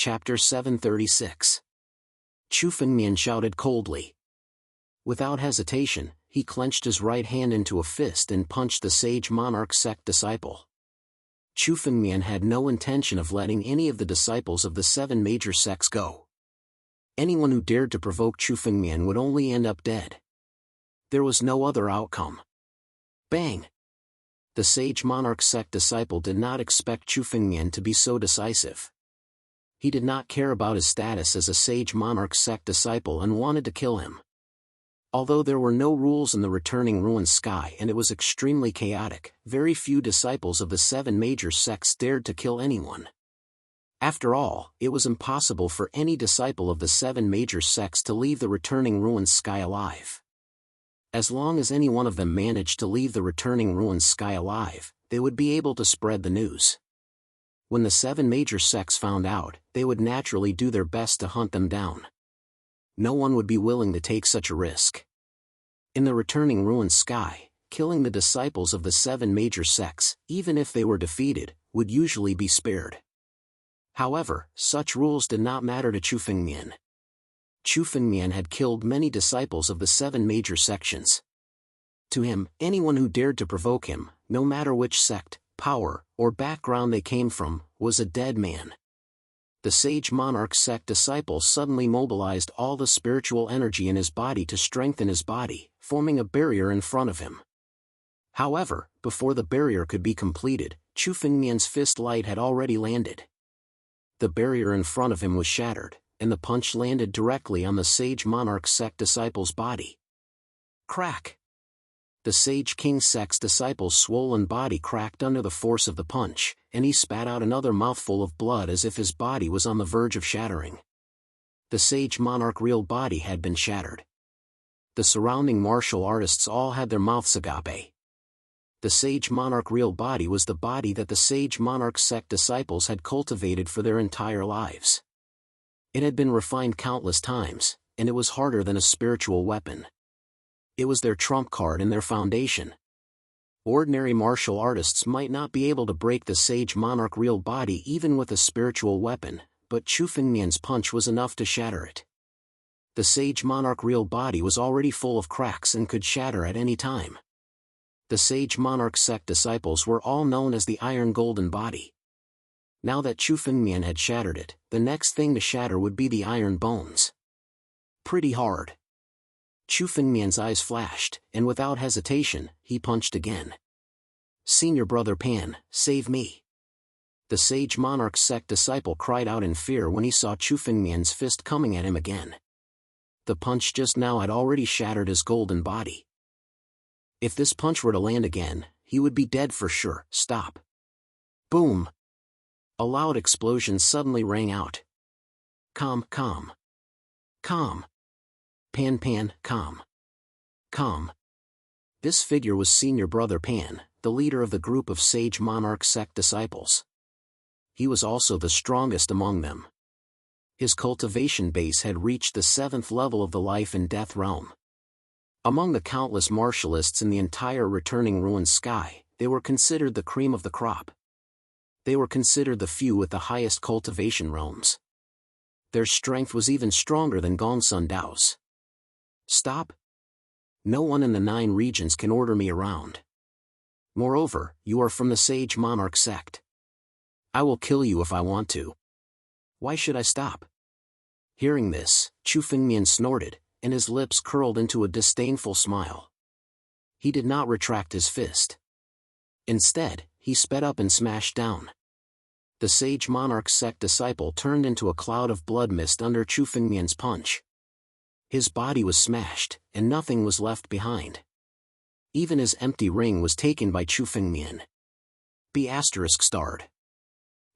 Chapter 736. Chu Fengmian shouted coldly. Without hesitation, he clenched his right hand into a fist and punched the sage monarch sect disciple. Chu Fengmian had no intention of letting any of the disciples of the 7 major sects go. Anyone who dared to provoke Chu Fengmian would only end up dead. There was no other outcome. Bang! The sage monarch sect disciple did not expect Chu Fengmian to be so decisive. He did not care about his status as a sage monarch sect disciple and wanted to kill him. Although there were no rules in the returning ruined sky and it was extremely chaotic, very few disciples of the 7 major sects dared to kill anyone. After all, it was impossible for any disciple of the 7 major sects to leave the returning ruined sky alive. As long as any one of them managed to leave the returning ruined sky alive, they would be able to spread the news. When the 7 major sects found out, they would naturally do their best to hunt them down. No one would be willing to take such a risk. In the returning ruined sky, killing the disciples of the 7 major sects, even if they were defeated, would usually be spared. However, such rules did not matter to Chu Fengmian. Chu Fengmian had killed many disciples of the 7 major sections. To him, anyone who dared to provoke him, no matter which sect, power, or background they came from, was a dead man. The sage monarch sect disciple suddenly mobilized all the spiritual energy in his body to strengthen his body, forming a barrier in front of him. However, before the barrier could be completed, Chu Fengmian's fist light had already landed. The barrier in front of him was shattered, and the punch landed directly on the sage monarch sect disciple's body. Crack! The sage king sect's disciple's swollen body cracked under the force of the punch, and he spat out another mouthful of blood as if his body was on the verge of shattering. The sage monarch real body had been shattered. The surrounding martial artists all had their mouths agape. The sage monarch real body was the body that the sage monarch sect disciples had cultivated for their entire lives. It had been refined countless times, and it was harder than a spiritual weapon. It was their trump card and their foundation. Ordinary martial artists might not be able to break the sage monarch real body even with a spiritual weapon, but Chu Fengmian's punch was enough to shatter it. The sage monarch real body was already full of cracks and could shatter at any time. The sage monarch sect disciples were all known as the Iron Golden Body. Now that Chu Fengmian had shattered it, the next thing to shatter would be the iron bones. Pretty hard. Chu Fengmian's eyes flashed, and without hesitation, he punched again. "Senior brother Pan, save me!" The sage monarch sect disciple cried out in fear when he saw Chu Fengmian's fist coming at him again. The punch just now had already shattered his golden body. If this punch were to land again, he would be dead for sure. Stop! Boom! A loud explosion suddenly rang out. Calm, calm. Calm. Pan, Pan, calm. Calm. This figure was senior brother Pan, the leader of the group of sage monarch sect disciples. He was also the strongest among them. His cultivation base had reached the 7th level of the life and death realm. Among the countless martialists in the entire returning ruined sky, they were considered the cream of the crop. They were considered the few with the highest cultivation realms. Their strength was even stronger than Gongsun Dao's. Stop! No one in the 9 regions can order me around. Moreover, you are from the sage monarch sect. I will kill you if I want to. Why should I stop? Hearing this, Chu Fengmian snorted, and his lips curled into a disdainful smile. He did not retract his fist. Instead, he sped up and smashed down. The sage monarch sect disciple turned into a cloud of blood mist under Chu Fengmian's punch. His body was smashed, and nothing was left behind. Even his empty ring was taken by Chu Fengmian. ****.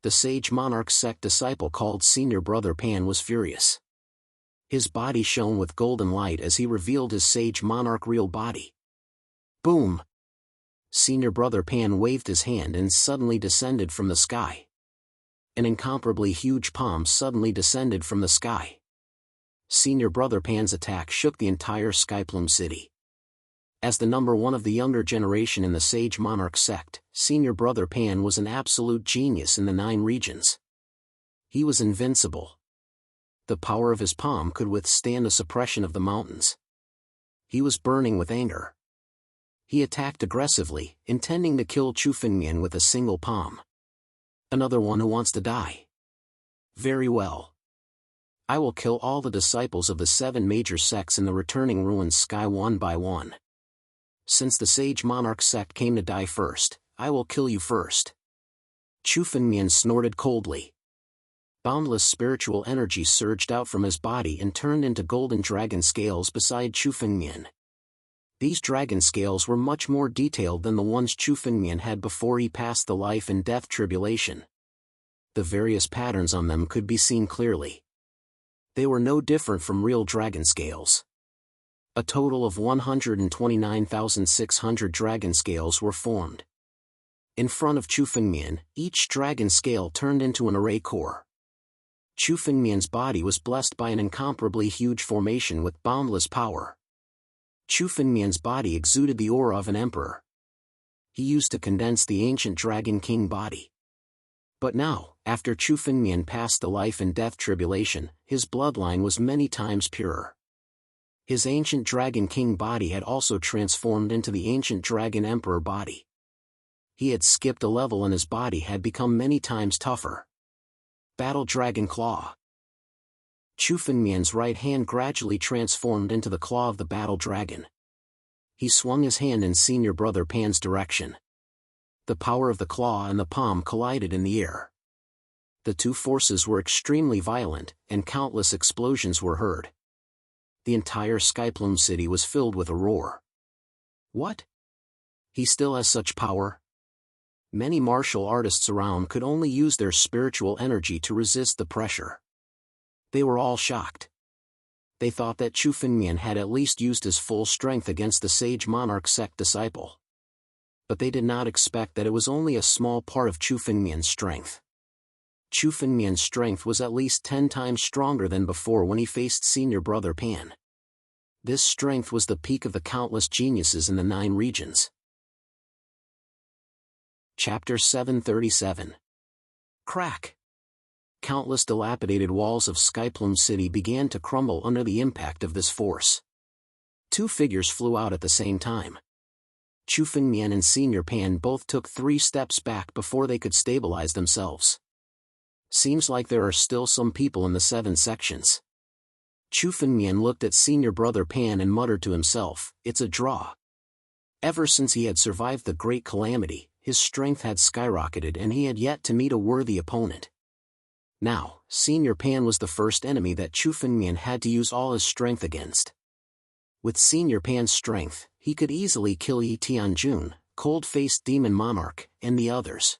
The sage monarch sect disciple called senior brother Pan was furious. His body shone with golden light as he revealed his sage monarch real body. Boom! Senior brother Pan waved his hand and suddenly descended from the sky. An incomparably huge palm suddenly descended from the sky. Senior brother Pan's attack shook the entire Skyplume city. As the number 1 of the younger generation in the sage monarch sect, senior brother Pan was an absolute genius in the 9 regions. He was invincible. The power of his palm could withstand the suppression of the mountains. He was burning with anger. He attacked aggressively, intending to kill Chu Fengmian with a single palm. Another one who wants to die. Very well. I will kill all the disciples of the 7 major sects in the returning ruins sky one by one. Since the sage monarch sect came to die first, I will kill you first. Chu Fengmian snorted coldly. Boundless spiritual energy surged out from his body and turned into golden dragon scales beside Chu Fengmian. These dragon scales were much more detailed than the ones Chu Fengmian had before he passed the life and death tribulation. The various patterns on them could be seen clearly. They were no different from real dragon scales. A total of 129,600 dragon scales were formed. In front of Chu Fengmian, each dragon scale turned into an array core. Chu Fengmian's body was blessed by an incomparably huge formation with boundless power. Chu Fengmian's body exuded the aura of an emperor. He used to condense the ancient Dragon King body. But now, after Chu Fengmian passed the life and death tribulation, his bloodline was many times purer. His ancient Dragon King body had also transformed into the ancient Dragon Emperor body. He had skipped a level and his body had become many times tougher. Battle Dragon Claw. Chu Fengmian's right hand gradually transformed into the claw of the battle dragon. He swung his hand in senior brother Pan's direction. The power of the claw and the palm collided in the air. The two forces were extremely violent, and countless explosions were heard. The entire Skyplume city was filled with a roar. What? He still has such power? Many martial artists around could only use their spiritual energy to resist the pressure. They were all shocked. They thought that Chu Fengmian had at least used his full strength against the sage monarch sect disciple. But they did not expect that it was only a small part of Chu Fengmian's strength. Chu Fengmian's strength was at least 10 times stronger than before when he faced senior brother Pan. This strength was the peak of the countless geniuses in the 9 regions. Chapter 737. Crack. Countless dilapidated walls of Skyplume City began to crumble under the impact of this force. 2 figures flew out at the same time. Chu Fengmian and Senior Pan both took 3 steps back before they could stabilize themselves. Seems like there are still some people in the 7 sections. Chu Fengmian looked at senior brother Pan and muttered to himself, "It's a draw." Ever since he had survived the Great Calamity, his strength had skyrocketed and he had yet to meet a worthy opponent. Now, Senior Pan was the first enemy that Chu Fengmian had to use all his strength against. With Senior Pan's strength, he could easily kill Yi Tianjun, Cold-Faced Demon Monarch, and the others.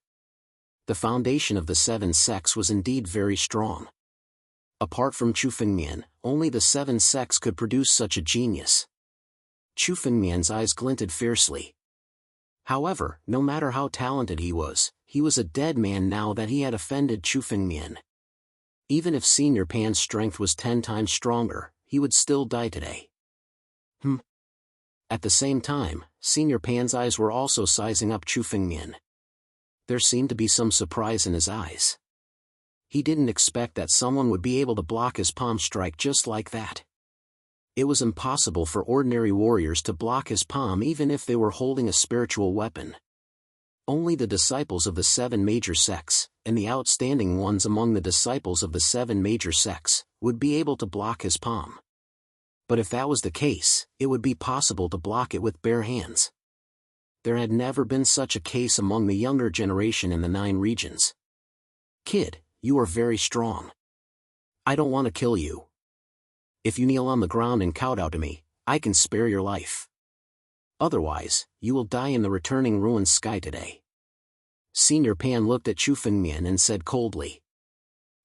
The foundation of the 7 sects was indeed very strong. Apart from Chu Fengmian, only the 7 sects could produce such a genius. Chu Fengmian's eyes glinted fiercely. However, no matter how talented he was a dead man now that he had offended Chu Fengmian. Even if Senior Pan's strength was 10 times stronger, he would still die today. At the same time, Senior Pan's eyes were also sizing up Chu Fengmian. There seemed to be some surprise in his eyes. He didn't expect that someone would be able to block his palm strike just like that. It was impossible for ordinary warriors to block his palm even if they were holding a spiritual weapon. Only the disciples of the 7 major sects, and the outstanding ones among the disciples of the 7 major sects, would be able to block his palm. But if that was the case, it would be possible to block it with bare hands. There had never been such a case among the younger generation in the 9 regions. "Kid, you are very strong. I don't want to kill you. If you kneel on the ground and kowtow to me, I can spare your life. Otherwise, you will die in the returning ruined sky today." Senior Pan looked at Chu Fengmian and said coldly,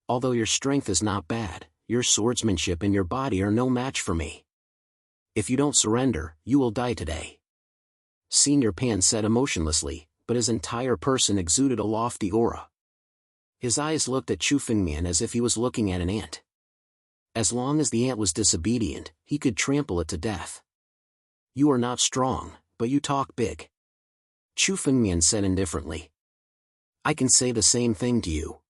"Although your strength is not bad, your swordsmanship and your body are no match for me. If you don't surrender, you will die today." Senior Pan said emotionlessly, but his entire person exuded a lofty aura. His eyes looked at Chu Fengmian as if he was looking at an ant. As long as the ant was disobedient, he could trample it to death. "You are not strong, but you talk big." Chu Fengmian said indifferently. "I can say the same thing to you."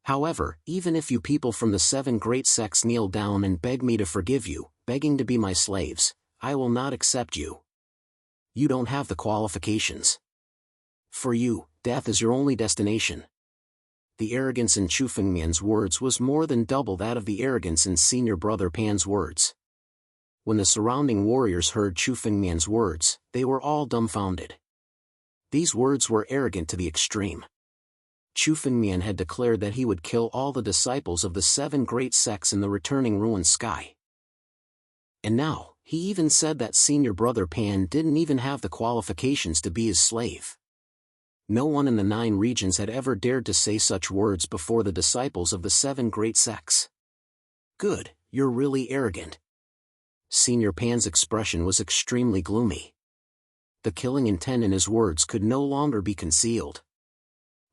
However, even if you people from the 7 great sects kneel down and beg me to forgive you, begging to be my slaves, I will not accept you. You don't have the qualifications. For you, death is your only destination. The arrogance in Chu Fengmian's words was more than double that of the arrogance in Senior Brother Pan's words. When the surrounding warriors heard Chu Fengmian's words, they were all dumbfounded. These words were arrogant to the extreme. Chu Fengmian had declared that he would kill all the disciples of the 7 great sects in the returning ruined sky. And now, he even said that Senior Brother Pan didn't even have the qualifications to be his slave. No one in the 9 regions had ever dared to say such words before the disciples of the 7 great sects. Good, you're really arrogant. Senior Pan's expression was extremely gloomy. The killing intent in his words could no longer be concealed.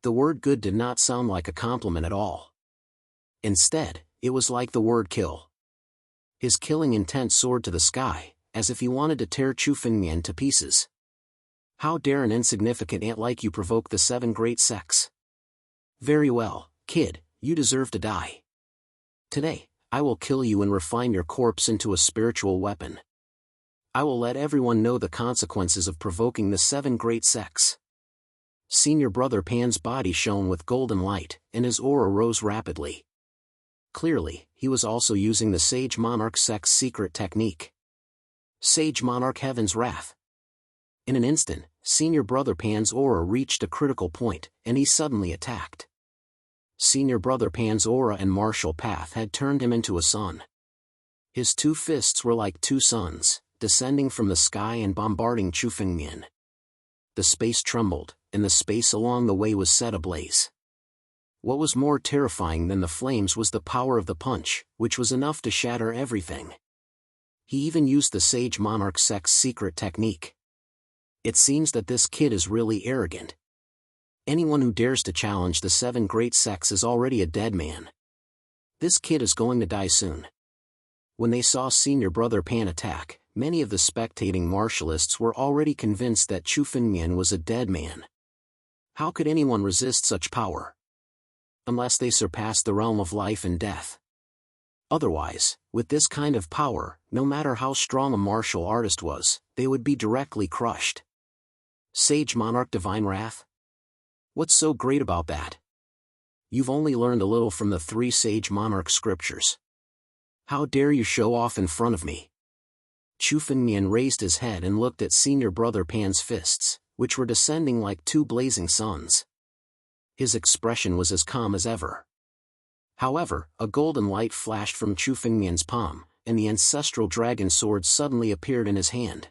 The word good did not sound like a compliment at all. Instead, it was like the word kill. His killing intent soared to the sky, as if he wanted to tear Chu Fengmian to pieces. How dare an insignificant ant like you provoke the 7 great sects? Very well, kid, you deserve to die. Today, I will kill you and refine your corpse into a spiritual weapon. I will let everyone know the consequences of provoking the 7 great sects. Senior Brother Pan's body shone with golden light, and his aura rose rapidly. Clearly, he was also using the Sage Monarch sect's secret technique. Sage Monarch Heaven's Wrath. In an instant, Senior Brother Pan's aura reached a critical point, and he suddenly attacked. Senior Brother Pan's aura and martial path had turned him into a sun. His 2 fists were like 2 suns, descending from the sky and bombarding Chu Fengmian. The space trembled, and the space along the way was set ablaze. What was more terrifying than the flames was the power of the punch, which was enough to shatter everything. He even used the Sage Monarch sect's secret technique. It seems that this kid is really arrogant. Anyone who dares to challenge the 7 great sects is already a dead man. This kid is going to die soon. When they saw Senior Brother Pan attack, many of the spectating martialists were already convinced that Chu Fengmian was a dead man. How could anyone resist such power? Unless they surpassed the realm of life and death. Otherwise, with this kind of power, no matter how strong a martial artist was, they would be directly crushed. Sage Monarch Divine Wrath? What's so great about that? You've only learned a little from the 3 Sage Monarch scriptures. How dare you show off in front of me? Chu Fengmian raised his head and looked at Senior Brother Pan's fists, which were descending like 2 blazing suns. His expression was as calm as ever. However, a golden light flashed from Chu Fengmian's palm, and the ancestral dragon sword suddenly appeared in his hand.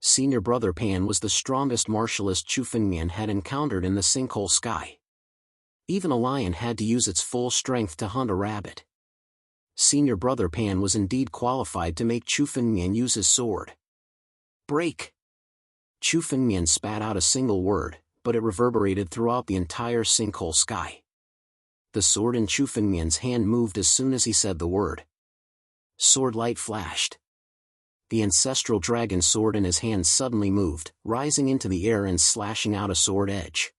Senior Brother Pan was the strongest martialist Chu Fengmian had encountered in the sinkhole sky. Even a lion had to use its full strength to hunt a rabbit. Senior Brother Pan was indeed qualified to make Chu Fengmian use his sword. Break! Chu Fengmian spat out a single word, but it reverberated throughout the entire sinkhole sky. The sword in Chu Fengmian's hand moved as soon as he said the word. Sword light flashed. The ancestral dragon sword in his hand suddenly moved, rising into the air and slashing out a sword edge.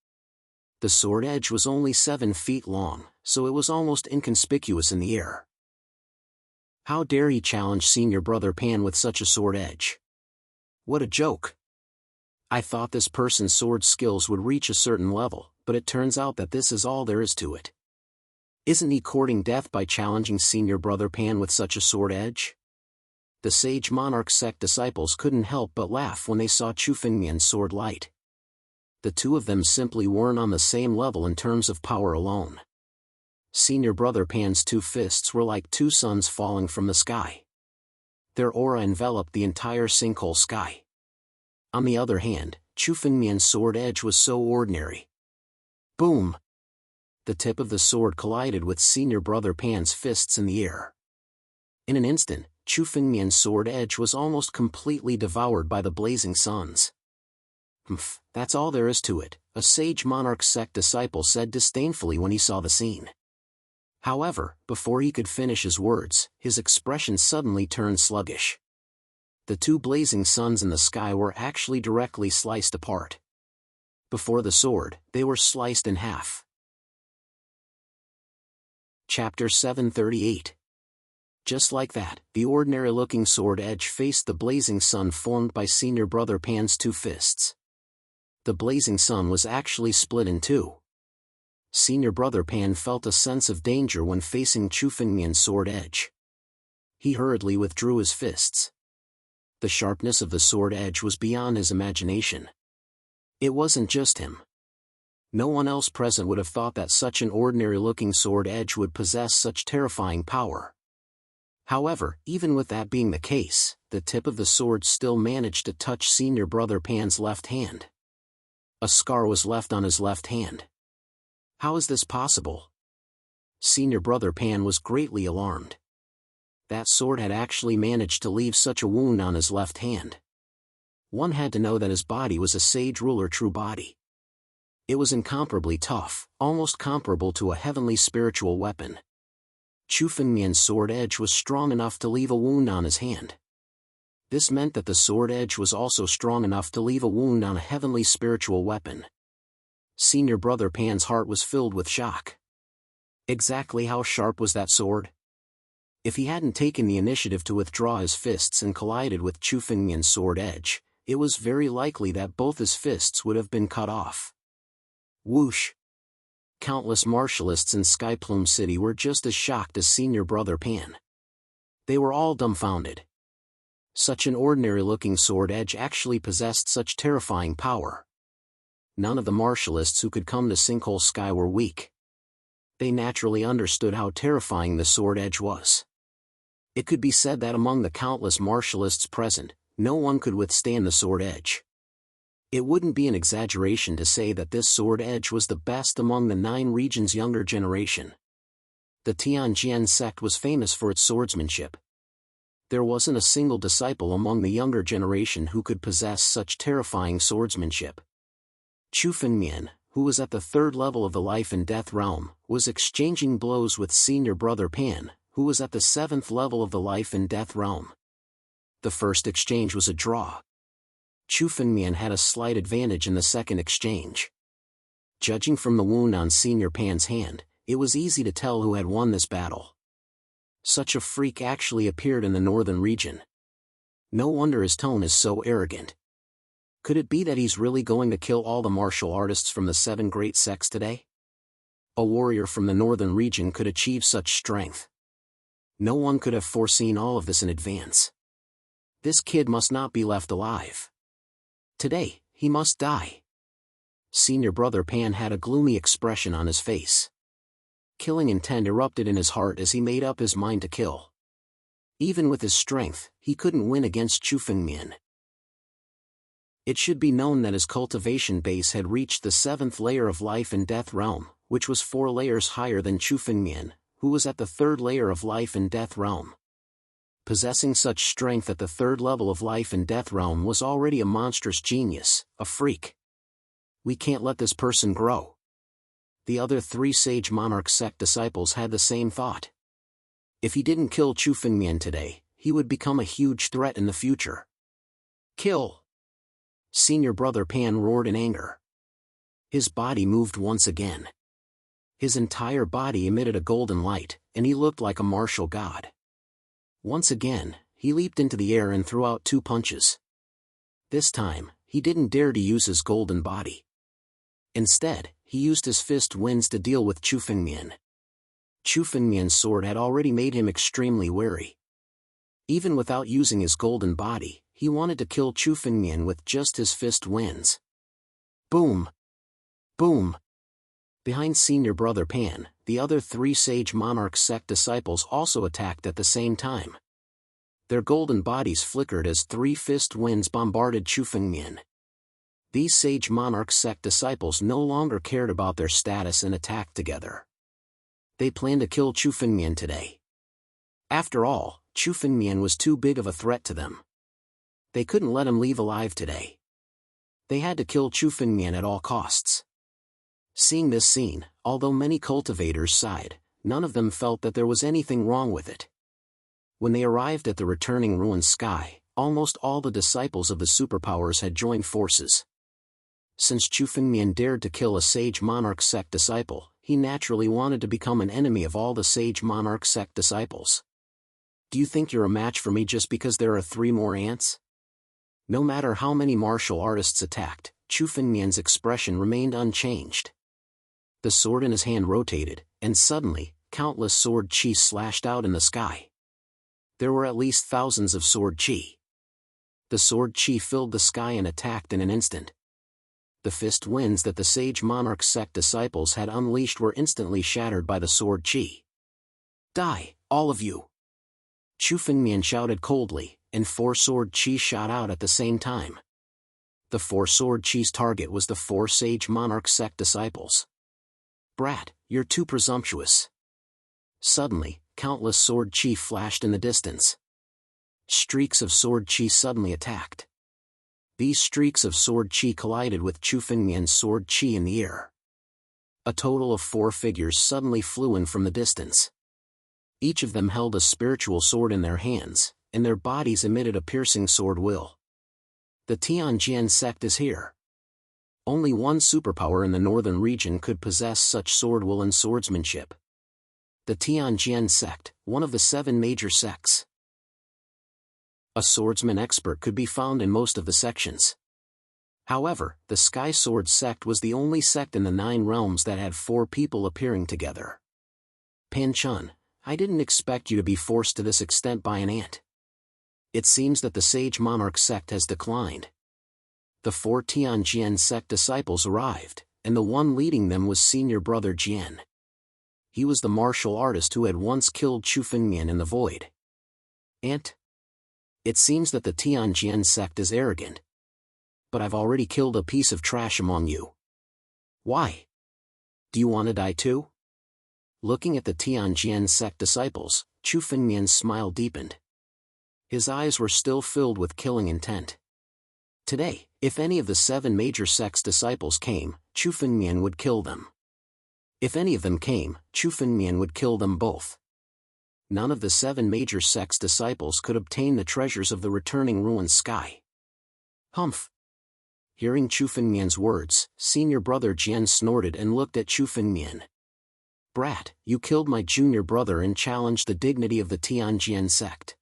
The sword edge was only 7 feet long, so it was almost inconspicuous in the air. How dare he challenge Senior Brother Pan with such a sword edge? What a joke! I thought this person's sword skills would reach a certain level, but it turns out that this is all there is to it. Isn't he courting death by challenging Senior Brother Pan with such a sword edge? The Sage Monarch sect disciples couldn't help but laugh when they saw Chu Fengmian's sword light. The 2 of them simply weren't on the same level in terms of power alone. Senior Brother Pan's 2 fists were like 2 suns falling from the sky. Their aura enveloped the entire sinkhole sky. On the other hand, Chu Fengmian's sword edge was so ordinary. Boom! The tip of the sword collided with Senior Brother Pan's fists in the air. In an instant, Chu Fengmian's sword edge was almost completely devoured by the blazing suns. That's all there is to it, a Sage Monarch sect disciple said disdainfully when he saw the scene. However, before he could finish his words, his expression suddenly turned sluggish. The 2 blazing suns in the sky were actually directly sliced apart. Before the sword, they were sliced in half. Chapter 738. Just like that, the ordinary-looking sword edge faced the blazing sun formed by senior brother Pan's two fists. The blazing sun was actually split in two. Senior brother Pan felt a sense of danger when facing Chu Fengmian's sword edge. He hurriedly withdrew his fists. The sharpness of the sword edge was beyond his imagination. It wasn't just him. No one else present would have thought that such an ordinary-looking sword edge would possess such terrifying power. However, even with that being the case, the tip of the sword still managed to touch senior brother Pan's left hand. A scar was left on his left hand. How is this possible? Senior brother Pan was greatly alarmed. That sword had actually managed to leave such a wound on his left hand. One had to know that his body was a sage ruler true body. It was incomparably tough, almost comparable to a heavenly spiritual weapon. Chu Fengmian's sword edge was strong enough to leave a wound on his hand. This meant that the sword edge was also strong enough to leave a wound on a heavenly spiritual weapon. Senior brother Pan's heart was filled with shock. Exactly how sharp was that sword? If he hadn't taken the initiative to withdraw his fists and collided with Chu Fengmian's sword edge, it was very likely that both his fists would have been cut off. Whoosh! Countless martialists in Skyplume City were just as shocked as senior brother Pan. They were all dumbfounded. Such an ordinary-looking sword edge actually possessed such terrifying power. None of the martialists who could come to Sinkhole Sky were weak. They naturally understood how terrifying the sword edge was. It could be said that among the countless martialists present, no one could withstand the sword edge. It wouldn't be an exaggeration to say that this sword edge was the best among the 9 regions' younger generation. The Tianjian sect was famous for its swordsmanship. There wasn't a single disciple among the younger generation who could possess such terrifying swordsmanship. Chu Fengmian, who was at the 3rd level of the life and death realm, was exchanging blows with senior brother Pan, who was at the 7th level of the life and death realm. The first exchange was a draw. Chu Fengmian had a slight advantage in the second exchange. Judging from the wound on senior Pan's hand, it was easy to tell who had won this battle. Such a freak actually appeared in the northern region. No wonder his tone is so arrogant. Could it be that he's really going to kill all the martial artists from the 7 great sects today? A warrior from the northern region could achieve such strength. No one could have foreseen all of this in advance. This kid must not be left alive. Today, he must die. Senior brother Pan had a gloomy expression on his face. Killing intent erupted in his heart as he made up his mind to kill. Even with his strength, he couldn't win against Chu Fengmian. It should be known that his cultivation base had reached the 7th layer of life and death realm, which was 4 layers higher than Chu Fengmian, who was at the 3rd layer of life and death realm. Possessing such strength at the 3rd level of life and death realm was already a monstrous genius, a freak. We can't let this person grow. The other 3 Sage Monarch sect disciples had the same thought. If he didn't kill Chu Fengmian today, he would become a huge threat in the future. Kill! Senior brother Pan roared in anger. His body moved once again. His entire body emitted a golden light, and he looked like a martial god. Once again, he leaped into the air and threw out 2 punches. This time, he didn't dare to use his golden body. Instead, he used his fist winds to deal with Chu Fengmian. Chu Fengmian's sword had already made him extremely wary. Even without using his golden body, he wanted to kill Chu Fengmian with just his fist winds. Boom! Boom! Behind senior brother Pan, the other 3 Sage Monarch sect disciples also attacked at the same time. Their golden bodies flickered as 3 fist winds bombarded Chu Fengmian. These Sage Monarch sect disciples no longer cared about their status and attacked together. They planned to kill Chu Fengmian today. After all, Chu Fengmian was too big of a threat to them. They couldn't let him leave alive today. They had to kill Chu Fengmian at all costs. Seeing this scene, although many cultivators sighed, none of them felt that there was anything wrong with it. When they arrived at the returning ruined sky, almost all the disciples of the superpowers had joined forces. Since Chu Fengmian dared to kill a Sage Monarch sect disciple, he naturally wanted to become an enemy of all the sage monarch sect disciples. Do you think you're a match for me just because there are 3 more ants? No matter how many martial artists attacked, Chu Fengmian's expression remained unchanged. The sword in his hand rotated, and suddenly, countless sword chi slashed out in the sky. There were at least thousands of sword chi. The sword chi filled the sky and attacked in an instant. The fist winds that the sage monarch sect disciples had unleashed were instantly shattered by the sword chi. Die, all of you! Chu Fengmian shouted coldly, and 4 sword chi shot out at the same time. The 4 sword chi's target was the 4 sage monarch sect disciples. Brat, you're too presumptuous. Suddenly, countless sword chi flashed in the distance. Streaks of sword chi suddenly attacked. These streaks of sword chi collided with Chu Fengmian's sword chi in the air. A total of 4 figures suddenly flew in from the distance. Each of them held a spiritual sword in their hands, and their bodies emitted a piercing sword will. The Tianjian sect is here. Only one superpower in the northern region could possess such sword will and swordsmanship. The Tianjian sect, one of the 7 major sects. A swordsman expert could be found in most of the sections. However, the Sky Sword sect was the only sect in the 9 realms that had 4 people appearing together. Pan Chun, I didn't expect you to be forced to this extent by an ant. It seems that the Sage Monarch sect has declined. The 4 Tianjian sect disciples arrived, and the one leading them was senior brother Jian. He was the martial artist who had once killed Chu Fengmian in the void. Ant? It seems that the Tianjian sect is arrogant. But I've already killed a piece of trash among you. Why? Do you want to die too? Looking at the Tianjian sect disciples, Chu Fengmian's smile deepened. His eyes were still filled with killing intent. Today, if any of the 7 major sects disciples came, Chu Fengmian would kill them. If any of them came, Chu Fengmian would kill them both. None of the 7 major sects disciples could obtain the treasures of the returning ruined sky. Humph! Hearing Chu Fengmian's words, senior brother Jian snorted and looked at Chu Fengmian. Brat, you killed my junior brother and challenged the dignity of the Tianjian sect.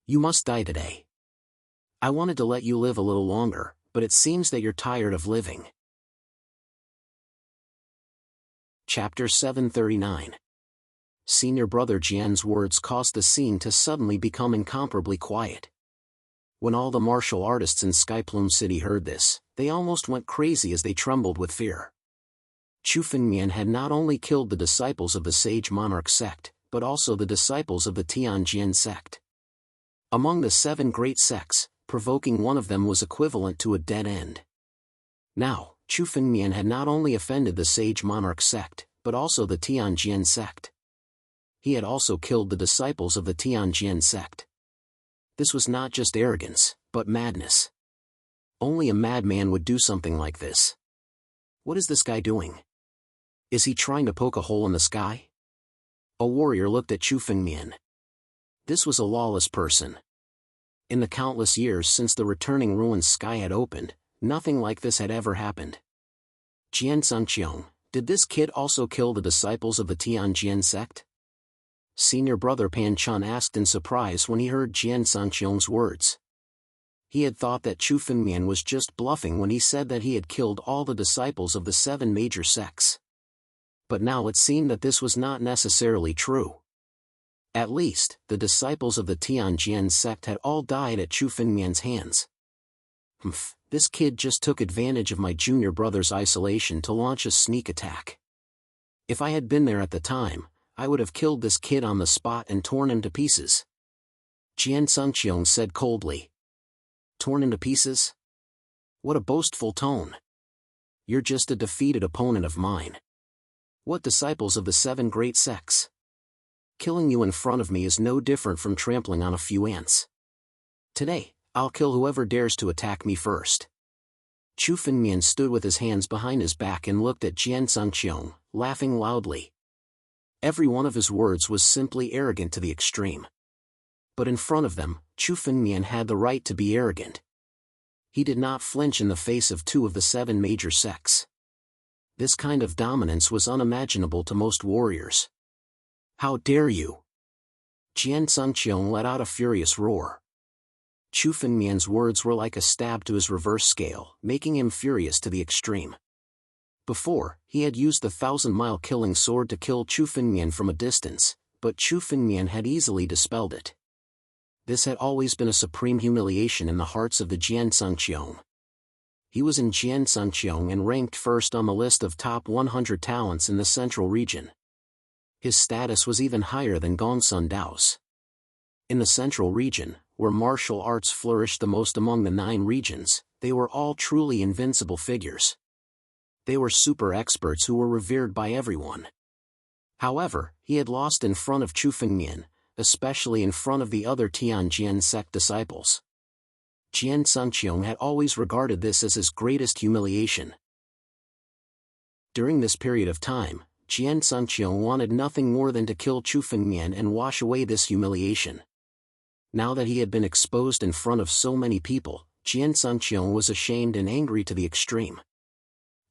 You must die today. I wanted to let you live a little longer, but it seems that you're tired of living. Chapter 739. Senior brother Jian's words caused the scene to suddenly become incomparably quiet. When all the martial artists in Skyplume City heard this, they almost went crazy as they trembled with fear. Chu Fengmian had not only killed the disciples of the Sage Monarch sect, but also the disciples of the Tianjian sect. Among the 7 great sects, provoking one of them was equivalent to a dead end. Now, Chu Fengmian had not only offended the Sage Monarch sect, but also the Tianjian sect. He had also killed the disciples of the Tianjian sect. This was not just arrogance, but madness. Only a madman would do something like this. What is this guy doing? Is he trying to poke a hole in the sky? A warrior looked at Chu Fengmian. This was a lawless person. In the countless years since the returning ruined sky had opened, nothing like this had ever happened. Jian Sangqiong, did this kid also kill the disciples of the Tianjian sect? Senior brother Pan Chun asked in surprise when he heard Jian Sangqiong's words. He had thought that Chu Fengmian was just bluffing when he said that he had killed all the disciples of the 7 major sects. But now it seemed that this was not necessarily true. At least, the disciples of the Tianjian sect had all died at Chu Fengmian's hands. This kid just took advantage of my junior brother's isolation to launch a sneak attack. If I had been there at the time, I would have killed this kid on the spot and torn him to pieces. Jian Sangqiong said coldly. Torn into pieces? What a boastful tone. You're just a defeated opponent of mine. What disciples of the 7 great sects? Killing you in front of me is no different from trampling on a few ants. Today, I'll kill whoever dares to attack me first. Chu Fengmian stood with his hands behind his back and looked at Jian Sangqiong, laughing loudly. Every one of his words was simply arrogant to the extreme. But in front of them, Chu Fengmian had the right to be arrogant. He did not flinch in the face of 2 of the 7 major sects. This kind of dominance was unimaginable to most warriors. "How dare you!" Jian Sunqiang let out a furious roar. Chu Fengmian's words were like a stab to his reverse scale, making him furious to the extreme. Before, he had used the 1,000-mile killing sword to kill Chu Fengmian from a distance, but Chu Fengmian had easily dispelled it. This had always been a supreme humiliation in the hearts of the Jian Sunqiang. He was in Jian Sunqiang and ranked first on the list of top 100 talents in the central region. His status was even higher than Gongsun Dao's. In the central region, where martial arts flourished the most among the 9 regions, they were all truly invincible figures. They were super experts who were revered by everyone. However, he had lost in front of Chu Fengmian, especially in front of the other Tianjian sect disciples. Jian Sunqiang had always regarded this as his greatest humiliation. During this period of time, Jian Sunqiang wanted nothing more than to kill Chu Fengmian and wash away this humiliation. Now that he had been exposed in front of so many people, Jian Sunqiang was ashamed and angry to the extreme.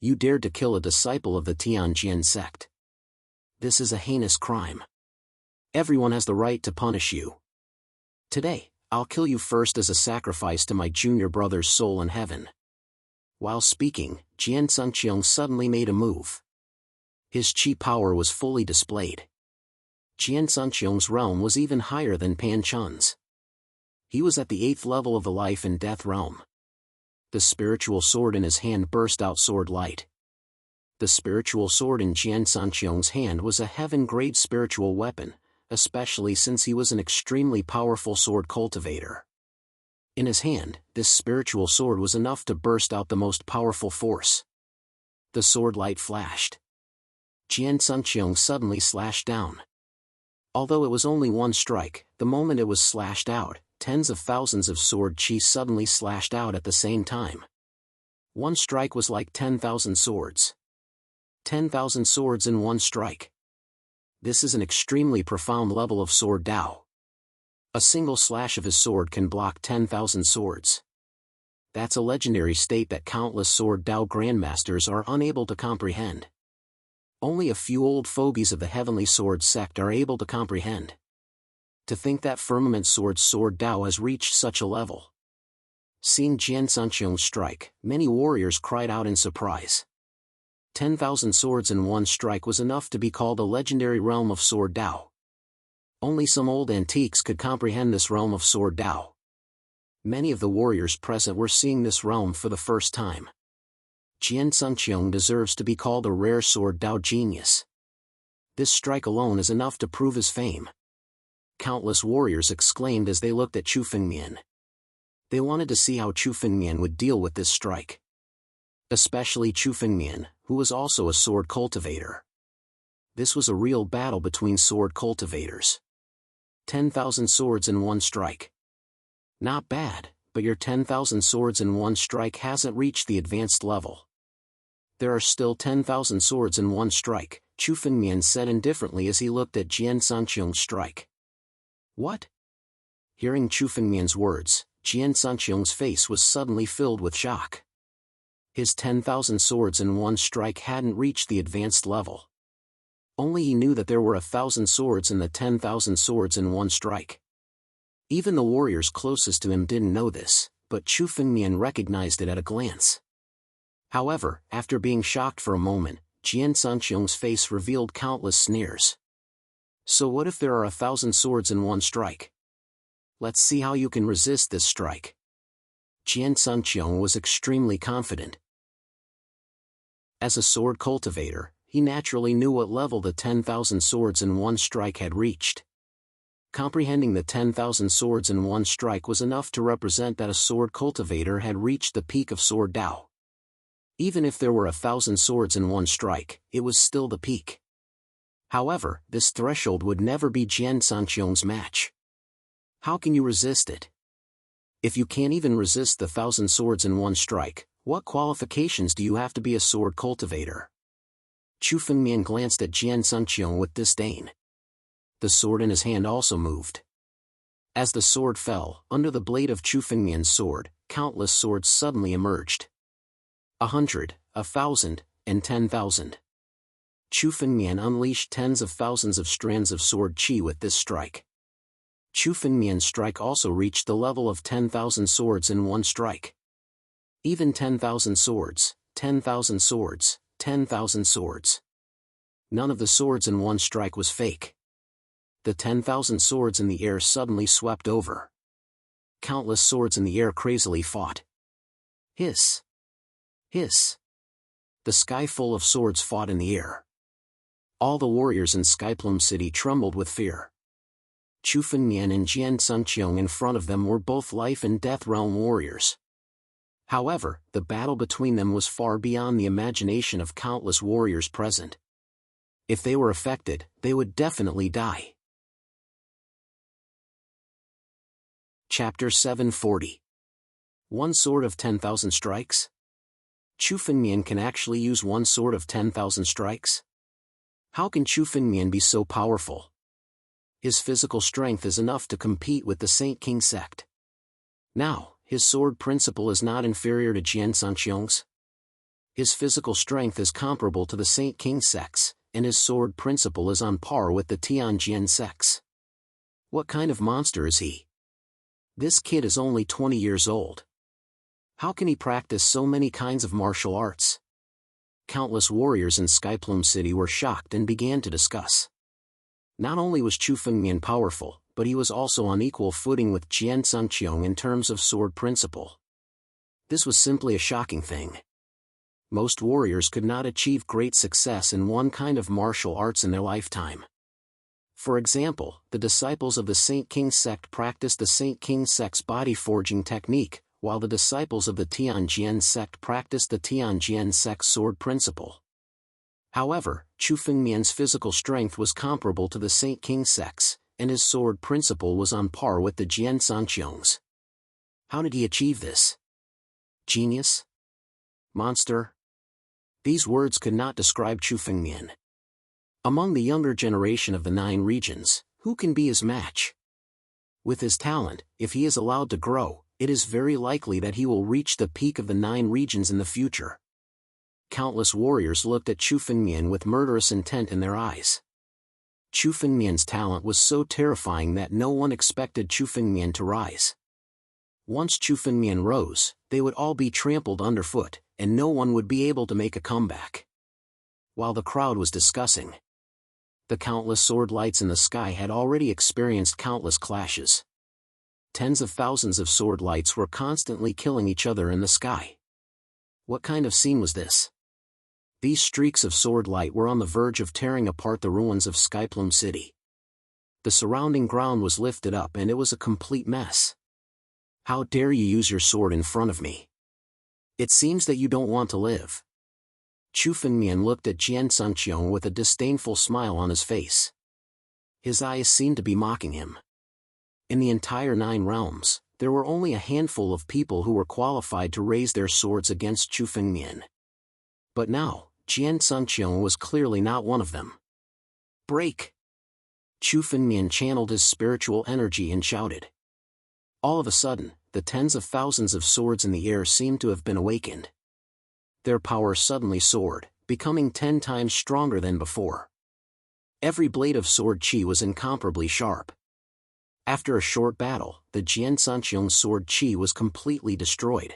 "You dared to kill a disciple of the Tianjian sect. This is a heinous crime. Everyone has the right to punish you. Today, I'll kill you first as a sacrifice to my junior brother's soul in heaven." While speaking, Jian Sunqiang suddenly made a move. His chi power was fully displayed. Jian Sunqiang's realm was even higher than Pan Chun's. He was at the 8th level of the life and death realm. The spiritual sword in his hand burst out sword light. The spiritual sword in Jian Sunqiang's hand was a heaven-grade spiritual weapon, especially since he was an extremely powerful sword cultivator. In his hand, this spiritual sword was enough to burst out the most powerful force. The sword light flashed. Jian Sunqiang suddenly slashed down. Although it was only one strike, the moment it was slashed out, tens of thousands of sword chi suddenly slashed out at the same time. One strike was like 10,000 swords. 10,000 swords in one strike. This is an extremely profound level of sword Dao. A single slash of his sword can block 10,000 swords. That's a legendary state that countless sword Dao grandmasters are unable to comprehend. Only a few old fogies of the heavenly sword sect are able to comprehend. To think that firmament sword Dao has reached such a level. Seeing Jian Sunqiang strike, many warriors cried out in surprise. 10,000 swords in one strike was enough to be called a legendary realm of sword Dao. Only some old antiques could comprehend this realm of sword Dao. Many of the warriors present were seeing this realm for the first time. Jian Sunqiang deserves to be called a rare sword Dao genius. This strike alone is enough to prove his fame. Countless warriors exclaimed as they looked at Chu Fengmian. They wanted to see how Chu Fengmian would deal with this strike. Especially Chu Fengmian, who was also a sword cultivator. This was a real battle between sword cultivators. 10,000 swords in one strike. Not bad, but your 10,000 swords in one strike hasn't reached the advanced level. There are still 10,000 swords in one strike, Chu Fengmian said indifferently as he looked at Jian Sunqiang's strike. What? Hearing Chu Fengmian's words, Jian Sunqiang's face was suddenly filled with shock. His 10,000 swords in one strike hadn't reached the advanced level. Only he knew that there were 1,000 swords in the 10,000 swords in one strike. Even the warriors closest to him didn't know this, but Chu Fengmian recognized it at a glance. However, after being shocked for a moment, Jian Sunqiang's face revealed countless sneers. So what if there are 1,000 swords in one strike? Let's see how you can resist this strike. Jian Sunqiang was extremely confident. As a sword cultivator, he naturally knew what level the 10,000 swords in one strike had reached. Comprehending the 10,000 swords in one strike was enough to represent that a sword cultivator had reached the peak of sword Dao. Even if there were 1,000 swords in one strike, it was still the peak. However, this threshold would never be Jian Sunqiang's match. How can you resist it? If you can't even resist the 1,000 swords in one strike, what qualifications do you have to be a sword cultivator? Chu Fengmian glanced at Jian Sunqiang with disdain. The sword in his hand also moved. As the sword fell, under the blade of Chu Fengmian's sword, countless swords suddenly emerged. 100, 1,000, and 10,000. Chu Fengmian unleashed tens of thousands of strands of sword qi with this strike. Chu Fengmian's strike also reached the level of 10,000 swords in one strike. Even 10,000 swords, 10,000 swords, 10,000 swords. None of the swords in one strike was fake. The 10,000 swords in the air suddenly swept over. Countless swords in the air crazily fought. Hiss! Hiss! The sky full of swords fought in the air. All the warriors in Skyplume City trembled with fear. Chu Fengmian and Jian Sungqiong in front of them were both life and death realm warriors. However, the battle between them was far beyond the imagination of countless warriors present. If they were affected, they would definitely die. Chapter 740. One sword of 10,000 strikes? Chu Fengmian can actually use one sword of 10,000 strikes? How can Chu Fengmian be so powerful? His physical strength is enough to compete with the Saint King sect. Now, his sword principle is not inferior to Jian Sungqiong's. His physical strength is comparable to the Saint King sects, and his sword principle is on par with the Tianjian sects. What kind of monster is he? This kid is only 20 years old. How can he practice so many kinds of martial arts? Countless warriors in Skyplume City were shocked and began to discuss. Not only was Chu Fengmian powerful, but he was also on equal footing with Jian Sungqiong in terms of sword principle. This was simply a shocking thing. Most warriors could not achieve great success in one kind of martial arts in their lifetime. For example, the disciples of the Saint King sect practiced the Saint King sect's body forging technique, while the disciples of the Tianjian sect practiced the Tianjian sect's sword principle. However, Chu Fengmian's physical strength was comparable to the Saint King sect's, and his sword principle was on par with the Jian Sungqiong's. How did he achieve this? Genius? Monster? These words could not describe Chu Fengmian. Among the younger generation of the 9 regions, who can be his match? With his talent, if he is allowed to grow, it is very likely that he will reach the peak of the 9 regions in the future. Countless warriors looked at Chu Fengmian with murderous intent in their eyes. Chu Fengmian's talent was so terrifying that no one expected Chu Fengmian to rise. Once Chu Fengmian rose, they would all be trampled underfoot, and no one would be able to make a comeback. While the crowd was discussing, the countless sword lights in the sky had already experienced countless clashes. Tens of thousands of sword lights were constantly killing each other in the sky. What kind of scene was this? These streaks of sword light were on the verge of tearing apart the ruins of Skyplume City. The surrounding ground was lifted up and it was a complete mess. How dare you use your sword in front of me? It seems that you don't want to live. Chu Fengmian looked at Jian Sungqiong with a disdainful smile on his face. His eyes seemed to be mocking him. In the entire 9 realms, there were only a handful of people who were qualified to raise their swords against Chu Fengmian. But now, Jian Sungqiong was clearly not one of them. Break! Chu Fengmian channeled his spiritual energy and shouted. All of a sudden, the tens of thousands of swords in the air seemed to have been awakened. Their power suddenly soared, becoming 10 times stronger than before. Every blade of sword qi was incomparably sharp. After a short battle, the Jian Sungqiong's sword qi was completely destroyed.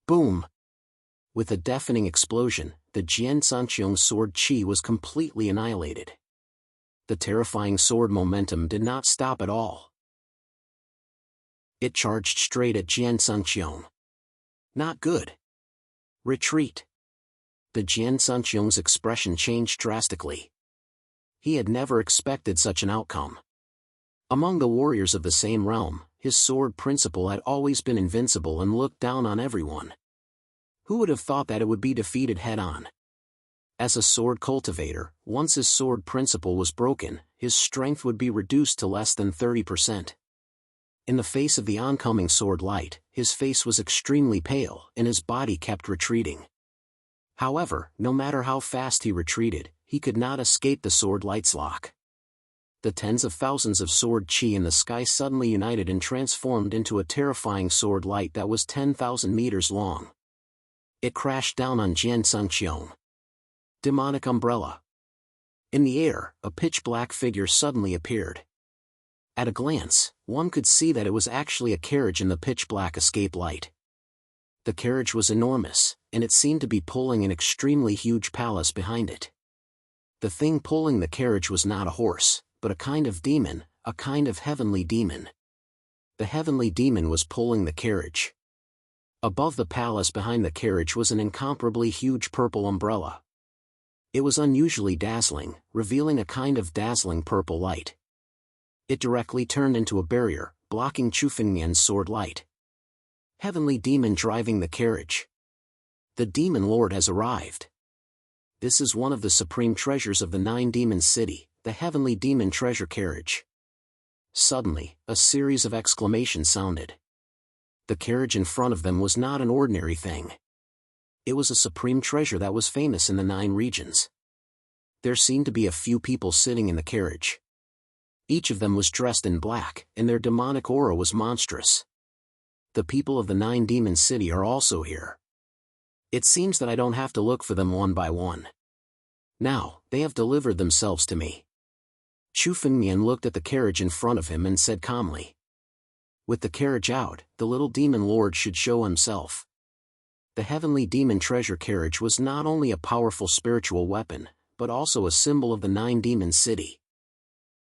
Boom! With a deafening explosion, the Jian Sungqiong's sword qi was completely annihilated. The terrifying sword momentum did not stop at all. It charged straight at Jian Sungqiong. Not good. Retreat. The Jian Sungqiong's expression changed drastically. He had never expected such an outcome. Among the warriors of the same realm, his sword principle had always been invincible and looked down on everyone. Who would have thought that it would be defeated head-on? As a sword cultivator, once his sword principle was broken, his strength would be reduced to less than 30%. In the face of the oncoming sword light, his face was extremely pale and his body kept retreating. However, no matter how fast he retreated, he could not escape the sword light's lock. The tens of thousands of sword qi in the sky suddenly united and transformed into a terrifying sword light that was 10,000 meters long. It crashed down on Jian Sungqiong. Demonic umbrella. In the air, a pitch-black figure suddenly appeared. At a glance, one could see that it was actually a carriage in the pitch-black escape light. The carriage was enormous, and it seemed to be pulling an extremely huge palace behind it. The thing pulling the carriage was not a horse, but a kind of demon, a kind of heavenly demon. The heavenly demon was pulling the carriage. Above the palace behind the carriage was an incomparably huge purple umbrella. It was unusually dazzling, revealing a kind of dazzling purple light. It directly turned into a barrier, blocking Chu Fengmian's sword light. Heavenly demon driving the carriage. The demon lord has arrived. This is one of the supreme treasures of the 9 demons city, the heavenly demon treasure carriage. Suddenly, a series of exclamations sounded. The carriage in front of them was not an ordinary thing. It was a supreme treasure that was famous in the 9 regions. There seemed to be a few people sitting in the carriage. Each of them was dressed in black, and their demonic aura was monstrous. The people of the 9 demons city are also here. It seems that I don't have to look for them one by one. Now, they have delivered themselves to me. Chu Fengmian looked at the carriage in front of him and said calmly. With the carriage out, the little demon lord should show himself. The heavenly demon treasure carriage was not only a powerful spiritual weapon, but also a symbol of the 9 demons city.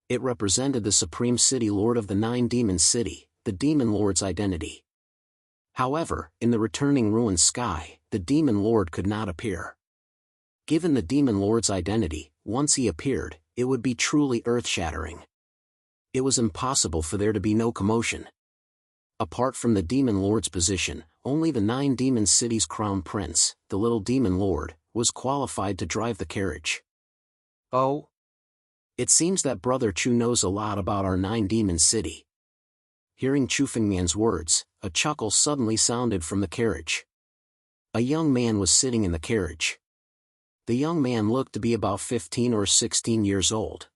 It represented the supreme city lord of the 9 demons city, the demon lord's identity. However, in the returning ruined sky, the demon lord could not appear. Given the demon lord's identity, once he appeared, it would be truly earth-shattering. It was impossible for there to be no commotion. Apart from the demon lord's position, only the 9 demons city's crown prince, the little demon lord, was qualified to drive the carriage. Oh? It seems that Brother Chu knows a lot about our 9 demons city. Hearing Chu Fengmian's words, a chuckle suddenly sounded from the carriage. A young man was sitting in the carriage. The young man looked to be about 15 or 16 years old.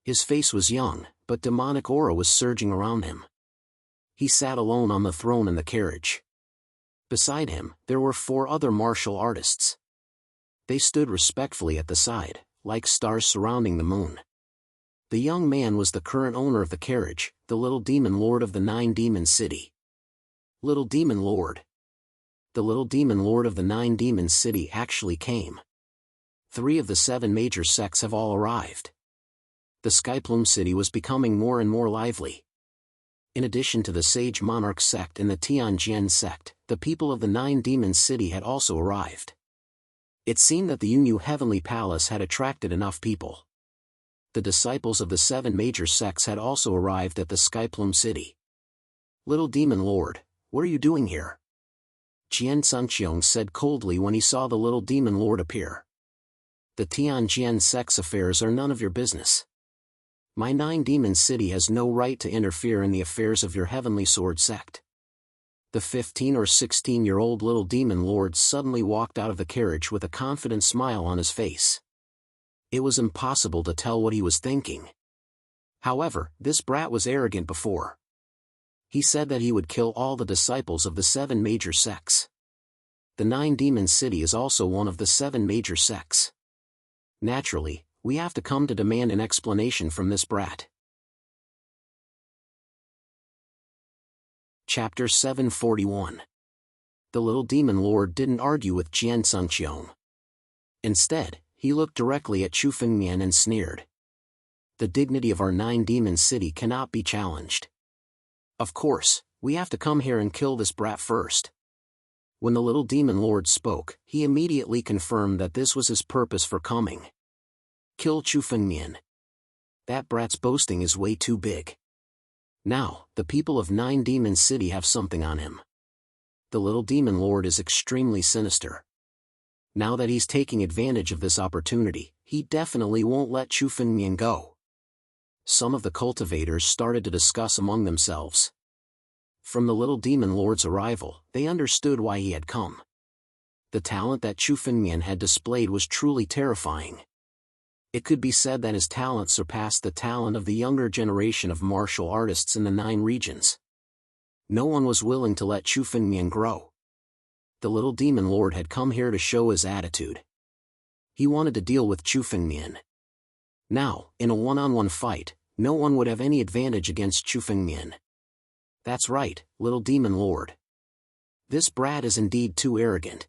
His face was young, but demonic aura was surging around him. He sat alone on the throne in the carriage. Beside him, there were 4 other martial artists. They stood respectfully at the side, like stars surrounding the moon. The young man was the current owner of the carriage, the little demon lord of the 9 demons city. Little demon lord. The little demon lord of the 9 demons city actually came. 3 of the 7 major sects have all arrived. The Skyplume city was becoming more and more lively. In addition to the Sage Monarch sect and the Tianjian sect, the people of the 9 demons city had also arrived. It seemed that the Yunyu Heavenly Palace had attracted enough people. The disciples of the 7 major sects had also arrived at the Skyplume city. Little demon lord, what are you doing here? Jian Sunqiong said coldly when he saw the little demon lord appear. The Tianjian sect's affairs are none of your business. My 9 demons city has no right to interfere in the affairs of your heavenly sword sect. The 15 or 16-year-old little demon lord suddenly walked out of the carriage with a confident smile on his face. It was impossible to tell what he was thinking. However, this brat was arrogant before. He said that he would kill all the disciples of the 7 major sects. The 9 demons city is also one of the 7 major sects. Naturally, we have to come to demand an explanation from this brat. Chapter 741. The little demon lord didn't argue with Jian Sunqiong. Instead, he looked directly at Chu Fengmian and sneered. The dignity of our 9 demons city cannot be challenged. Of course, we have to come here and kill this brat first. When the little demon lord spoke, he immediately confirmed that this was his purpose for coming. Kill Chu Fengmian. That brat's boasting is way too big. Now, the people of 9 demons city have something on him. The little demon lord is extremely sinister. Now that he's taking advantage of this opportunity, he definitely won't let Chu Fengmian go. Some of the cultivators started to discuss among themselves. From the little demon lord's arrival, they understood why he had come. The talent that Chu Fengmian had displayed was truly terrifying. It could be said that his talent surpassed the talent of the younger generation of martial artists in the 9 regions. No one was willing to let Chu Fengmian grow. The little demon lord had come here to show his attitude. He wanted to deal with Chu Fengmian. Now, in a one-on-one fight, no one would have any advantage against Chu Fengmian. That's right, little demon lord. This brat is indeed too arrogant.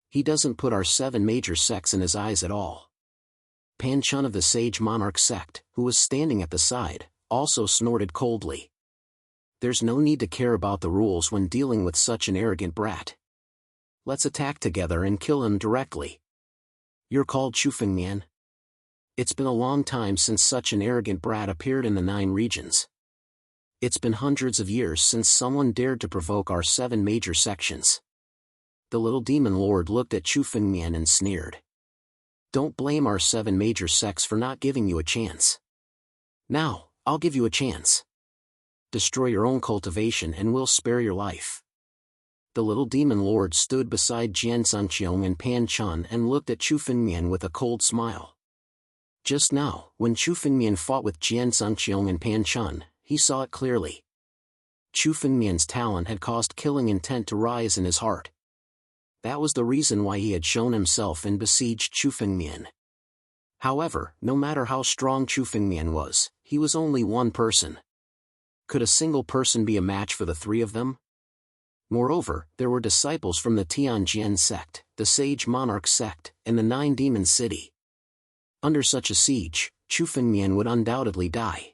He doesn't put our 7 major sects in his eyes at all. Pan Chun of the Sage Monarch sect, who was standing at the side, also snorted coldly. There's no need to care about the rules when dealing with such an arrogant brat. Let's attack together and kill him directly. You're called Chu Fengmian? It's been a long time since such an arrogant brat appeared in the 9 regions. It's been hundreds of years since someone dared to provoke our 7 major sections. The little demon lord looked at Chu Fengmian and sneered. Don't blame our 7 major sects for not giving you a chance. Now, I'll give you a chance. Destroy your own cultivation and we'll spare your life. The little demon lord stood beside Jianwang and Pan Chun and looked at Chu Fengmian with a cold smile. Just now, when Chu Fengmian fought with Jianwang and Pan Chun, he saw it clearly. Chu Fengmian's talent had caused killing intent to rise in his heart. That was the reason why he had shown himself and besieged Chu Fengmian. However, no matter how strong Chu Fengmian was, he was only one person. Could a single person be a match for the 3 of them? Moreover, there were disciples from the Tianjian sect, the Sage Monarch sect, and the 9 Demon City. Under such a siege, Chu Fengmian would undoubtedly die.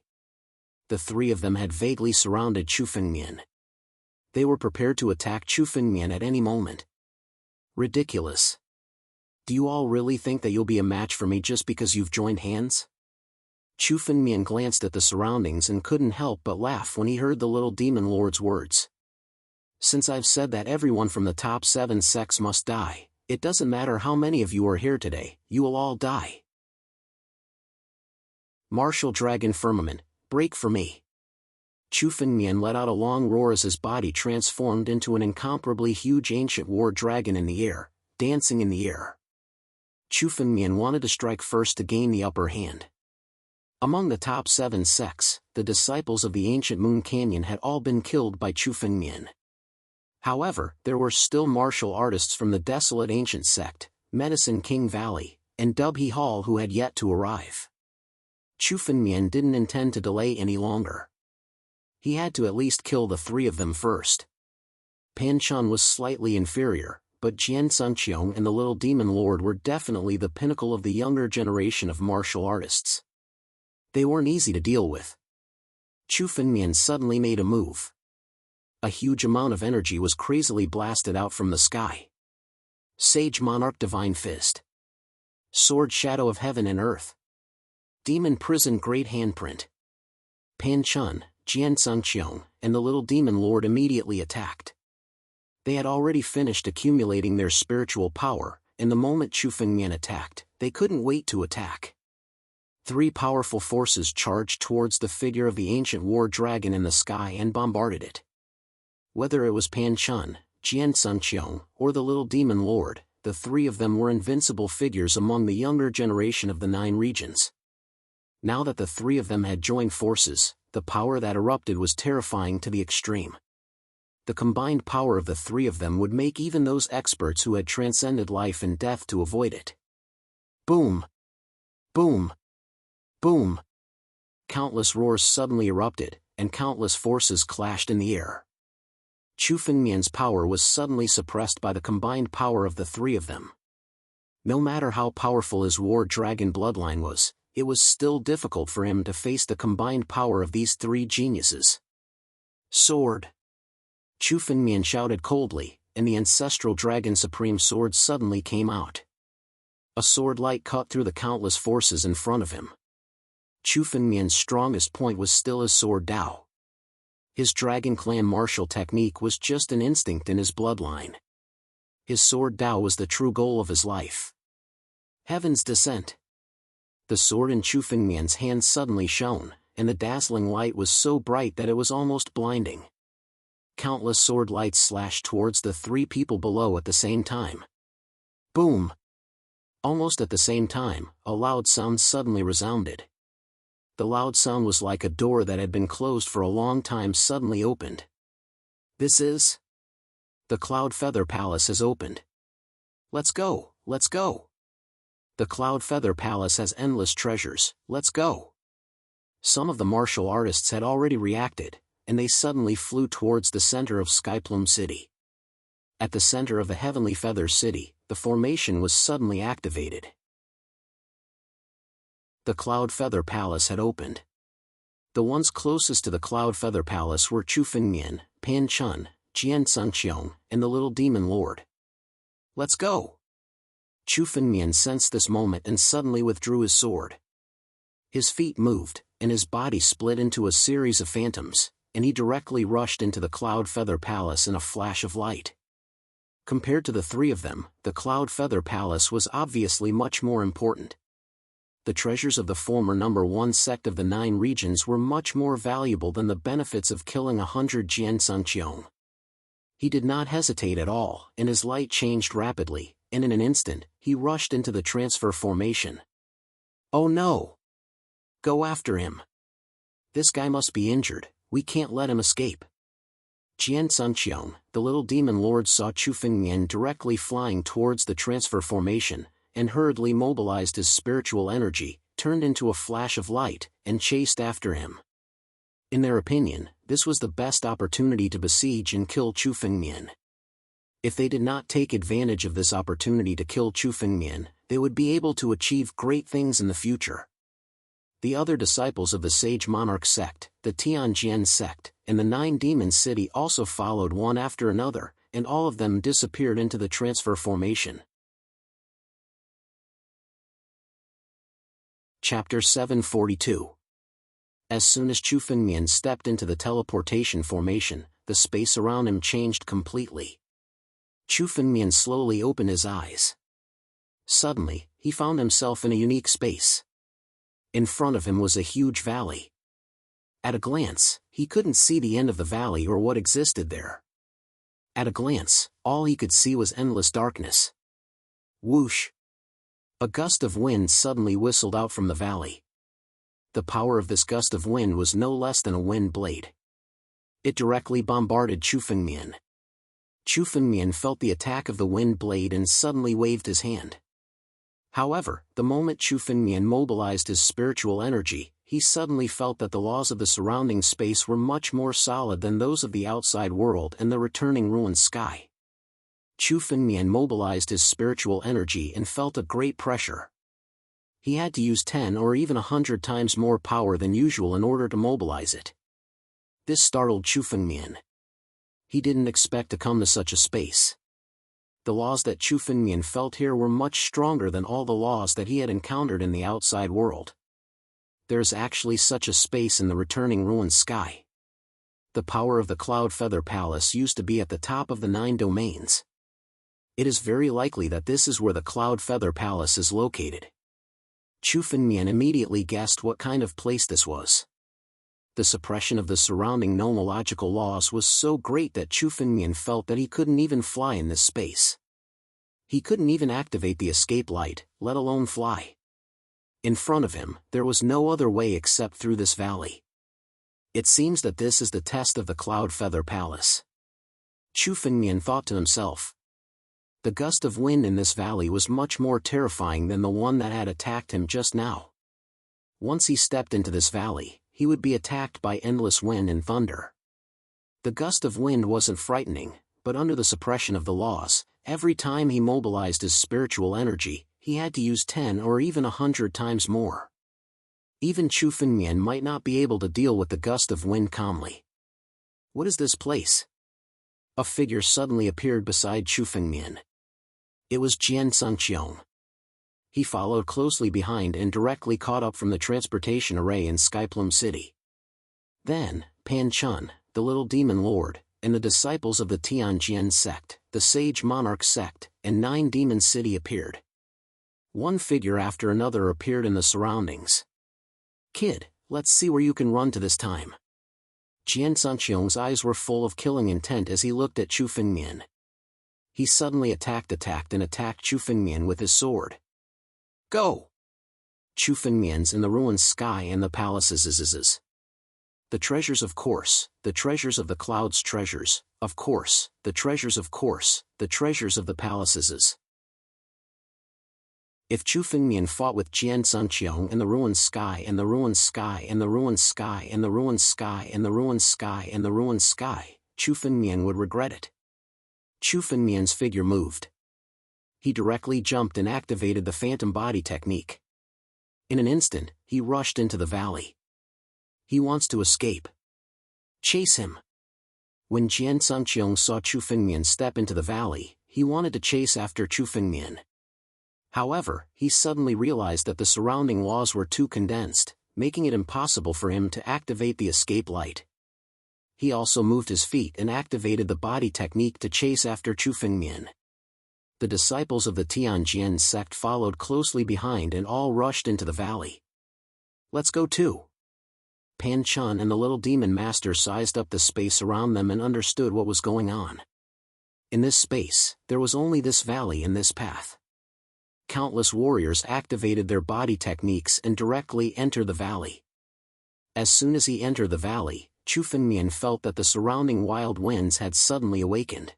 The 3 of them had vaguely surrounded Chu Fengmian. They were prepared to attack Chu Fengmian at any moment. Ridiculous. Do you all really think that you'll be a match for me just because you've joined hands? Chu Fengmian glanced at the surroundings and couldn't help but laugh when he heard the little demon lord's words. Since I've said that everyone from the top 7 sects must die, it doesn't matter how many of you are here today, you will all die. Martial Dragon Firmament, break for me. Chu Fengmian let out a long roar as his body transformed into an incomparably huge ancient war dragon in the air, dancing in the air. Chu Fengmian wanted to strike first to gain the upper hand. Among the top 7 sects, the disciples of the ancient Moon Canyon had all been killed by Chu Fengmian. However, there were still martial artists from the desolate ancient sect, Medicine King Valley, and Dubhe Hall who had yet to arrive. Chu Fengmian didn't intend to delay any longer. He had to at least kill the 3 of them first. Pan Chun was slightly inferior, but Jianwang and the little demon lord were definitely the pinnacle of the younger generation of martial artists. They weren't easy to deal with. Chu Fengmian suddenly made a move. A huge amount of energy was crazily blasted out from the sky. Sage Monarch Divine Fist. Sword Shadow of Heaven and Earth. Demon Prison Great Handprint. Pan Chun, Jianwang, and the little demon lord immediately attacked. They had already finished accumulating their spiritual power, and the moment Chu Fengmian attacked, they couldn't wait to attack. 3 powerful forces charged towards the figure of the ancient war dragon in the sky and bombarded it. Whether it was Pan Chun, Jianwang, or the little demon lord, the 3 of them were invincible figures among the younger generation of the 9 regions. Now that the 3 of them had joined forces, the power that erupted was terrifying to the extreme. The combined power of the 3 of them would make even those experts who had transcended life and death to avoid it. Boom! Boom! Boom! Countless roars suddenly erupted, and countless forces clashed in the air. Chu Fengmian's power was suddenly suppressed by the combined power of the 3 of them. No matter how powerful his war dragon bloodline was, it was still difficult for him to face the combined power of these 3 geniuses. Sword! Chu Fengmian shouted coldly, and the ancestral dragon supreme sword suddenly came out. A sword light cut through the countless forces in front of him. Chu Fengmian's strongest point was still his sword Dao. His Dragon Clan martial technique was just an instinct in his bloodline. His sword Dao was the true goal of his life. Heaven's Descent. The sword in Chu Fengmian's hand suddenly shone, and the dazzling light was so bright that it was almost blinding. Countless sword lights slashed towards the 3 people below at the same time. Boom! Almost at the same time, a loud sound suddenly resounded. The loud sound was like a door that had been closed for a long time suddenly opened. This is... The Cloud Feather Palace has opened. Let's go, let's go. The Cloud Feather Palace has endless treasures, let's go. Some of the martial artists had already reacted, and they suddenly flew towards the center of Skyplume City. At the center of the Heavenly Feather City, the formation was suddenly activated. The Cloud Feather Palace had opened. The ones closest to the Cloud Feather Palace were Chu Fengmian, Pan Chun, Jianwang, and the Little Demon Lord. Let's go! Chu Fengmian sensed this moment and suddenly withdrew his sword. His feet moved, and his body split into a series of phantoms, and he directly rushed into the Cloud Feather Palace in a flash of light. Compared to the three of them, the Cloud Feather Palace was obviously much more important. The treasures of the former number 1 sect of the 9 regions were much more valuable than the benefits of killing 100 Jianwang. He did not hesitate at all, and his light changed rapidly, and in an instant, he rushed into the transfer formation. Oh no! Go after him! This guy must be injured, we can't let him escape. Jianwang, the Little Demon Lord, saw Chu Fengmian directly flying towards the transfer formation, and hurriedly mobilized his spiritual energy, turned into a flash of light, and chased after him. In their opinion, this was the best opportunity to besiege and kill Chu Fengmian. If they did not take advantage of this opportunity to kill Chu Fengmian, they would be able to achieve great things in the future. The other disciples of the Sage Monarch sect, the Tianjian sect, and the 9 Demon City also followed one after another, and all of them disappeared into the transfer formation. Chapter 742. As soon as Chu Fengmian stepped into the teleportation formation, the space around him changed completely. Chu Fengmian slowly opened his eyes. Suddenly, he found himself in a unique space. In front of him was a huge valley. At a glance, he couldn't see the end of the valley or what existed there. At a glance, all he could see was endless darkness. Whoosh! A gust of wind suddenly whistled out from the valley. The power of this gust of wind was no less than a wind blade. It directly bombarded Chu Fengmian. Chu Fengmian felt the attack of the wind blade and suddenly waved his hand. However, the moment Chu Fengmian mobilized his spiritual energy, he suddenly felt that the laws of the surrounding space were much more solid than those of the outside world and the returning ruined sky. Chu Fengmian mobilized his spiritual energy and felt a great pressure. He had to use 10 or even 100 times more power than usual in order to mobilize it. This startled Chu Fengmian. He didn't expect to come to such a space. The laws that Chu Fengmian felt here were much stronger than all the laws that he had encountered in the outside world. There's actually such a space in the returning ruined sky. The power of the Cloud Feather Palace used to be at the top of the 9 domains. It is very likely that this is where the Cloud Feather Palace is located. Chu Fengmian immediately guessed what kind of place this was. The suppression of the surrounding nomological laws was so great that Chu Fengmian felt that he couldn't even fly in this space. He couldn't even activate the escape light, let alone fly. In front of him, there was no other way except through this valley. It seems that this is the test of the Cloud Feather Palace. Chu Fengmian thought to himself. The gust of wind in this valley was much more terrifying than the one that had attacked him just now. Once he stepped into this valley, he would be attacked by endless wind and thunder. The gust of wind wasn't frightening, but under the suppression of the laws, every time he mobilized his spiritual energy, he had to use 10 or even 100 times more. Even Chu Fengmian might not be able to deal with the gust of wind calmly. What is this place? A figure suddenly appeared beside Chu Fengmian. It was Jianwang. He followed closely behind and directly caught up from the transportation array in Skyplume City. Then, Pan Chun, the Little Demon Lord, and the disciples of the Tianjian sect, the Sage Monarch sect, and 9 Demon City appeared. One figure after another appeared in the surroundings. Kid, let's see where you can run to this time. Jianwang's eyes were full of killing intent as he looked at Chu Fengmian. He suddenly attacked Chu Fengmian with his sword. Go! Chu Fengmian's in the ruined sky and the palaces. The treasures of course, the treasures of the clouds treasures, of course, the treasures of course, the treasures of the palaces. If Chu Fengmian fought with Jian Sunqiang in the ruined sky and the ruined sky and the ruined sky and the ruined sky and the ruined sky and the ruined sky, Chu Fengmian would regret it. Chu Fengmian's figure moved. He directly jumped and activated the phantom body technique. In an instant, he rushed into the valley. He wants to escape. Chase him. When Jian Sunqiang saw Chu Fengmian step into the valley, he wanted to chase after Chu Fengmian. However, he suddenly realized that the surrounding walls were too condensed, making it impossible for him to activate the escape light. He also moved his feet and activated the body technique to chase after Chu Fengmian. The disciples of the Tianjin sect followed closely behind and all rushed into the valley. Let's go too. Pan Chun and the little demon master sized up the space around them and understood what was going on. In this space, there was only this valley and this path. Countless warriors activated their body techniques and directly entered the valley. As soon as he entered the valley, Chu Fengmian felt that the surrounding wild winds had suddenly awakened.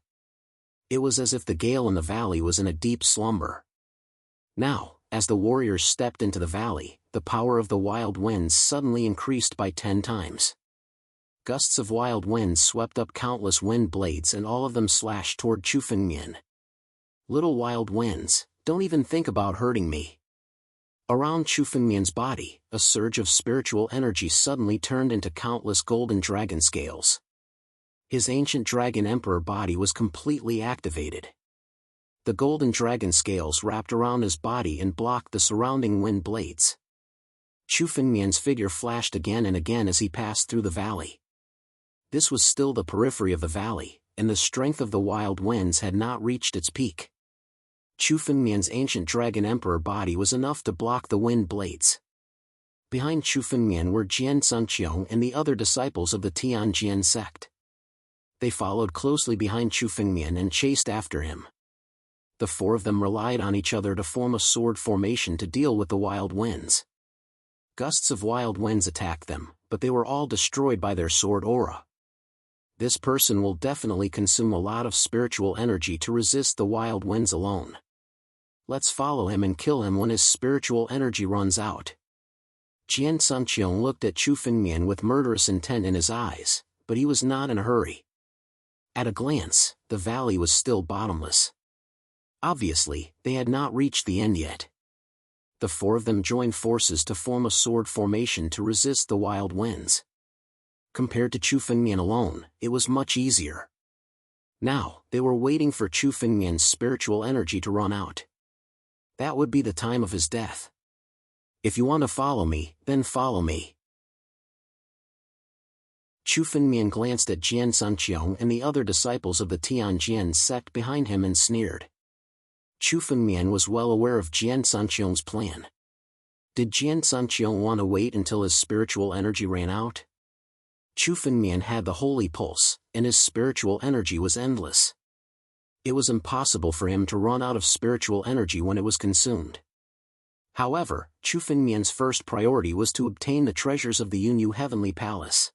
It was as if the gale in the valley was in a deep slumber. Now, as the warriors stepped into the valley, the power of the wild winds suddenly increased by 10 times. Gusts of wild winds swept up countless wind blades and all of them slashed toward Chu Fengmian. Little wild winds, don't even think about hurting me. Around Chu Fengmian's body, a surge of spiritual energy suddenly turned into countless golden dragon scales. His ancient dragon emperor body was completely activated. The golden dragon scales wrapped around his body and blocked the surrounding wind blades. Chu Fengmian's figure flashed again and again as he passed through the valley. This was still the periphery of the valley, and the strength of the wild winds had not reached its peak. Chu Fengmian's ancient dragon emperor body was enough to block the wind blades. Behind Chu Fengmian were Jian Sunqiang and the other disciples of the Tianjin sect. They followed closely behind Chu Fengmian and chased after him. The 4 of them relied on each other to form a sword formation to deal with the wild winds. Gusts of wild winds attacked them, but they were all destroyed by their sword aura. This person will definitely consume a lot of spiritual energy to resist the wild winds alone. Let's follow him and kill him when his spiritual energy runs out. Jian Sunqiang looked at Chu Fengmian with murderous intent in his eyes, but he was not in a hurry. At a glance, the valley was still bottomless. Obviously, they had not reached the end yet. The 4 of them joined forces to form a sword formation to resist the wild winds. Compared to Chu Fengmian alone, it was much easier. Now, they were waiting for Chu Fengmian's spiritual energy to run out. That would be the time of his death. If you want to follow me, then follow me. Chu Fengmian glanced at Jian Sunqiang and the other disciples of the Tianjin sect behind him and sneered. Chu Fengmian was well aware of Jian Sunqiang's plan. Did Jian Sunqiang want to wait until his spiritual energy ran out? Chu Fengmian had the holy pulse, and his spiritual energy was endless. It was impossible for him to run out of spiritual energy when it was consumed. However, Chu Fengmian's first priority was to obtain the treasures of the Yunyu Heavenly Palace.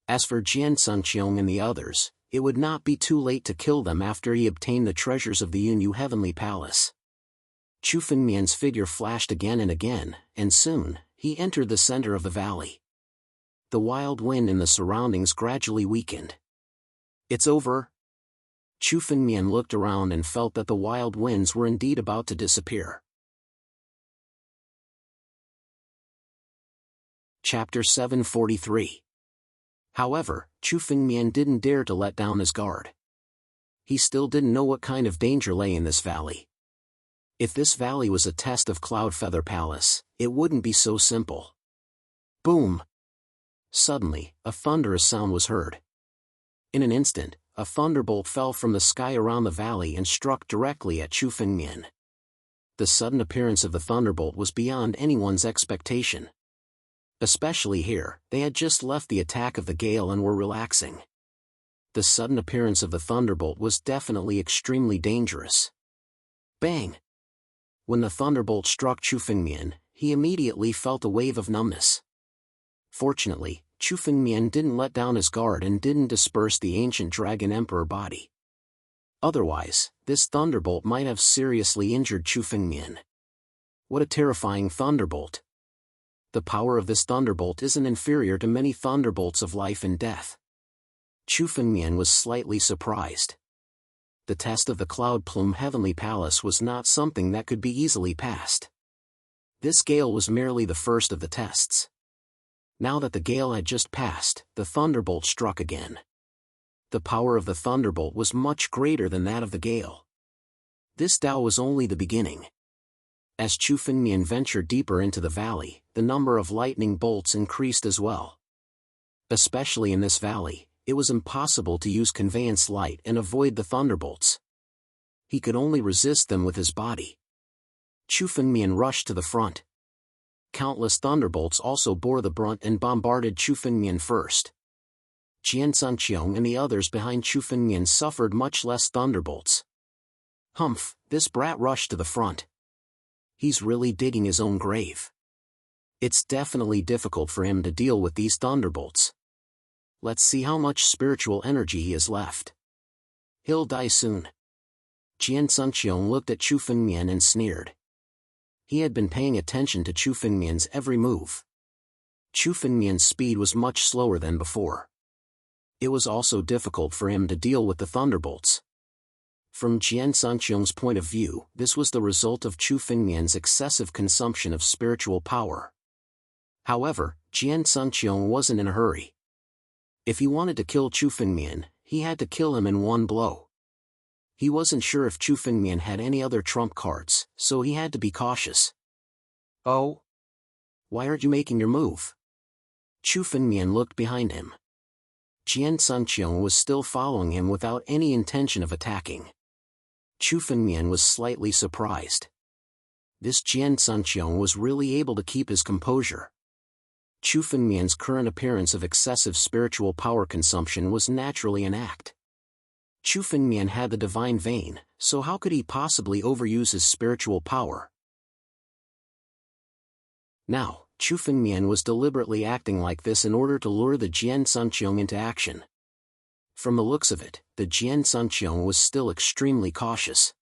As for Jian Sunqiang and the others, it would not be too late to kill them after he obtained the treasures of the Yunyu Heavenly Palace. Chu Fengmian's figure flashed again and again, and soon, he entered the center of the valley. The wild wind in the surroundings gradually weakened. It's over. Chu Fengmian looked around and felt that the wild winds were indeed about to disappear. Chapter 743. However, Chu Fengmian didn't dare to let down his guard. He still didn't know what kind of danger lay in this valley. If this valley was a test of Cloud Feather Palace, it wouldn't be so simple. Boom! Suddenly, a thunderous sound was heard. In an instant, a thunderbolt fell from the sky around the valley and struck directly at Chu Fengmian. The sudden appearance of the thunderbolt was beyond anyone's expectation. Especially here, they had just left the attack of the gale and were relaxing. The sudden appearance of the thunderbolt was definitely extremely dangerous. Bang! When the thunderbolt struck Chu Fengmian, he immediately felt a wave of numbness. Fortunately, Chu Fengmian didn't let down his guard and didn't disperse the ancient Dragon Emperor body. Otherwise, this thunderbolt might have seriously injured Chu Fengmian. What a terrifying thunderbolt! The power of this thunderbolt isn't inferior to many thunderbolts of life and death. Chu Fengmian was slightly surprised. The test of the Cloud Plume Heavenly Palace was not something that could be easily passed. This gale was merely the first of the tests. Now that the gale had just passed, the thunderbolt struck again. The power of the thunderbolt was much greater than that of the gale. This Tao was only the beginning. As Chu Fengmian ventured deeper into the valley, the number of lightning bolts increased as well. Especially in this valley, it was impossible to use conveyance light and avoid the thunderbolts. He could only resist them with his body. Chu Fengmian rushed to the front. Countless thunderbolts also bore the brunt and bombarded Chu Fengmian first. Jian Sunqiong and the others behind Chu Fengmian suffered much less thunderbolts. Humph, this brat rushed to the front. He's really digging his own grave. It's definitely difficult for him to deal with these thunderbolts. Let's see how much spiritual energy he has left. He'll die soon. Jian Sunqiong looked at Chu Fengmian and sneered. He had been paying attention to Chu Fengmian's every move. Chu Fengmian's speed was much slower than before. It was also difficult for him to deal with the thunderbolts. From Jian Sunqiong's point of view, this was the result of Chu Fengmian's excessive consumption of spiritual power. However, Jian Sunqiong wasn't in a hurry. If he wanted to kill Chu Fengmian, he had to kill him in one blow. He wasn't sure if Chu Fengmian had any other trump cards, so he had to be cautious. Oh? Why aren't you making your move? Chu Fengmian looked behind him. Jian Sunqiong was still following him without any intention of attacking. Chu Fengmian was slightly surprised. This Jian Sunqiong was really able to keep his composure. Chu Fengmian's current appearance of excessive spiritual power consumption was naturally an act. Chu Fengmian had the divine vein, so how could he possibly overuse his spiritual power? Now, Chu Fengmian was deliberately acting like this in order to lure the Jian Sunqiong into action. From the looks of it, the Jian Sunqiong was still extremely cautious.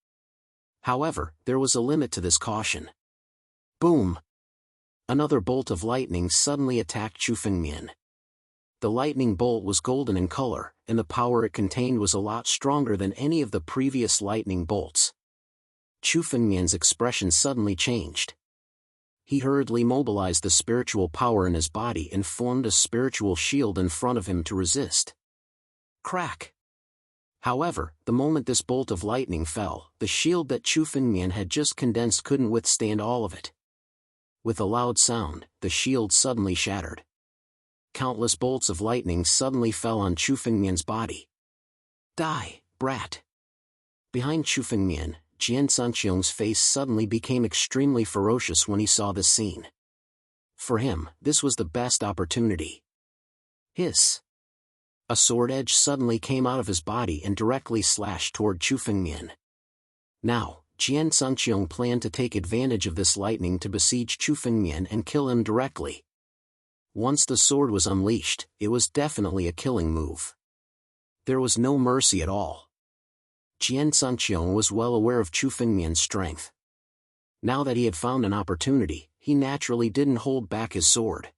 However, there was a limit to this caution. Boom! Another bolt of lightning suddenly attacked Chu Fengmian. The lightning bolt was golden in color, and the power it contained was a lot stronger than any of the previous lightning bolts. Chu Fengmian's expression suddenly changed. He hurriedly mobilized the spiritual power in his body and formed a spiritual shield in front of him to resist. Crack! However, the moment this bolt of lightning fell, the shield that Chu Fengmian had just condensed couldn't withstand all of it. With a loud sound, the shield suddenly shattered. Countless bolts of lightning suddenly fell on Chu Fengmian's body. Die, brat! Behind Chu Fengmian, Jian Sunqiong's face suddenly became extremely ferocious when he saw this scene. For him, this was the best opportunity. Hiss! A sword edge suddenly came out of his body and directly slashed toward Chu Fengmian. Now, Jian Sunqiong planned to take advantage of this lightning to besiege Chu Fengmian and kill him directly. Once the sword was unleashed, it was definitely a killing move. There was no mercy at all. Jian Sunqiong was well aware of Chu Fengmian's strength. Now that he had found an opportunity, he naturally didn't hold back his sword.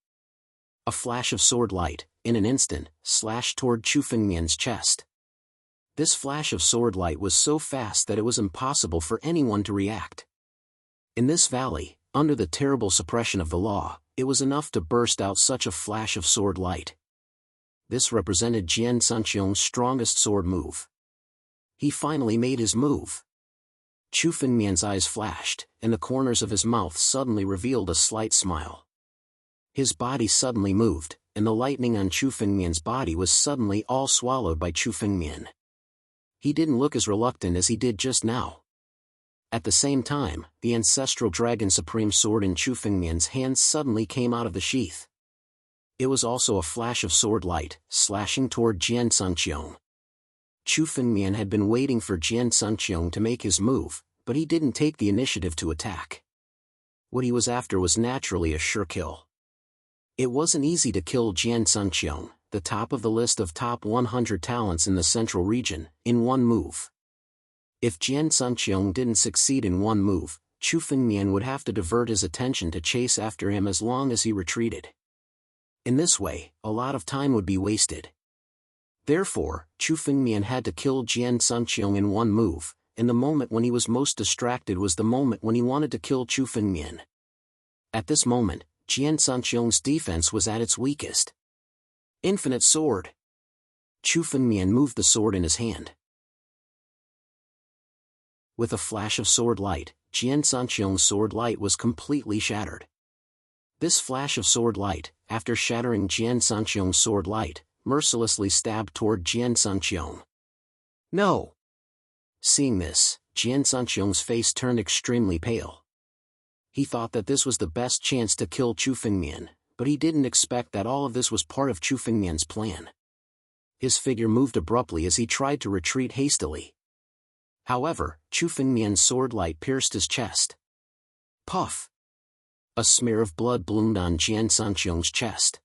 A flash of sword light, in an instant, slashed toward Chu Fengmian's chest. This flash of sword light was so fast that it was impossible for anyone to react. In this valley, under the terrible suppression of the law, it was enough to burst out such a flash of sword light. This represented Jian Sunqiong's strongest sword move. He finally made his move. Chu Fengmian's eyes flashed, and the corners of his mouth suddenly revealed a slight smile. His body suddenly moved, and the lightning on Chu Fengmian's body was suddenly all swallowed by Chu Fengmian. He didn't look as reluctant as he did just now. At the same time, the ancestral Dragon Supreme sword in Chu Fengmian's hands suddenly came out of the sheath. It was also a flash of sword light, slashing toward Jian Sunqiong. Chu Fengmian had been waiting for Jian Sunqiong to make his move, but he didn't take the initiative to attack. What he was after was naturally a sure kill. It wasn't easy to kill Jian Sunqiong, the top of the list of top 100 talents in the central region, in one move. If Jian Sunqiong didn't succeed in one move, Chu Fengmian would have to divert his attention to chase after him as long as he retreated. In this way, a lot of time would be wasted. Therefore, Chu Fengmian had to kill Jian Sunqiong in one move, and the moment when he was most distracted was the moment when he wanted to kill Chu Fengmian. At this moment, Jian Sunqiong's defense was at its weakest. Infinite sword. Chu Fengmian moved the sword in his hand. With a flash of sword light, Jian Sunqiong's sword light was completely shattered. This flash of sword light, after shattering Jian Sunqiong's sword light, mercilessly stabbed toward Jian Sunqiong. No! Seeing this, Jian Sunqiong's face turned extremely pale. He thought that this was the best chance to kill Chu Fengmian, but he didn't expect that all of this was part of Chu Fengmian's plan. His figure moved abruptly as he tried to retreat hastily. However, Chu Fengmian's sword light pierced his chest. Puff! A smear of blood bloomed on Jian Sunqiong's chest.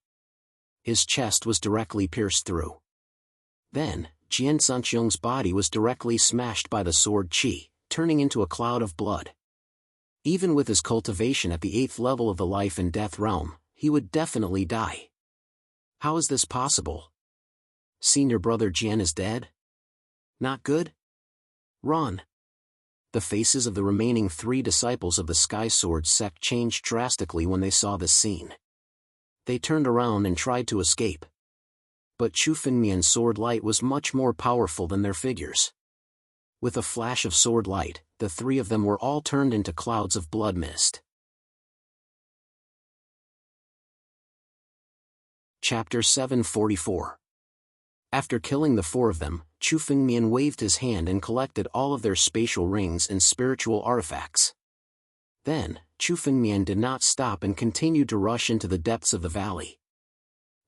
His chest was directly pierced through. Then, Jian Sunqiong's body was directly smashed by the sword qi, turning into a cloud of blood. Even with his cultivation at the 8th level of the life and death realm, he would definitely die. How is this possible? Senior brother Jian is dead? Not good? Run! The faces of the remaining 3 disciples of the Sky Sword sect changed drastically when they saw this scene. They turned around and tried to escape. But Chu Fengmian's sword light was much more powerful than their figures. With a flash of sword light, the 3 of them were all turned into clouds of blood mist. Chapter 744. After killing the 4 of them, Chu Fengmian waved his hand and collected all of their spatial rings and spiritual artifacts. Then, Chu Fengmian did not stop and continued to rush into the depths of the valley.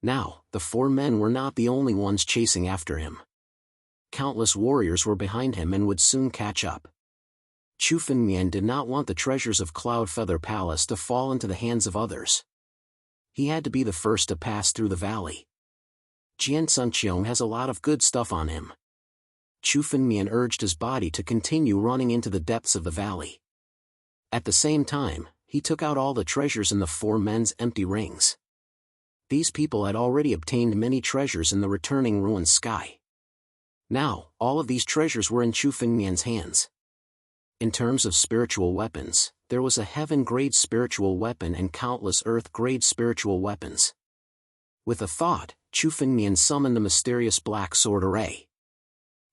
Now, the 4 men were not the only ones chasing after him. Countless warriors were behind him and would soon catch up. Chu Fengmian did not want the treasures of Cloud Feather Palace to fall into the hands of others. He had to be the first to pass through the valley. Jian Sunqiong has a lot of good stuff on him. Chu Fengmian urged his body to continue running into the depths of the valley. At the same time, he took out all the treasures in the 4 men's empty rings. These people had already obtained many treasures in the returning ruined sky. Now, all of these treasures were in Chu Fengmian's hands. In terms of spiritual weapons, there was a heaven-grade spiritual weapon and countless earth-grade spiritual weapons. With a thought, Chu Fengmian summoned the mysterious Black Sword Array.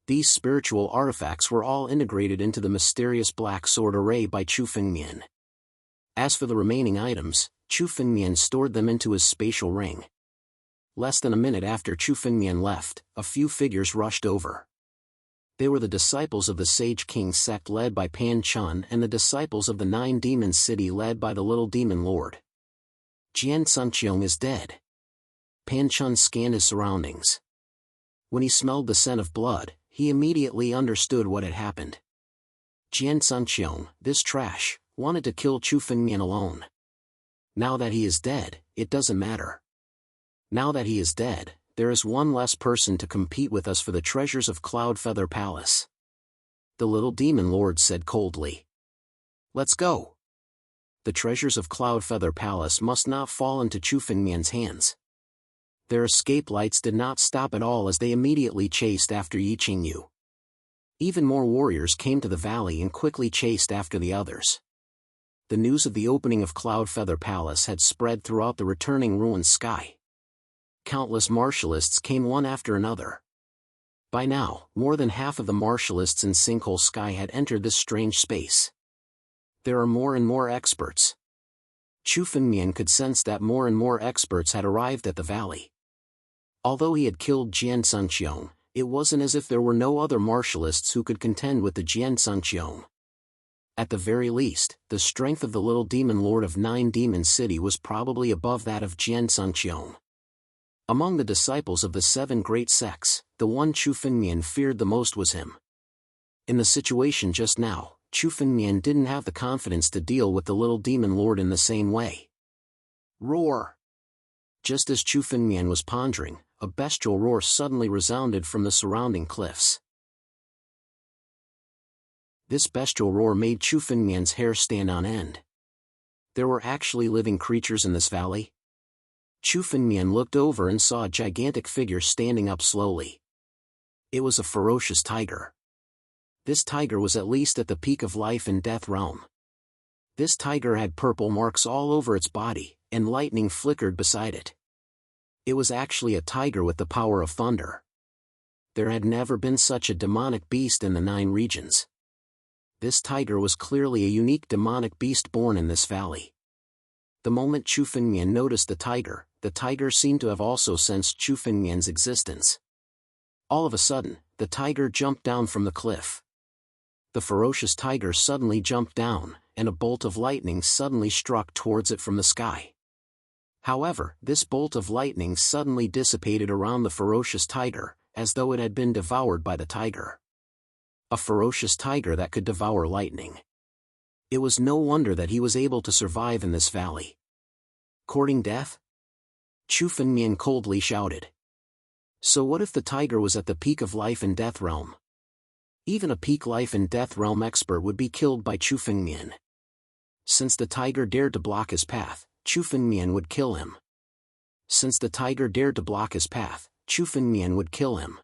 These spiritual artifacts were all integrated into the mysterious Black Sword Array by Chu Fengmian. As for the remaining items, Chu Fengmian stored them into his spatial ring. Less than a minute after Chu Fengmian left, a few figures rushed over. They were the disciples of the Sage King sect led by Pan Chun and the disciples of the 9 Demon City led by the Little Demon Lord. Jian Sunqiong is dead. Pan Chun scanned his surroundings. When he smelled the scent of blood, he immediately understood what had happened. Jian Sunqiong, this trash, wanted to kill Chu Fengmian alone. Now that he is dead, it doesn't matter. Now that he is dead, there is one less person to compete with us for the treasures of Cloud Feather Palace. The Little Demon Lord said coldly. Let's go. The treasures of Cloud Feather Palace must not fall into Chu Fengmian's hands. Their escape lights did not stop at all as they immediately chased after Yi Qingyu. Even more warriors came to the valley and quickly chased after the others. The news of the opening of Cloud Feather Palace had spread throughout the returning ruined sky. Countless martialists came one after another. By now, more than half of the martialists in Sinkhole Sky had entered this strange space. There are more and more experts. Chu Fengmian could sense that more and more experts had arrived at the valley. Although he had killed Jian Sunqiong, it wasn't as if there were no other martialists who could contend with the Jian Sunqiong. At the very least, the strength of the Little Demon Lord of 9 Demon City was probably above that of Jian Sunqiong. Among the disciples of the 7 great sects, the one Chu Fengmian feared the most was him. In the situation just now, Chu Fengmian didn't have the confidence to deal with the Little Demon Lord in the same way. Roar! Just as Chu Fengmian was pondering, a bestial roar suddenly resounded from the surrounding cliffs. This bestial roar made Chu Fengmian's hair stand on end. There were actually living creatures in this valley? Chu Fengmian looked over and saw a gigantic figure standing up slowly. It was a ferocious tiger. This tiger was at least at the peak of life and death realm. This tiger had purple marks all over its body, and lightning flickered beside it. It was actually a tiger with the power of thunder. There had never been such a demonic beast in the 9 regions. This tiger was clearly a unique demonic beast born in this valley. The moment Chu Fengmian noticed the tiger seemed to have also sensed Chu Fengmian's existence. All of a sudden, the tiger jumped down from the cliff. The ferocious tiger suddenly jumped down, and a bolt of lightning suddenly struck towards it from the sky. However, this bolt of lightning suddenly dissipated around the ferocious tiger, as though it had been devoured by the tiger. A ferocious tiger that could devour lightning. It was no wonder that he was able to survive in this valley. Courting death? Chu Fengmian coldly shouted. So what if the tiger was at the peak of life and death realm? Even a peak life and death realm expert would be killed by Chu Fengmian. Since the tiger dared to block his path, Chu Fengmian would kill him. Since the tiger dared to block his path, Chu Fengmian would kill him.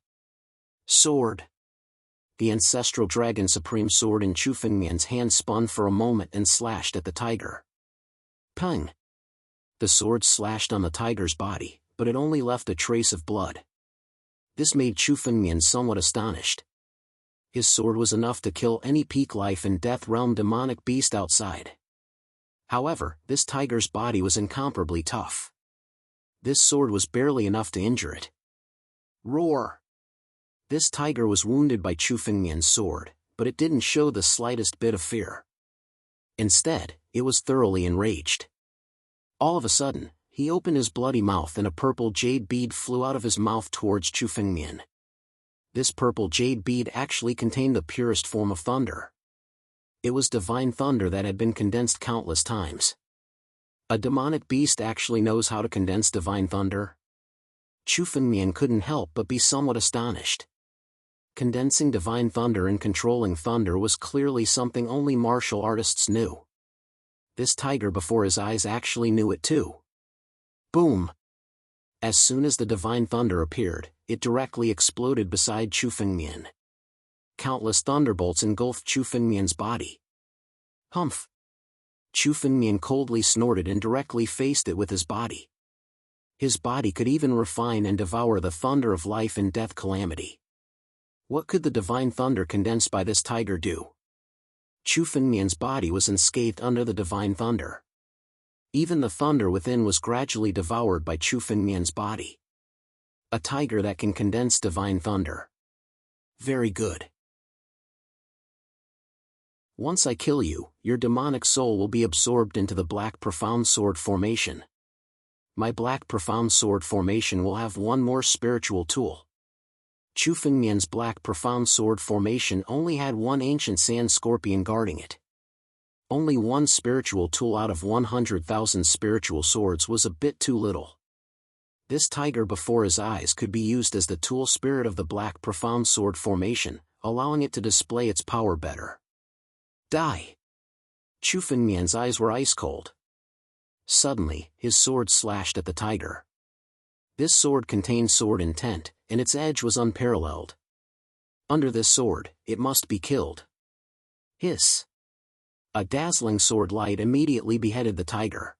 Sword. The ancestral dragon supreme sword in Chu Fengmian's hand spun for a moment and slashed at the tiger. Pang! The sword slashed on the tiger's body, but it only left a trace of blood. This made Chu Fengmian somewhat astonished. His sword was enough to kill any peak life and death realm demonic beast outside. However, this tiger's body was incomparably tough. This sword was barely enough to injure it. Roar! This tiger was wounded by Chu Fengmian's sword, but it didn't show the slightest bit of fear. Instead, it was thoroughly enraged. All of a sudden, he opened his bloody mouth and a purple jade bead flew out of his mouth towards Chu Fengmian. This purple jade bead actually contained the purest form of thunder. It was divine thunder that had been condensed countless times. A demonic beast actually knows how to condense divine thunder? Chu Fengmian couldn't help but be somewhat astonished. Condensing divine thunder and controlling thunder was clearly something only martial artists knew. This tiger before his eyes actually knew it too. Boom! As soon as the divine thunder appeared, it directly exploded beside Chu Fengmian. Countless thunderbolts engulfed Chu Fengmian's body. Humph! Chu Fengmian coldly snorted and directly faced it with his body. His body could even refine and devour the thunder of life and death calamity. What could the divine thunder condensed by this tiger do? Chu Fengmian's body was unscathed under the divine thunder. Even the thunder within was gradually devoured by Chu Fengmian's body. A tiger that can condense divine thunder. Very good. Once I kill you, your demonic soul will be absorbed into the Black Profound Sword formation. My Black Profound Sword formation will have one more spiritual tool. Chu Fengmian's Black Profound Sword formation only had one ancient sand scorpion guarding it. Only one spiritual tool out of 100,000 spiritual swords was a bit too little. This tiger before his eyes could be used as the tool spirit of the Black Profound Sword formation, allowing it to display its power better. Die! Chu Fengmian's eyes were ice cold. Suddenly, his sword slashed at the tiger. This sword contained sword intent, and its edge was unparalleled. Under this sword, it must be killed. Hiss! A dazzling sword light immediately beheaded the tiger.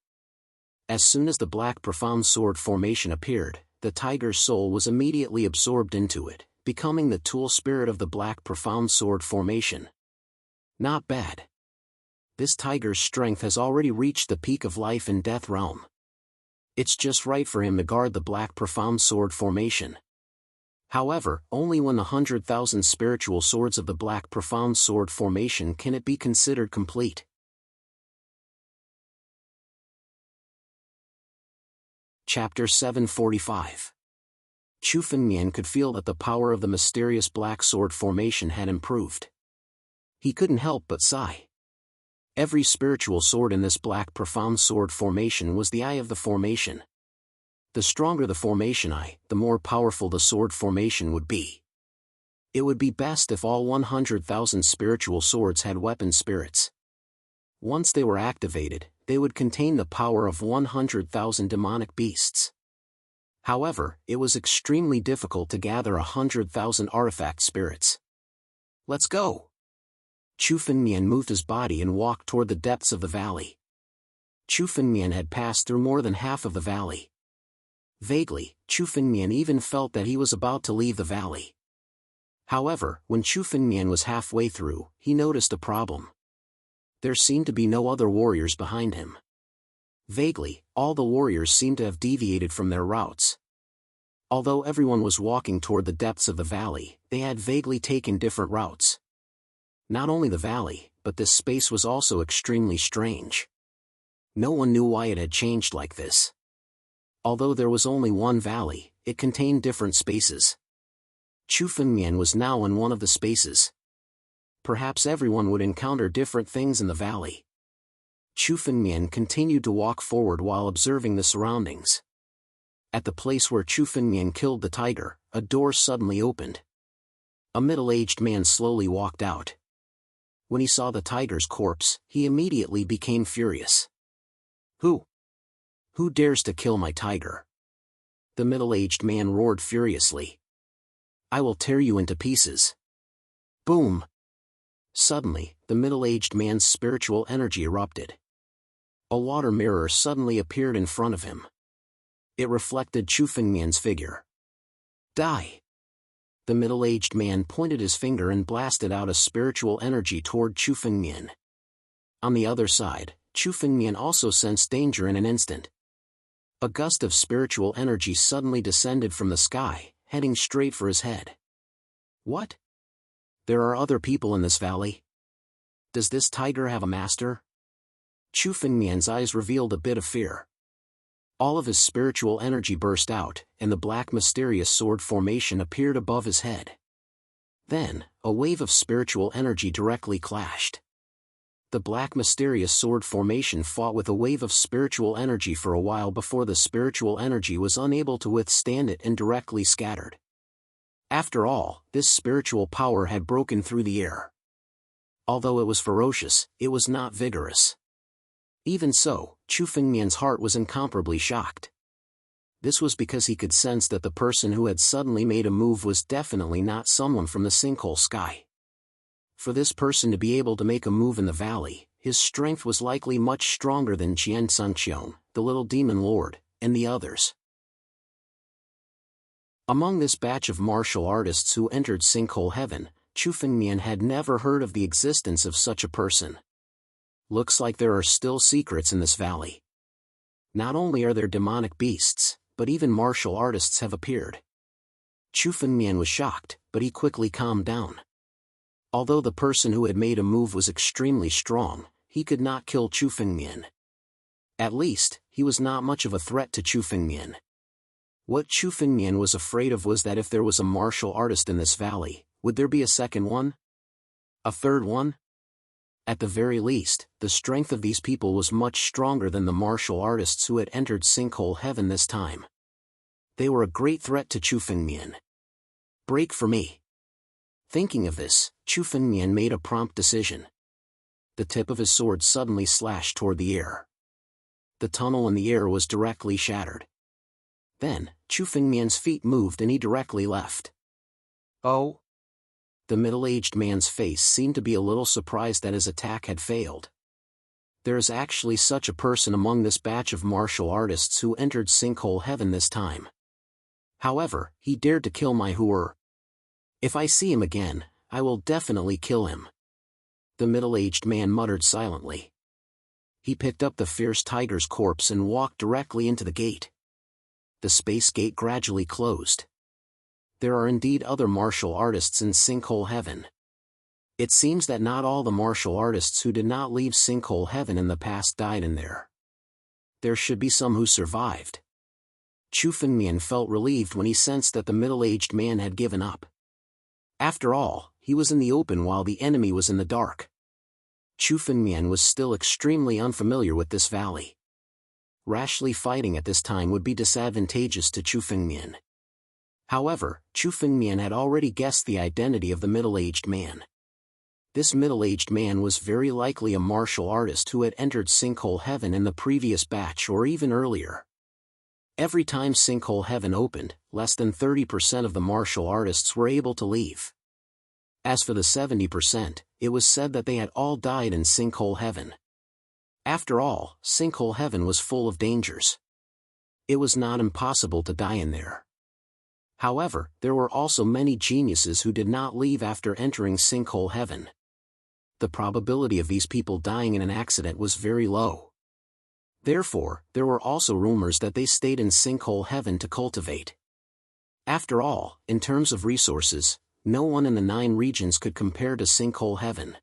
As soon as the Black Profound Sword formation appeared, the tiger's soul was immediately absorbed into it, becoming the tool spirit of the Black Profound Sword formation. Not bad. This tiger's strength has already reached the peak of life and death realm. It's just right for him to guard the Black Profound Sword formation. However, only when the 100,000 spiritual swords of the Black Profound Sword formation can it be considered complete. Chapter 745. Chu Fengmian could feel that the power of the mysterious Black Sword formation had improved. He couldn't help but sigh. Every spiritual sword in this Black Profound Sword formation was the eye of the formation. The stronger the formation the more powerful the sword formation would be. It would be best if all 100,000 spiritual swords had weapon spirits. Once they were activated, they would contain the power of 100,000 demonic beasts. However, it was extremely difficult to gather 100,000 artifact spirits. Let's go! Chu Fengmian moved his body and walked toward the depths of the valley. Chu Fengmian had passed through more than half of the valley. Vaguely, Chu Fengmian even felt that he was about to leave the valley. However, when Chu Fengmian was halfway through, he noticed a problem. There seemed to be no other warriors behind him. Vaguely, all the warriors seemed to have deviated from their routes. Although everyone was walking toward the depths of the valley, they had vaguely taken different routes. Not only the valley, but this space was also extremely strange. No one knew why it had changed like this. Although there was only one valley, it contained different spaces. Chu Fengmian was now in one of the spaces. Perhaps everyone would encounter different things in the valley. Chu Fengmian continued to walk forward while observing the surroundings. At the place where Chu Fengmian killed the tiger, a door suddenly opened. A middle-aged man slowly walked out. When he saw the tiger's corpse, he immediately became furious. Who dares to kill my tiger? The middle-aged man roared furiously. I will tear you into pieces. Boom! Suddenly, the middle-aged man's spiritual energy erupted. A water mirror suddenly appeared in front of him. It reflected Chu Fengmian's figure. Die! The middle-aged man pointed his finger and blasted out a spiritual energy toward Chu Fengmian. On the other side, Chu Fengmian also sensed danger in an instant. A gust of spiritual energy suddenly descended from the sky, heading straight for his head. What? There are other people in this valley? Does this tiger have a master? Chu Fengmian's eyes revealed a bit of fear. All of his spiritual energy burst out, and the black mysterious sword formation appeared above his head. Then, a wave of spiritual energy directly clashed. The black mysterious sword formation fought with a wave of spiritual energy for a while before the spiritual energy was unable to withstand it and directly scattered. After all, this spiritual power had broken through the air. Although it was ferocious, it was not vigorous. Even so, Chu Fengmian's heart was incomparably shocked. This was because he could sense that the person who had suddenly made a move was definitely not someone from the sinkhole sky. For this person to be able to make a move in the valley, his strength was likely much stronger than Jian Sunqian, the little demon lord, and the others. Among this batch of martial artists who entered Sinkhole Heaven, Chu Fengmian had never heard of the existence of such a person. Looks like there are still secrets in this valley. Not only are there demonic beasts, but even martial artists have appeared. Chu Fengmian was shocked, but he quickly calmed down. Although the person who had made a move was extremely strong, he could not kill Chu Fengmian. At least, he was not much of a threat to Chu Fengmian. What Chu Fengmian was afraid of was that if there was a martial artist in this valley, would there be a second one? A third one? At the very least, the strength of these people was much stronger than the martial artists who had entered Sinkhole Heaven this time. They were a great threat to Chu Fengmian. Break for me. Thinking of this, Chu Fengmian made a prompt decision. The tip of his sword suddenly slashed toward the air. The tunnel in the air was directly shattered. Then, Chu Fengmian's feet moved and he directly left. Oh! The middle-aged man's face seemed to be a little surprised that his attack had failed. There is actually such a person among this batch of martial artists who entered Sinkhole Heaven this time. However, he dared to kill my Huer. If I see him again, I will definitely kill him. The middle-aged man muttered silently. He picked up the fierce tiger's corpse and walked directly into the gate. The space gate gradually closed. There are indeed other martial artists in Sinkhole Heaven. It seems that not all the martial artists who did not leave Sinkhole Heaven in the past died in there. There should be some who survived. Chu Fengmian felt relieved when he sensed that the middle-aged man had given up. After all, he was in the open while the enemy was in the dark. Chu Fengmian was still extremely unfamiliar with this valley. Rashly fighting at this time would be disadvantageous to Chu Fengmian. However, Chu Fengmian had already guessed the identity of the middle-aged man. This middle-aged man was very likely a martial artist who had entered Sinkhole Heaven in the previous batch or even earlier. Every time Sinkhole Heaven opened, less than 30% of the martial artists were able to leave. As for the 70%, it was said that they had all died in Sinkhole Heaven. After all, Sinkhole Heaven was full of dangers. It was not impossible to die in there. However, there were also many geniuses who did not leave after entering Sinkhole Heaven. The probability of these people dying in an accident was very low. Therefore, there were also rumors that they stayed in Sinkhole Heaven to cultivate. After all, in terms of resources, no one in the 9 regions could compare to Sinkhole Heaven.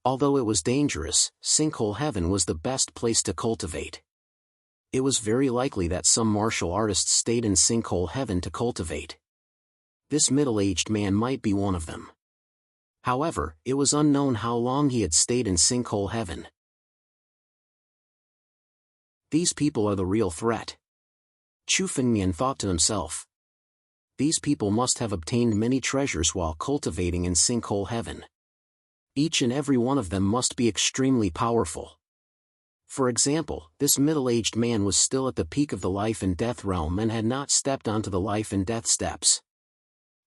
Although it was dangerous, Sinkhole Heaven was the best place to cultivate. It was very likely that some martial artists stayed in Sinkhole Heaven to cultivate. This middle-aged man might be one of them. However, it was unknown how long he had stayed in Sinkhole Heaven. These people are the real threat. Chu Fengmian thought to himself. These people must have obtained many treasures while cultivating in Sinkhole Heaven. Each and every one of them must be extremely powerful. For example, this middle-aged man was still at the peak of the life and death realm and had not stepped onto the life and death steps.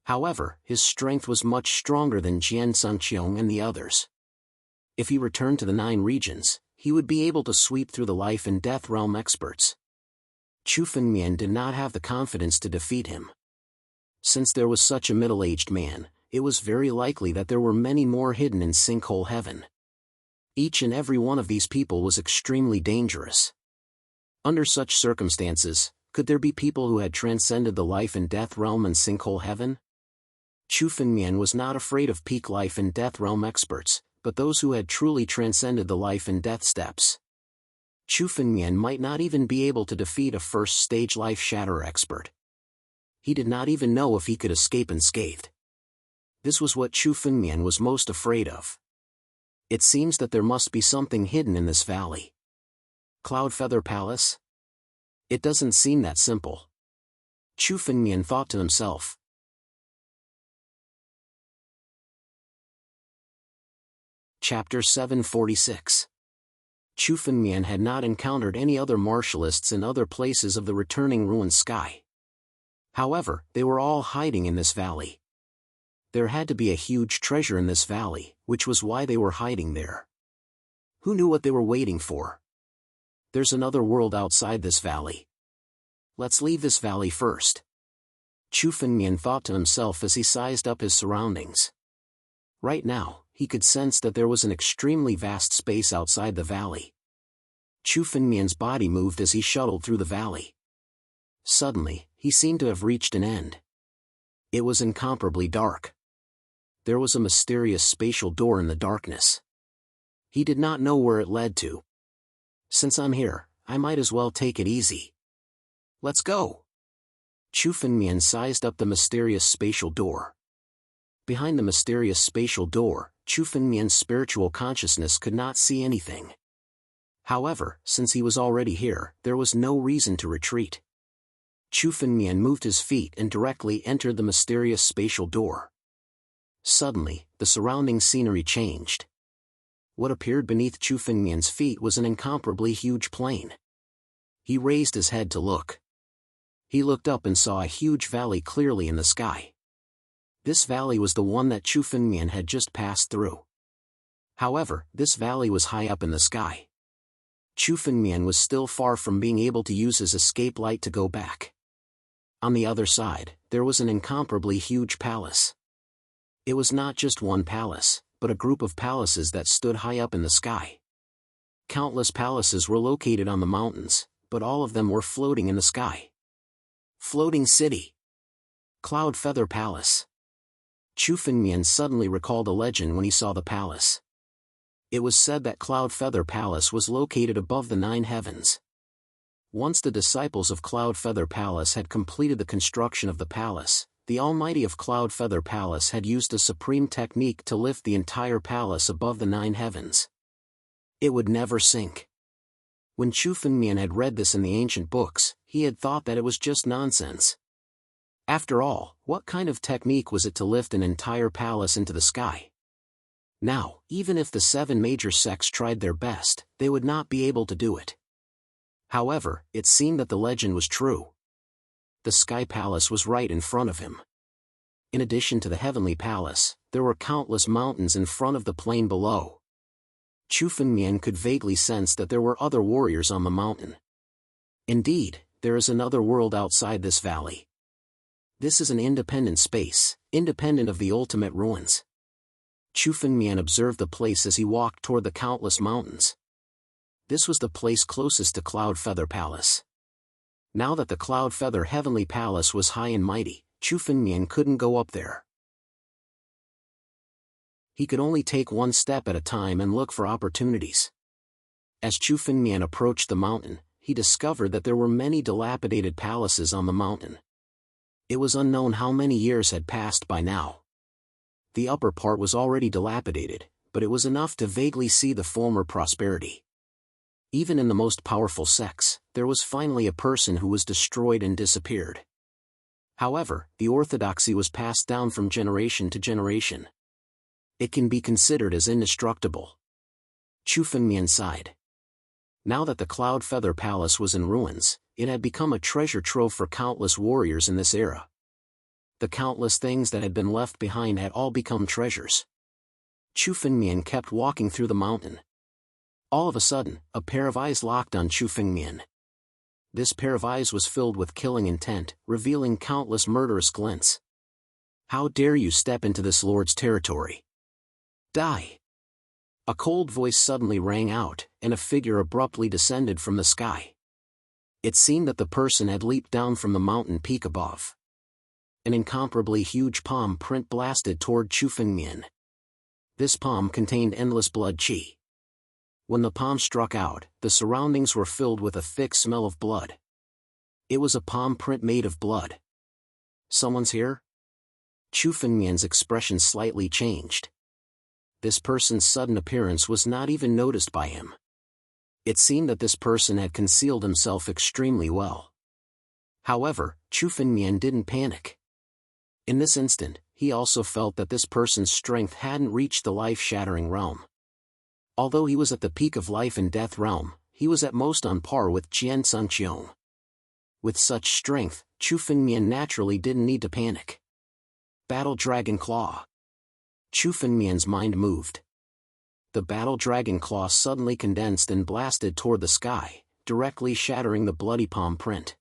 However, his strength was much stronger than Jian Sangqiong and the others. If he returned to the 9 regions, he would be able to sweep through the life and death realm experts. Chu Fengmian did not have the confidence to defeat him. Since there was such a middle-aged man, it was very likely that there were many more hidden in Sinkhole Heaven. Each and every one of these people was extremely dangerous. Under such circumstances, could there be people who had transcended the life and death realm in Sinkhole Heaven? Chu Fengmian was not afraid of peak life and death realm experts, but those who had truly transcended the life and death steps. Chu Fengmian might not even be able to defeat a first-stage life shatterer expert. He did not even know if he could escape unscathed. This was what Chu Fengmian was most afraid of. It seems that there must be something hidden in this valley. Cloud Feather Palace? It doesn't seem that simple. Chu Fengmian thought to himself. Chapter 746. Chu Fengmian had not encountered any other martialists in other places of the returning ruined sky. However, they were all hiding in this valley. There had to be a huge treasure in this valley, which was why they were hiding there. Who knew what they were waiting for? There's another world outside this valley. Let's leave this valley first. Chu Fengmian thought to himself as he sized up his surroundings. Right now, he could sense that there was an extremely vast space outside the valley. Chu Fengmian's body moved as he shuttled through the valley. Suddenly, he seemed to have reached an end. It was incomparably dark. There was a mysterious spatial door in the darkness. He did not know where it led to. Since I'm here, I might as well take it easy. Let's go. Chu Fengmian sized up the mysterious spatial door. Behind the mysterious spatial door, Chu Fengmian's spiritual consciousness could not see anything. However, since he was already here, there was no reason to retreat. Chu Fengmian moved his feet and directly entered the mysterious spatial door. Suddenly, the surrounding scenery changed. What appeared beneath Chu Fengmian's feet was an incomparably huge plain. He raised his head to look. He looked up and saw a huge valley clearly in the sky. This valley was the one that Chu Fengmian had just passed through. However, this valley was high up in the sky. Chu Fengmian was still far from being able to use his escape light to go back. On the other side, there was an incomparably huge palace. It was not just one palace, but a group of palaces that stood high up in the sky. Countless palaces were located on the mountains, but all of them were floating in the sky. Floating City. Cloud Feather Palace. Chu Fengmian suddenly recalled a legend when he saw the palace. It was said that Cloud Feather Palace was located above the 9 heavens. Once the disciples of Cloud Feather Palace had completed the construction of the palace, the Almighty of Cloud Feather Palace had used a supreme technique to lift the entire palace above the 9 heavens. It would never sink. When Chu Fengmian had read this in the ancient books, he had thought that it was just nonsense. After all, what kind of technique was it to lift an entire palace into the sky? Now, even if the 7 major sects tried their best, they would not be able to do it. However, it seemed that the legend was true. The Sky Palace was right in front of him. In addition to the Heavenly Palace, there were countless mountains in front of the plain below. Chu Fengmian could vaguely sense that there were other warriors on the mountain. Indeed, there is another world outside this valley. This is an independent space, independent of the ultimate ruins. Chu Fengmian observed the place as he walked toward the countless mountains. This was the place closest to Cloud Feather Palace. Now that the Cloud Feather Heavenly Palace was high and mighty, Chu Fengmian couldn't go up there. He could only take one step at a time and look for opportunities. As Chu Fengmian approached the mountain, he discovered that there were many dilapidated palaces on the mountain. It was unknown how many years had passed by now. The upper part was already dilapidated, but it was enough to vaguely see the former prosperity. Even in the most powerful sects, there was finally a person who was destroyed and disappeared. However, the orthodoxy was passed down from generation to generation. It can be considered as indestructible. Chu Fengmian sighed. Now that the Cloud Feather Palace was in ruins, it had become a treasure trove for countless warriors in this era. The countless things that had been left behind had all become treasures. Chu Fengmian kept walking through the mountain. All of a sudden, a pair of eyes locked on Chu Fengmian. This pair of eyes was filled with killing intent, revealing countless murderous glints. "How dare you step into this lord's territory? Die!" A cold voice suddenly rang out, and a figure abruptly descended from the sky. It seemed that the person had leaped down from the mountain peak above. An incomparably huge palm print blasted toward Chu Fengmian. This palm contained endless blood qi. When the palm struck out, the surroundings were filled with a thick smell of blood. It was a palm print made of blood. "Someone's here?" Chu Fengmian's expression slightly changed. This person's sudden appearance was not even noticed by him. It seemed that this person had concealed himself extremely well. However, Chu Fengmian didn't panic. In this instant, he also felt that this person's strength hadn't reached the life-shattering realm. Although he was at the peak of life and death realm, he was at most on par with Jian Qiong. With such strength, Chu Fengmian naturally didn't need to panic. Battle Dragon Claw. Chu Fengmian's mind moved. The Battle Dragon Claw suddenly condensed and blasted toward the sky, directly shattering the bloody palm print.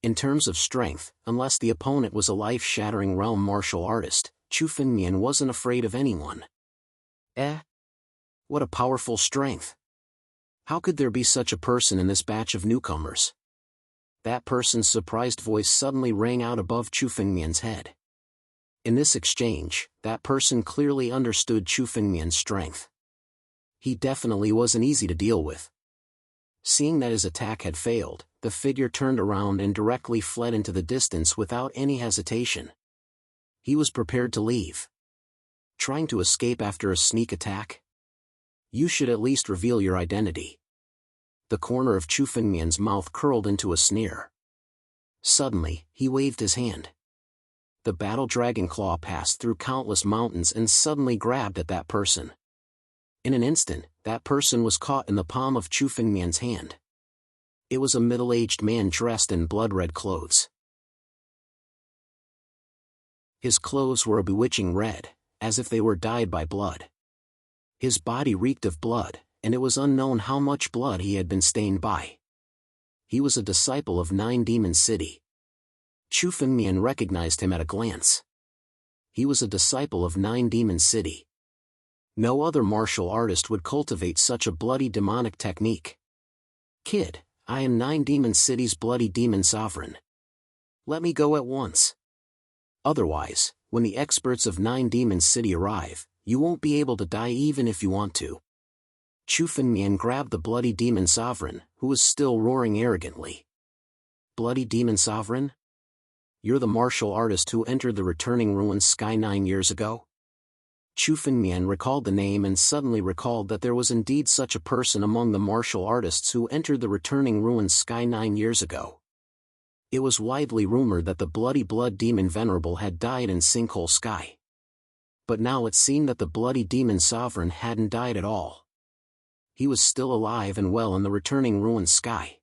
In terms of strength, unless the opponent was a life-shattering realm martial artist, Chu Fengmian wasn't afraid of anyone. What a powerful strength! How could there be such a person in this batch of newcomers? That person's surprised voice suddenly rang out above Chu Fengmian's head. In this exchange, that person clearly understood Chu Fengmian's strength. He definitely wasn't easy to deal with. Seeing that his attack had failed, the figure turned around and directly fled into the distance without any hesitation. He was prepared to leave. Trying to escape after a sneak attack? You should at least reveal your identity. The corner of Chu Fengmian's mouth curled into a sneer. Suddenly, he waved his hand. The Battle Dragon Claw passed through countless mountains and suddenly grabbed at that person. In an instant, that person was caught in the palm of Chu Fengmian's hand. It was a middle-aged man dressed in blood-red clothes. His clothes were a bewitching red, as if they were dyed by blood. His body reeked of blood, and it was unknown how much blood he had been stained by. He was a disciple of Nine Demon City. Chu Fengmian recognized him at a glance. He was a disciple of Nine Demon City. No other martial artist would cultivate such a bloody demonic technique. "Kid, I am Nine Demon City's bloody demon sovereign. Let me go at once. Otherwise, when the experts of Nine Demon City arrive, you won't be able to die even if you want to." Chu Fengmian grabbed the bloody demon sovereign, who was still roaring arrogantly. "Bloody demon sovereign? You're the martial artist who entered the returning ruins sky 9 years ago?" Chu Fengmian recalled the name and suddenly recalled that there was indeed such a person among the martial artists who entered the returning ruined sky 9 years ago. It was widely rumored that the bloody blood demon Venerable had died in Sinkhole Sky. But now it seemed that the bloody demon sovereign hadn't died at all. He was still alive and well in the returning ruined sky.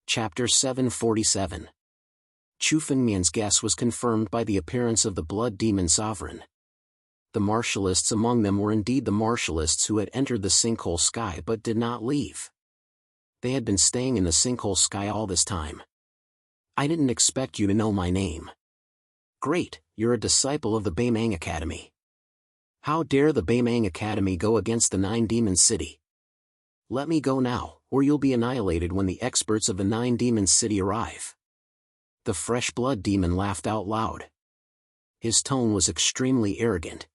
Chapter 747. Chu Fengmian's guess was confirmed by the appearance of the blood demon sovereign. The martialists among them were indeed the martialists who had entered the Sinkhole Sky but did not leave. They had been staying in the Sinkhole Sky all this time. I didn't expect you to know my name. Great, you're a disciple of the Beimang Academy. How dare the Beimang Academy go against the 9 Demon City? Let me go now, or you'll be annihilated when the experts of the 9 Demon City arrive. The fresh blood demon laughed out loud. His tone was extremely arrogant.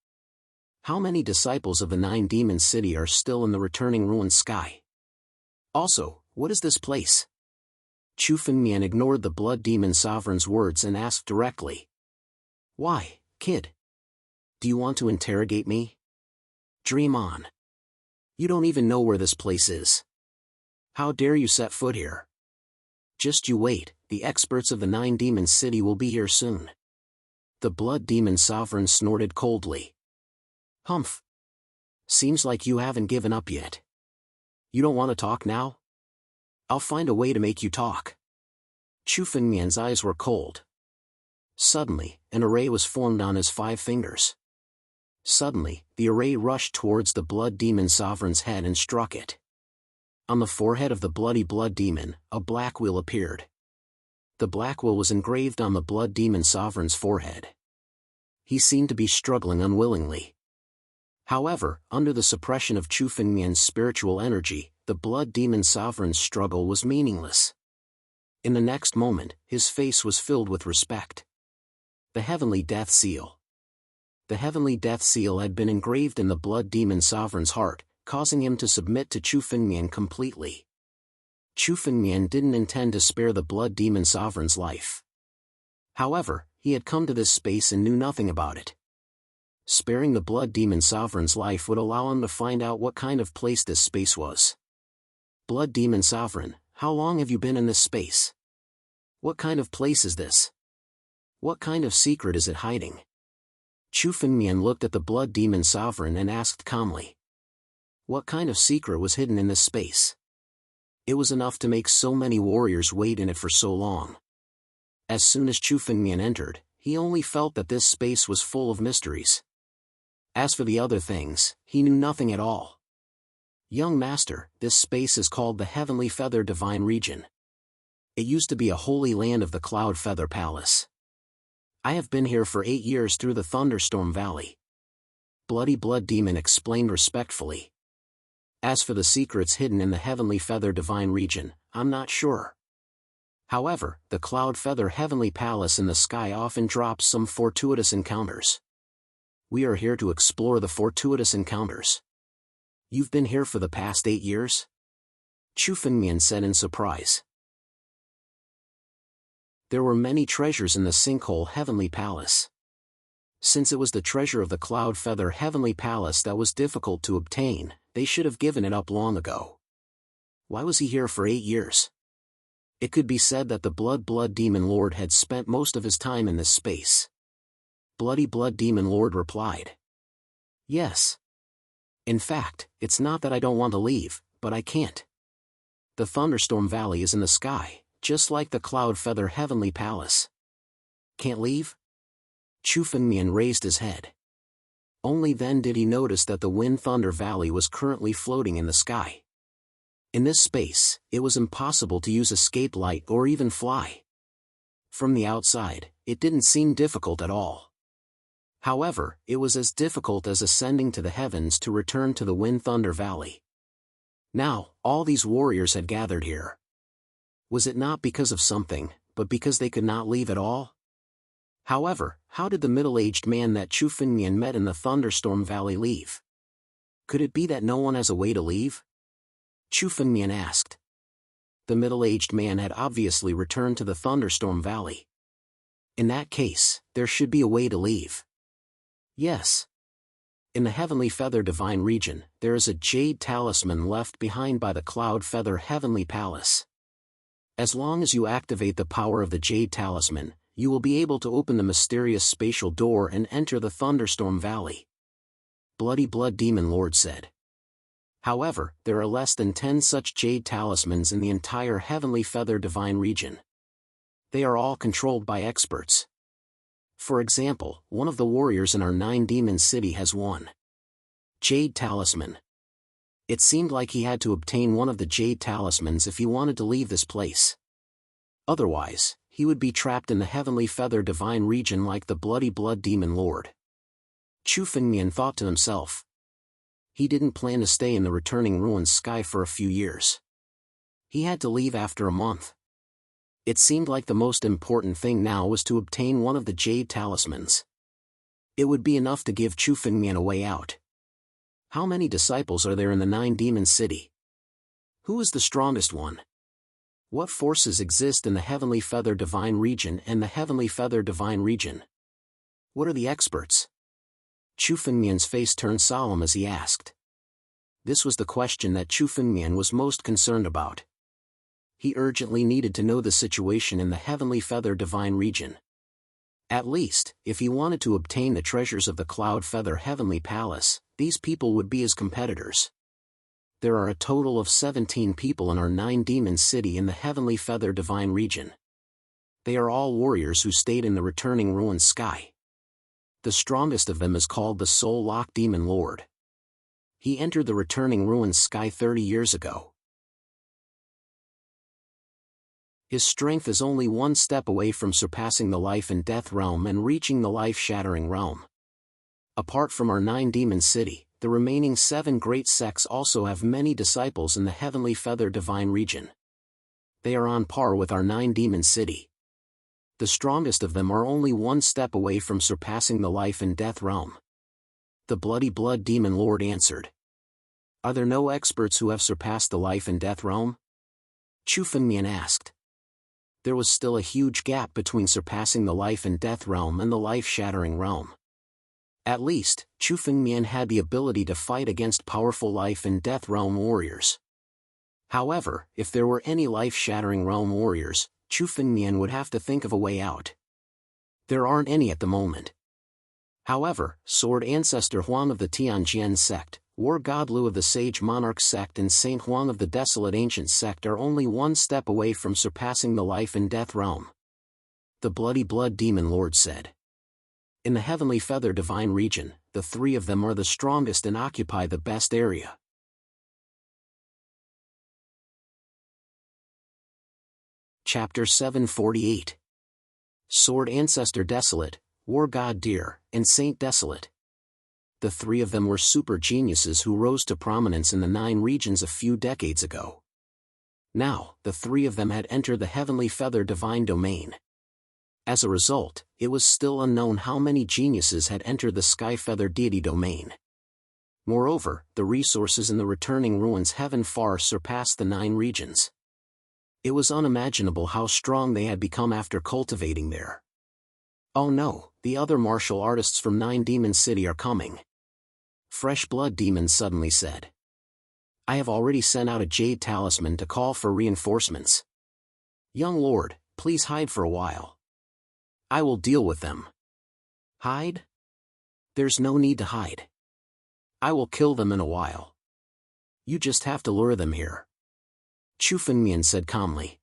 How many disciples of the 9 Demon City are still in the returning ruined sky? Also, what is this place? Chu Fengmian ignored the blood demon sovereign's words and asked directly. Why, kid? Do you want to interrogate me? Dream on. You don't even know where this place is. How dare you set foot here? Just you wait, the experts of the 9 Demon City will be here soon. The blood demon sovereign snorted coldly. Humph. Seems like you haven't given up yet. You don't want to talk now? I'll find a way to make you talk. Chu Fengmian's eyes were cold. Suddenly, an array was formed on his 5 fingers. Suddenly, the array rushed towards the blood demon sovereign's head and struck it. On the forehead of the bloody blood demon, a black wheel appeared. The black wheel was engraved on the blood demon sovereign's forehead. He seemed to be struggling unwillingly. However, under the suppression of Chu Fengmian's spiritual energy, the blood demon sovereign's struggle was meaningless. In the next moment, his face was filled with respect. The Heavenly Death Seal. The Heavenly Death Seal had been engraved in the blood demon sovereign's heart, causing him to submit to Chu Fengmian completely. Chu Fengmian didn't intend to spare the blood demon sovereign's life. However, he had come to this space and knew nothing about it. Sparing the blood demon sovereign's life would allow him to find out what kind of place this space was. Blood demon sovereign, how long have you been in this space? What kind of place is this? What kind of secret is it hiding? Chu Fengmian looked at the blood demon sovereign and asked calmly. What kind of secret was hidden in this space? It was enough to make so many warriors wait in it for so long. As soon as Chu Fengmian entered, he only felt that this space was full of mysteries. As for the other things, he knew nothing at all. Young master, this space is called the Heavenly Feather Divine Region. It used to be a holy land of the Cloud Feather Palace. I have been here for 8 years through the Thunderstorm Valley. Bloody Blood Demon explained respectfully. As for the secrets hidden in the Heavenly Feather Divine Region, I'm not sure. However, the Cloud Feather Heavenly Palace in the sky often drops some fortuitous encounters. We are here to explore the fortuitous encounters. You've been here for the past 8 years? Chu Fengmian said in surprise. There were many treasures in the Sinkhole Heavenly Palace. Since it was the treasure of the Cloud Feather Heavenly Palace that was difficult to obtain, they should have given it up long ago. Why was he here for 8 years? It could be said that the Blood Demon Lord had spent most of his time in this space. Bloody Blood Demon Lord replied. Yes. In fact, it's not that I don't want to leave, but I can't. The Thunderstorm Valley is in the sky, just like the Cloud Feather Heavenly Palace. Can't leave? Chu Fengmian raised his head. Only then did he notice that the Wind Thunder Valley was currently floating in the sky. In this space, it was impossible to use escape light or even fly. From the outside, it didn't seem difficult at all. However, it was as difficult as ascending to the heavens to return to the Wind Thunder Valley. Now, all these warriors had gathered here. Was it not because of something, but because they could not leave at all? However, how did the middle-aged man that Chu Fengmian met in the Thunderstorm Valley leave? Could it be that no one has a way to leave? Chu Fengmian asked. The middle-aged man had obviously returned to the Thunderstorm Valley. In that case, there should be a way to leave. Yes. In the Heavenly Feather Divine region, there is a jade talisman left behind by the Cloud Feather Heavenly Palace. As long as you activate the power of the jade talisman, you will be able to open the mysterious spatial door and enter the Thunderstorm Valley. Bloody Blood Demon Lord said. However, there are less than 10 such jade talismans in the entire Heavenly Feather Divine region. They are all controlled by experts. For example, one of the warriors in our 9-demon city has one jade talisman. It seemed like he had to obtain one of the jade talismans if he wanted to leave this place. Otherwise, he would be trapped in the Heavenly Feather Divine region like the Bloody Blood Demon Lord. Chu Fengmian thought to himself. He didn't plan to stay in the Returning Ruins sky for a few years. He had to leave after a month. It seemed like the most important thing now was to obtain one of the jade talismans. It would be enough to give Chu Fengmian a way out. How many disciples are there in the 9-demon city? Who is the strongest one? What forces exist in the Heavenly Feather Divine region and the Heavenly Feather Divine region? What are the experts? Chu Fengmian's face turned solemn as he asked. This was the question that Chu Fengmian was most concerned about. He urgently needed to know the situation in the Heavenly Feather Divine region. At least, if he wanted to obtain the treasures of the Cloud Feather Heavenly Palace, these people would be his competitors. There are a total of 17 people in our 9-demon city in the Heavenly Feather Divine region. They are all warriors who stayed in the Returning Ruins sky. The strongest of them is called the Soul Lock Demon Lord. He entered the Returning Ruins sky 30 years ago. His strength is only one step away from surpassing the life and death realm and reaching the life-shattering realm. Apart from our 9-demon city, the remaining 7 great sects also have many disciples in the Heavenly Feather Divine region. They are on par with our 9-demon city. The strongest of them are only one step away from surpassing the life and death realm. The Bloody Blood Demon Lord answered. Are there no experts who have surpassed the life and death realm? Chu Fengmian asked. There was still a huge gap between surpassing the life and death realm and the life-shattering realm. At least, Chu Fengmian had the ability to fight against powerful life and death realm warriors. However, if there were any life-shattering realm warriors, Chu Fengmian would have to think of a way out. There aren't any at the moment. However, Sword Ancestor Huang of the Tianjian sect, War God Lu of the Sage Monarch sect and Saint Huang of the Desolate Ancient sect are only one step away from surpassing the life and death realm. The Bloody Blood Demon Lord said. In the Heavenly Feather Divine region, the 3 of them are the strongest and occupy the best area. Chapter 748. Sword Ancestor Desolate, War God Deer, and Saint Desolate. The 3 of them were super geniuses who rose to prominence in the 9 regions a few decades ago. Now, the 3 of them had entered the Heavenly Feather Divine domain. As a result, it was still unknown how many geniuses had entered the Sky Feather Deity domain. Moreover, the resources in the Returning Ruins heaven far surpassed the 9 regions. It was unimaginable how strong they had become after cultivating there. Oh no, the other martial artists from 9-demon city are coming. Fresh Blood Demon suddenly said. I have already sent out a jade talisman to call for reinforcements. Young Lord, please hide for a while. I will deal with them. Hide? There's no need to hide. I will kill them in a while. You just have to lure them here. Chu Fengmian said calmly.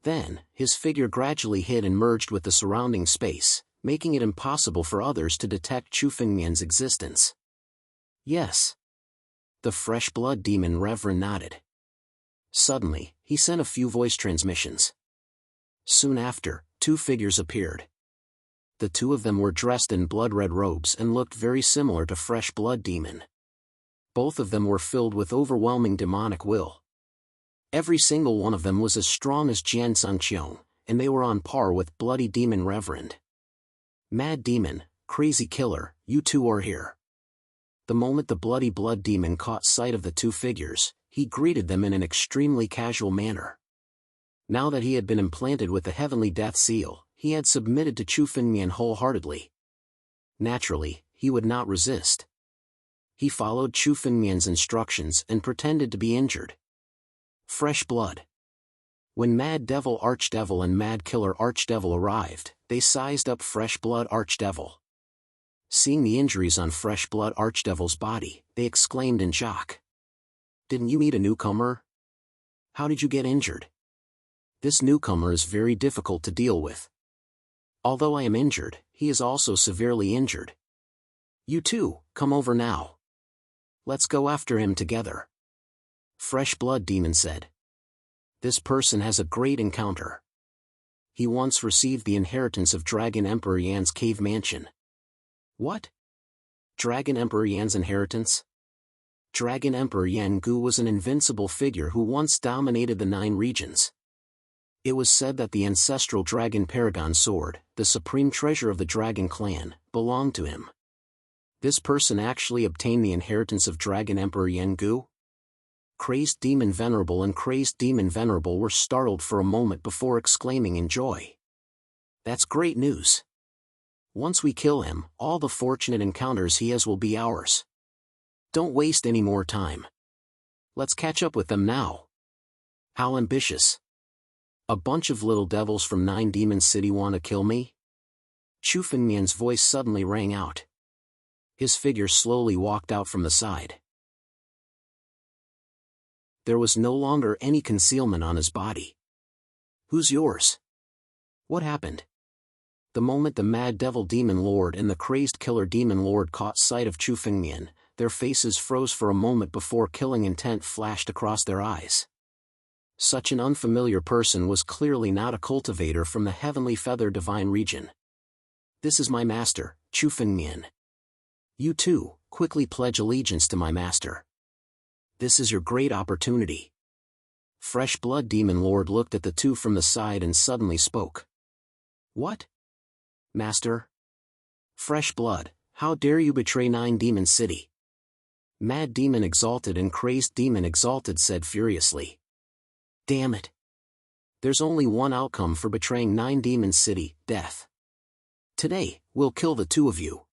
Then, his figure gradually hid and merged with the surrounding space, making it impossible for others to detect Chu Fengmian's existence. Yes. The Fresh Blood Demon Reverend nodded. Suddenly, he sent a few voice transmissions. Soon after, 2 figures appeared. The 2 of them were dressed in blood-red robes and looked very similar to Fresh Blood Demon. Both of them were filled with overwhelming demonic will. Every single one of them was as strong as Jian Sangqiong, and they were on par with Bloody Demon Reverend. Mad Demon, Crazy Killer, you 2 are here. The moment the Bloody Blood Demon caught sight of the 2 figures, he greeted them in an extremely casual manner. Now that he had been implanted with the Heavenly Death Seal, he had submitted to Chu Fengmian wholeheartedly. Naturally, he would not resist. He followed Chu Fengmian's instructions and pretended to be injured. Fresh blood. When Mad Devil Archdevil and Mad Killer Archdevil arrived, they sized up Fresh Blood Archdevil. Seeing the injuries on Fresh Blood Archdevil's body, they exclaimed in shock. "Didn't you meet a newcomer? How did you get injured? This newcomer is very difficult to deal with. Although I am injured, he is also severely injured. You two, come over now. Let's go after him together." Fresh Blood Demon said. "This person has a great encounter. He once received the inheritance of Dragon Emperor Yan's cave mansion." "What? Dragon Emperor Yan's inheritance?" Dragon Emperor Yan Gu was an invincible figure who once dominated the 9 regions. It was said that the ancestral Dragon Paragon Sword, the supreme treasure of the Dragon Clan, belonged to him. This person actually obtained the inheritance of Dragon Emperor Yan Gu? Crazed Demon Venerable and Crazed Demon Venerable were startled for a moment before exclaiming in joy. "That's great news. Once we kill him, all the fortunate encounters he has will be ours. Don't waste any more time. Let's catch up with them now." "How ambitious. A bunch of little devils from 9 Demon City want to kill me?" Chu Fengmian's voice suddenly rang out. His figure slowly walked out from the side. There was no longer any concealment on his body. "Who's yours? What happened?" The moment the Mad Devil Demon Lord and the Crazed Killer Demon Lord caught sight of Chu Fengmian, their faces froze for a moment before killing intent flashed across their eyes. Such an unfamiliar person was clearly not a cultivator from the Heavenly Feather Divine region. "This is my master, Chu Fengmian. You too, quickly pledge allegiance to my master. This is your great opportunity." Fresh Blood Demon Lord looked at the two from the side and suddenly spoke. "What? Master? Fresh Blood, how dare you betray 9 Demon City?" Mad Demon Exalted and Crazed Demon Exalted said furiously. "Damn it. There's only one outcome for betraying 9 Demon City, death. Today, we'll kill the two of you."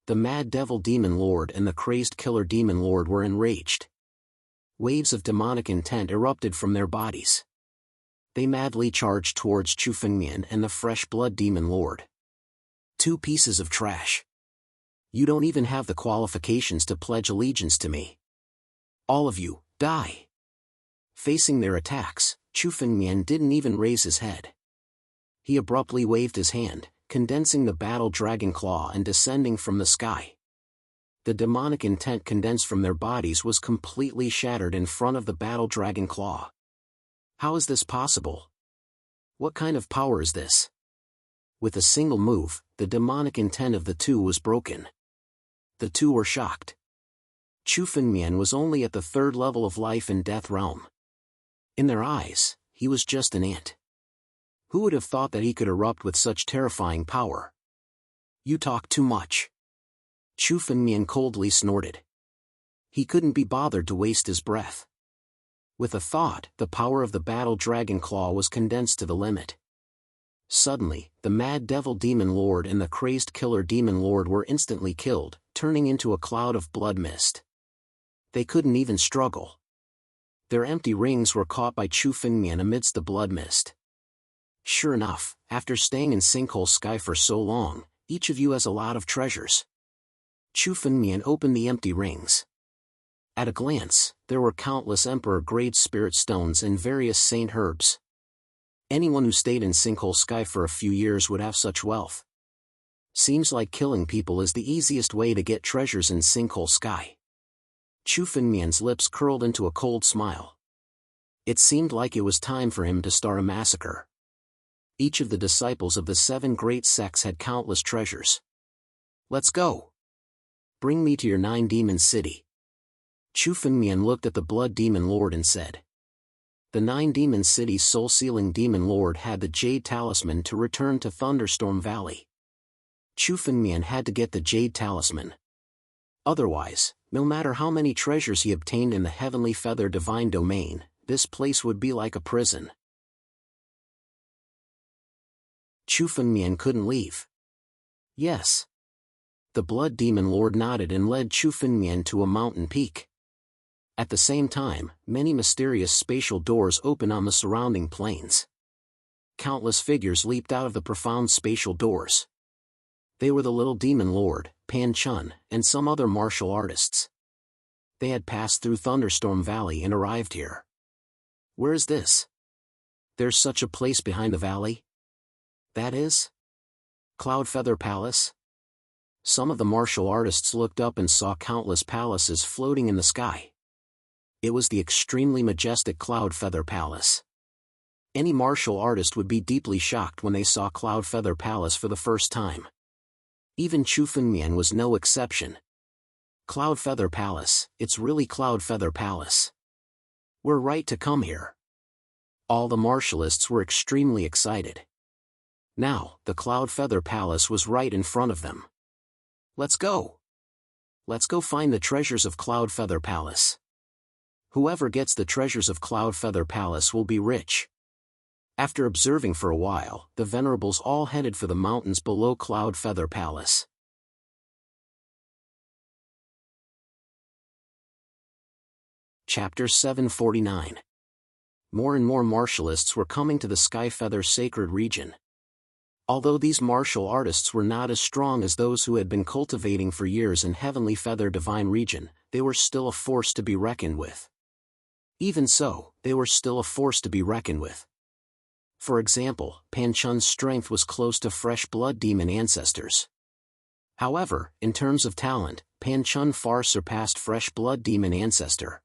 The Mad Devil Demon Lord and the Crazed Killer Demon Lord were enraged. Waves of demonic intent erupted from their bodies. They madly charged towards Chu Fengmian and the Fresh Blood Demon Lord. "Two pieces of trash. You don't even have the qualifications to pledge allegiance to me. All of you, die." Facing their attacks, Chu Fengmian didn't even raise his head. He abruptly waved his hand, condensing the Battle Dragon Claw and descending from the sky. The demonic intent condensed from their bodies was completely shattered in front of the Battle Dragon Claw. How is this possible? What kind of power is this? With a single move, the demonic intent of the two was broken. The two were shocked. Chu Fengmian was only at the 3rd level of life and death realm. In their eyes, he was just an ant. Who would have thought that he could erupt with such terrifying power? "You talk too much." Chu Fengmian coldly snorted. He couldn't be bothered to waste his breath. With a thought, the power of the Battle Dragon Claw was condensed to the limit. Suddenly, the Mad Devil Demon Lord and the Crazed Killer Demon Lord were instantly killed, turning into a cloud of blood mist. They couldn't even struggle. Their empty rings were caught by Chu Fengmian amidst the blood mist. Sure enough, after staying in Sinkhole Sky for so long, each of you has a lot of treasures. Chu Fengmian opened the empty rings. At a glance, there were countless Emperor-grade spirit stones and various saint herbs. Anyone who stayed in Sinkhole Sky for a few years would have such wealth. Seems like killing people is the easiest way to get treasures in Sinkhole Sky. Chu Fengmian's lips curled into a cold smile. It seemed like it was time for him to start a massacre. Each of the disciples of the 7 great sects had countless treasures. "Let's go. Bring me to your 9 Demon City." Chu Fengmian looked at the Blood Demon Lord and said. The 9 Demon City's soul-sealing Demon Lord had the Jade Talisman to return to Thunderstorm Valley. Chu Fengmian had to get the Jade Talisman. Otherwise, no matter how many treasures he obtained in the Heavenly Feather Divine Domain, this place would be like a prison. Chu Fengmian couldn't leave. Yes. The Blood Demon Lord nodded and led Chu Fengmian to a mountain peak. At the same time, many mysterious spatial doors open on the surrounding plains. Countless figures leaped out of the profound spatial doors. They were the Little Demon Lord, Pan Chun, and some other martial artists. They had passed through Thunderstorm Valley and arrived here. Where is this? There's such a place behind the valley? That is? Cloudfeather Palace? Some of the martial artists looked up and saw countless palaces floating in the sky. It was the extremely majestic Cloudfeather Palace. Any martial artist would be deeply shocked when they saw Cloudfeather Palace for the first time. Even Chu Fengmian was no exception. Cloudfeather Palace, it's really Cloudfeather Palace. We're right to come here. All the martialists were extremely excited. Now, the Cloudfeather Palace was right in front of them. Let's go. Let's go find the treasures of Cloudfeather Palace. Whoever gets the treasures of Cloudfeather Palace will be rich. After observing for a while, the venerables all headed for the mountains below Cloudfeather Palace. Chapter 749. More and more martialists were coming to the Skyfeather Sacred Region. Although these martial artists were not as strong as those who had been cultivating for years in Heavenly Feather Divine Region, they were still a force to be reckoned with. Even so, they were still a force to be reckoned with. For example, Pan Chun's strength was close to Fresh Blood Demon ancestors. However, in terms of talent, Pan Chun far surpassed Fresh Blood Demon ancestor.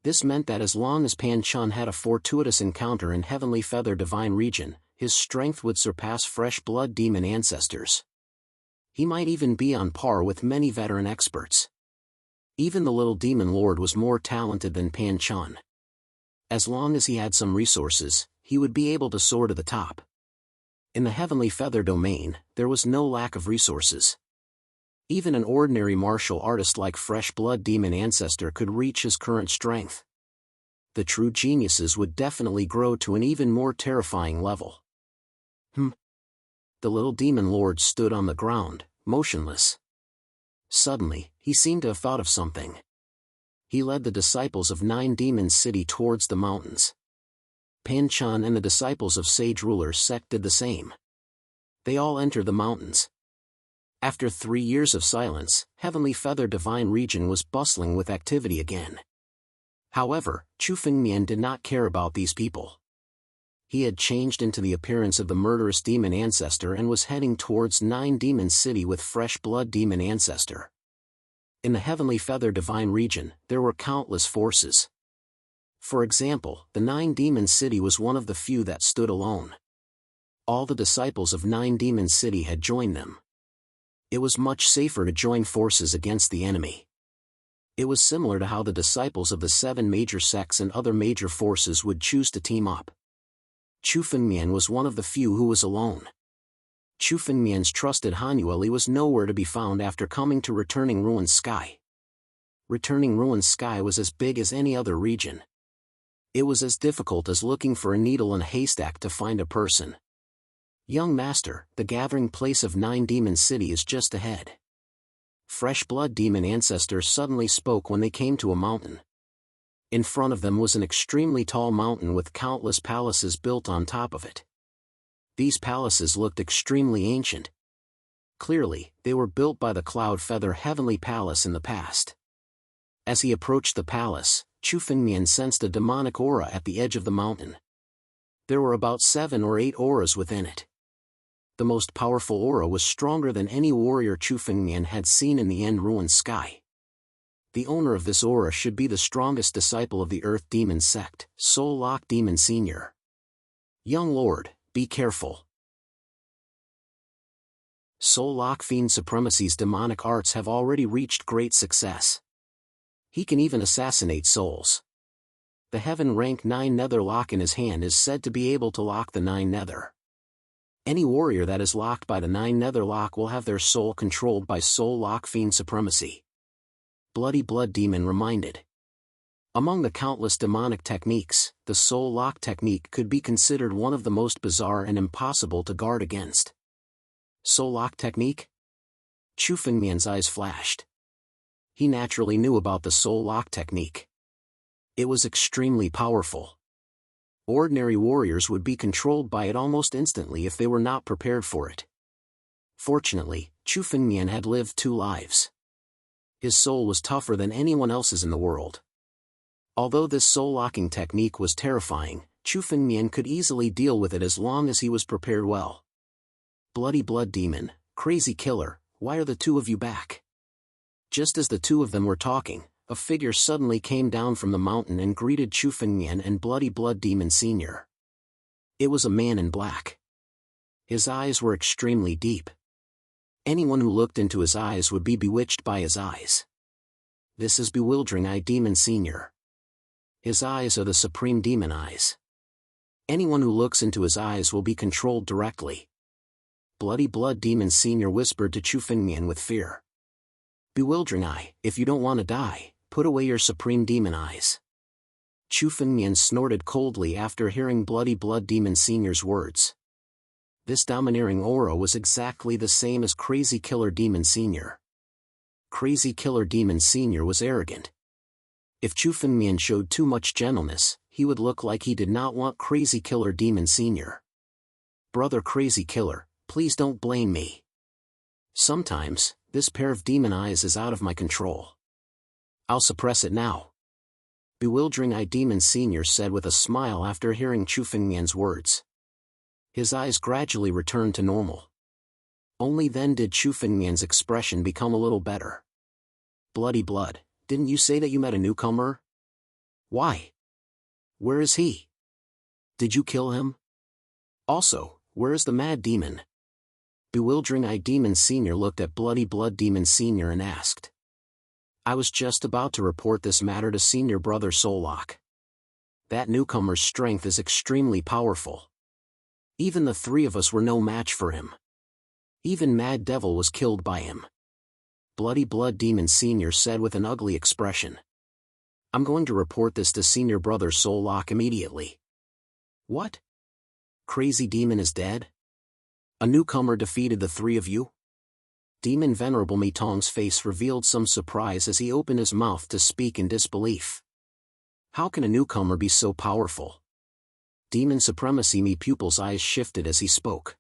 This meant that as long as Pan Chun had a fortuitous encounter in Heavenly Feather Divine Region, his strength would surpass Fresh Blood Demon ancestors. He might even be on par with many veteran experts. Even the Little Demon Lord was more talented than Pan Chun. As long as he had some resources, he would be able to soar to the top. In the Heavenly Feather domain, there was no lack of resources. Even an ordinary martial artist like Fresh Blood Demon ancestor could reach his current strength. The true geniuses would definitely grow to an even more terrifying level. The Little Demon Lord stood on the ground, motionless. Suddenly, he seemed to have thought of something. He led the disciples of Nine Demons City towards the mountains. Pan Chun and the disciples of Sage Ruler Sect did the same. They all entered the mountains. After 3 years of silence, Heavenly Feather Divine Region was bustling with activity again. However, Chu Fengmian did not care about these people. He had changed into the appearance of the murderous demon ancestor and was heading towards Nine Demons City with Fresh Blood Demon ancestor. In the Heavenly Feather Divine Region, there were countless forces. For example, the Nine Demons City was one of the few that stood alone. All the disciples of Nine Demons City had joined them. It was much safer to join forces against the enemy. It was similar to how the disciples of the 7 major sects and other major forces would choose to team up. Chu Fengmian was one of the few who was alone. Chu Fengmian's trusted Hanueli was nowhere to be found after coming to Returning Ruins Sky. Returning Ruins Sky was as big as any other region. It was as difficult as looking for a needle in a haystack to find a person. Young Master, the gathering place of Nine Demons City is just ahead. Fresh Blood Demon ancestors suddenly spoke when they came to a mountain. In front of them was an extremely tall mountain with countless palaces built on top of it. These palaces looked extremely ancient. Clearly, they were built by the Cloud Feather Heavenly Palace in the past. As he approached the palace, Chu Fengmian sensed a demonic aura at the edge of the mountain. There were about 7 or 8 auras within it. The most powerful aura was stronger than any warrior Chu Fengmian had seen in the End Ruined Sky. The owner of this aura should be the strongest disciple of the Earth Demon Sect, Soul Lock Demon Senior. Young Lord, be careful. Soul Lock Fiend Supremacy's demonic arts have already reached great success. He can even assassinate souls. The Heaven Rank 9 Nether Lock in his hand is said to be able to lock the 9 Nether. Any warrior that is locked by the 9 Nether Lock will have their soul controlled by Soul Lock Fiend Supremacy. Bloody Blood Demon reminded. Among the countless demonic techniques, the soul lock technique could be considered one of the most bizarre and impossible to guard against. Soul lock technique? Chu Fengmian's eyes flashed. He naturally knew about the soul lock technique. It was extremely powerful. Ordinary warriors would be controlled by it almost instantly if they were not prepared for it. Fortunately, Chu Fengmian had lived 2 lives. His soul was tougher than anyone else's in the world. Although this soul-locking technique was terrifying, Chu Fengmian could easily deal with it as long as he was prepared well. Bloody blood demon, crazy killer, why are the 2 of you back? Just as the 2 of them were talking, a figure suddenly came down from the mountain and greeted Chu Fengmian and Bloody Blood Demon Sr. It was a man in black. His eyes were extremely deep. Anyone who looked into his eyes would be bewitched by his eyes. This is Bewildering Eye Demon Sr. His eyes are the supreme demon eyes. Anyone who looks into his eyes will be controlled directly. Bloody Blood Demon Sr. whispered to Chu Fengmian with fear. Bewildering Eye, if you don't want to die, put away your supreme demon eyes. Chu Fengmian snorted coldly after hearing Bloody Blood Demon Sr.'s words. This domineering aura was exactly the same as Crazy Killer Demon Sr. Crazy Killer Demon Sr. was arrogant. If Chu Fengmian showed too much gentleness, he would look like he did not want Crazy Killer Demon Sr. Brother Crazy Killer, please don't blame me. Sometimes, this pair of demon eyes is out of my control. I'll suppress it now. Bewildering Eye Demon Sr. said with a smile after hearing Chu Fengmian's words. His eyes gradually returned to normal. Only then did Chu Fengmian's expression become a little better. Bloody Blood, didn't you say that you met a newcomer? Why? Where is he? Did you kill him? Also, where is the mad demon? Bewildering Eye Demon Sr. looked at Bloody Blood Demon Sr. and asked. I was just about to report this matter to Senior Brother Soullock. That newcomer's strength is extremely powerful. Even the 3 of us were no match for him. Even Mad Devil was killed by him. Bloody Blood Demon Sr. said with an ugly expression. I'm going to report this to Senior Brother Soullock immediately. What? Crazy Demon is dead? A newcomer defeated the 3 of you? Demon Venerable Mitong's face revealed some surprise as he opened his mouth to speak in disbelief. How can a newcomer be so powerful? Demon Supremacy Mi pupil's eyes shifted as he spoke.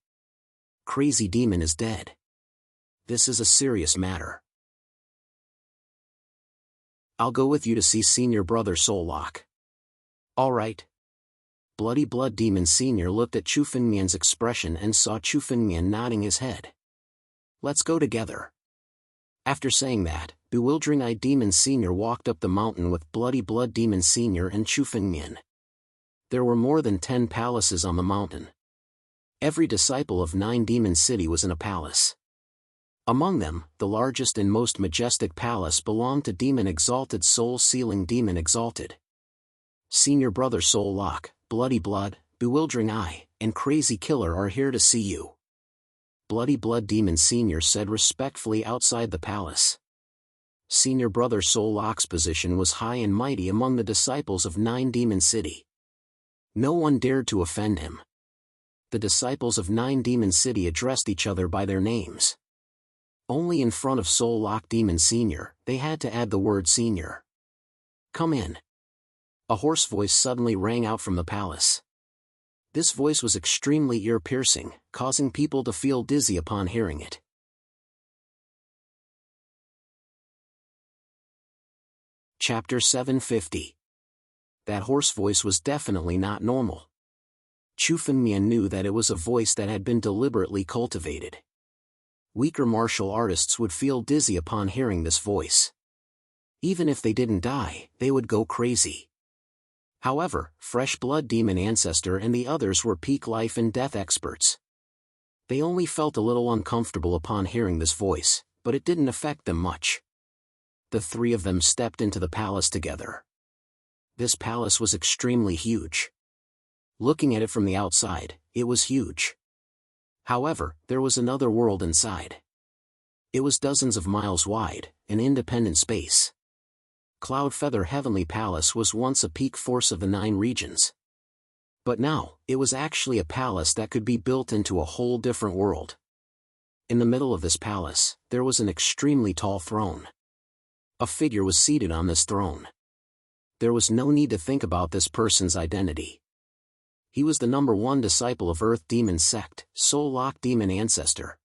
Crazy Demon is dead. This is a serious matter. I'll go with you to see Senior Brother Soullock. All right. Bloody Blood Demon Sr. looked at Chu Fengmian's expression and saw Chu Fengmian nodding his head. Let's go together. After saying that, Bewildering Eye Demon Sr. walked up the mountain with Bloody Blood Demon Sr. and Chu Fengmian. There were more than 10 palaces on the mountain. Every disciple of 9 Demon City was in a palace. Among them, the largest and most majestic palace belonged to Demon Exalted Soul Sealing Demon Exalted. Senior Brother Soullock, Bloody Blood, Bewildering Eye, and Crazy Killer are here to see you. Bloody Blood Demon Sr. said respectfully outside the palace. Senior Brother Soullock's position was high and mighty among the disciples of 9 Demon City. No one dared to offend him. The disciples of 9 Demon City addressed each other by their names. Only in front of Soullock Demon Sr., they had to add the word Senior. Come in. A hoarse voice suddenly rang out from the palace. This voice was extremely ear-piercing, causing people to feel dizzy upon hearing it. Chapter 750. That hoarse voice was definitely not normal. Chu Fengmian knew that it was a voice that had been deliberately cultivated. Weaker martial artists would feel dizzy upon hearing this voice. Even if they didn't die, they would go crazy. However, Fresh Blood Demon Ancestor and the others were peak life and death experts. They only felt a little uncomfortable upon hearing this voice, but it didn't affect them much. The 3 of them stepped into the palace together. This palace was extremely huge. Looking at it from the outside, it was huge. However, there was another world inside. It was dozens of miles wide, an independent space. Cloud Feather Heavenly Palace was once a peak force of the 9 regions. But now, it was actually a palace that could be built into a whole different world. In the middle of this palace, there was an extremely tall throne. A figure was seated on this throne. There was no need to think about this person's identity. He was the #1 disciple of Earth Demon Sect, Soul Lock Demon Ancestor.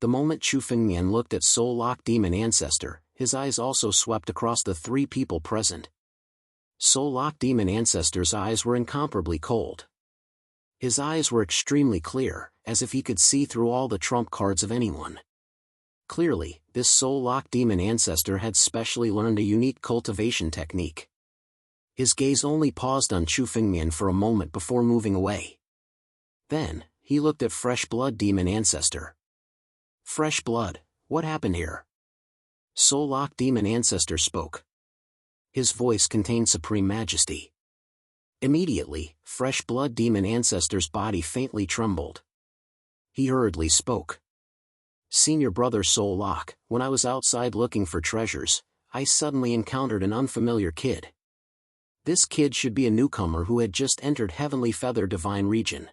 The moment Chu Fengmian looked at Soul Lock Demon Ancestor, his eyes also swept across the 3 people present. Soul Lock Demon Ancestor's eyes were incomparably cold. His eyes were extremely clear, as if he could see through all the trump cards of anyone. Clearly, this Soul Lock Demon Ancestor had specially learned a unique cultivation technique. His gaze only paused on Chu Fengmian for a moment before moving away. Then, he looked at Fresh Blood Demon Ancestor. Fresh Blood, what happened here? Soul Lock Demon Ancestor spoke. His voice contained supreme majesty. Immediately, Fresh Blood Demon Ancestor's body faintly trembled. He hurriedly spoke. Senior Brother Soul Lock, when I was outside looking for treasures, I suddenly encountered an unfamiliar kid. This kid should be a newcomer who had just entered Heavenly Feather Divine Region.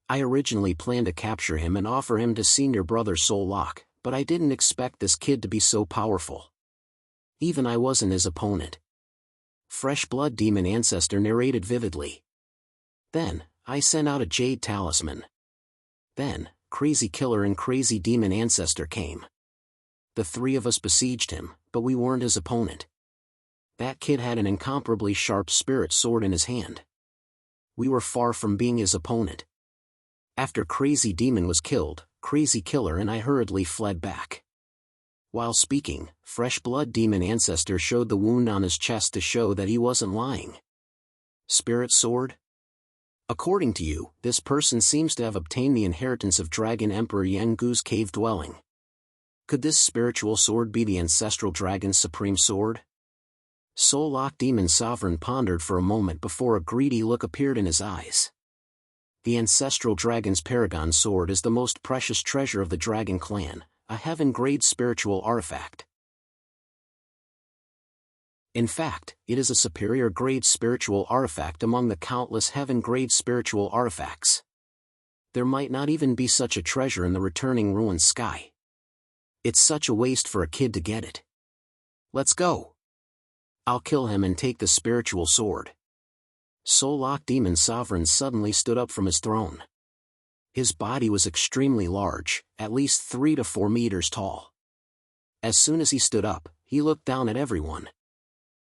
I originally planned to capture him and offer him to Senior Brother Soul Lock, but I didn't expect this kid to be so powerful. Even I wasn't his opponent. Fresh Blood Demon Ancestor narrated vividly. Then, I sent out a Jade Talisman. Then, Crazy Killer and Crazy Demon Ancestor came. The 3 of us besieged him, but we weren't his opponent. That kid had an incomparably sharp spirit sword in his hand. We were far from being his opponent. After Crazy Demon was killed, Crazy Killer and I hurriedly fled back. While speaking, Fresh Blood Demon Ancestor showed the wound on his chest to show that he wasn't lying. Spirit Sword? According to you, this person seems to have obtained the inheritance of Dragon Emperor Yengu's cave dwelling. Could this spiritual sword be the ancestral dragon's supreme sword? Soul Lock Demon Sovereign pondered for a moment before a greedy look appeared in his eyes. The ancestral dragon's paragon sword is the most precious treasure of the dragon clan, a heaven-grade spiritual artifact. In fact, it is a superior-grade spiritual artifact among the countless heaven-grade spiritual artifacts. There might not even be such a treasure in the returning ruined sky. It's such a waste for a kid to get it. Let's go. I'll kill him and take the spiritual sword. Soul Lock Demon Sovereign suddenly stood up from his throne. His body was extremely large, at least 3 to 4 meters tall. As soon as he stood up, he looked down at everyone.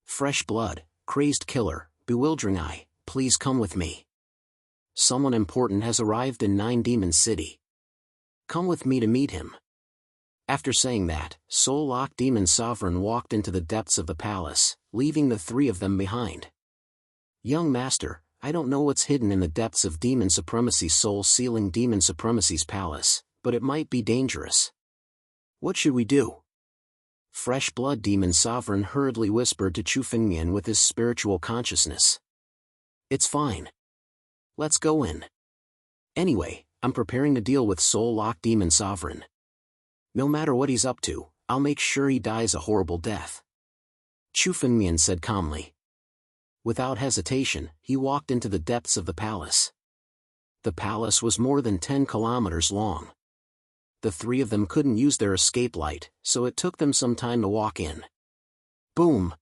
Fresh Blood, Crazed Killer, Bewildering Eye, please come with me. Someone important has arrived in 9 Demon City. Come with me to meet him. After saying that, Soul Lock Demon Sovereign walked into the depths of the palace, leaving the 3 of them behind. Young Master, I don't know what's hidden in the depths of Demon Supremacy's soul-sealing Demon Supremacy's palace, but it might be dangerous. What should we do? Fresh Blood Demon Sovereign hurriedly whispered to Chu Fengmian with his spiritual consciousness. It's fine. Let's go in. Anyway, I'm preparing to deal with Soul Lock Demon Sovereign. No matter what he's up to, I'll make sure he dies a horrible death. Chu Fengmian said calmly. Without hesitation, he walked into the depths of the palace. The palace was more than 10 kilometers long. The 3 of them couldn't use their escape light, so it took them some time to walk in. Boom!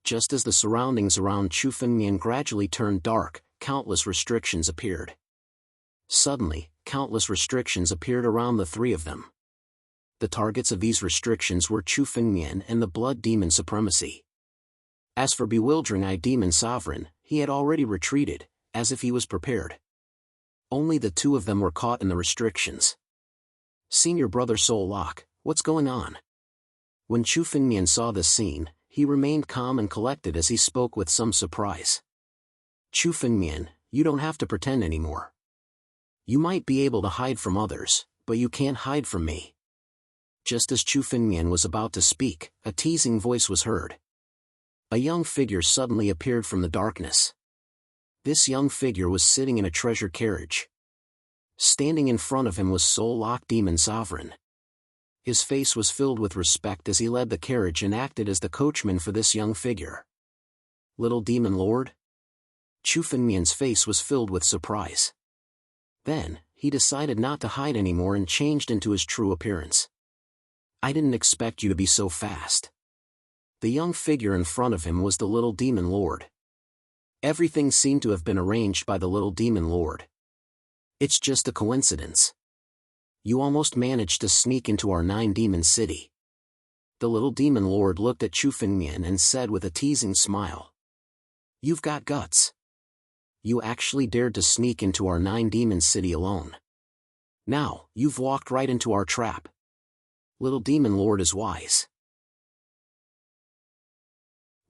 Just as the surroundings around Chu Fengmian gradually turned dark, countless restrictions appeared. Suddenly, countless restrictions appeared around the 3 of them. The targets of these restrictions were Chu Fengmian and the Blood Demon Supremacy. As for Bewildering Eye Demon Sovereign, he had already retreated, as if he was prepared. Only the 2 of them were caught in the restrictions. Senior Brother Soul Lock, what's going on? When Chu Fengmian saw this scene, he remained calm and collected as he spoke with some surprise. Chu Fengmian, you don't have to pretend anymore. You might be able to hide from others, but you can't hide from me. Just as Chu Fengmian was about to speak, a teasing voice was heard. A young figure suddenly appeared from the darkness. This young figure was sitting in a treasure carriage. Standing in front of him was Soul Lock Demon Sovereign. His face was filled with respect as he led the carriage and acted as the coachman for this young figure. Little Demon Lord? Chu Fengmian's face was filled with surprise. Then, he decided not to hide anymore and changed into his true appearance. I didn't expect you to be so fast. The young figure in front of him was the Little Demon Lord. Everything seemed to have been arranged by the Little Demon Lord. It's just a coincidence. You almost managed to sneak into our 9-demon city. The Little Demon Lord looked at Chu Fengmian and said with a teasing smile. You've got guts. You actually dared to sneak into our 9-demon city alone. Now, you've walked right into our trap. Little Demon Lord is wise.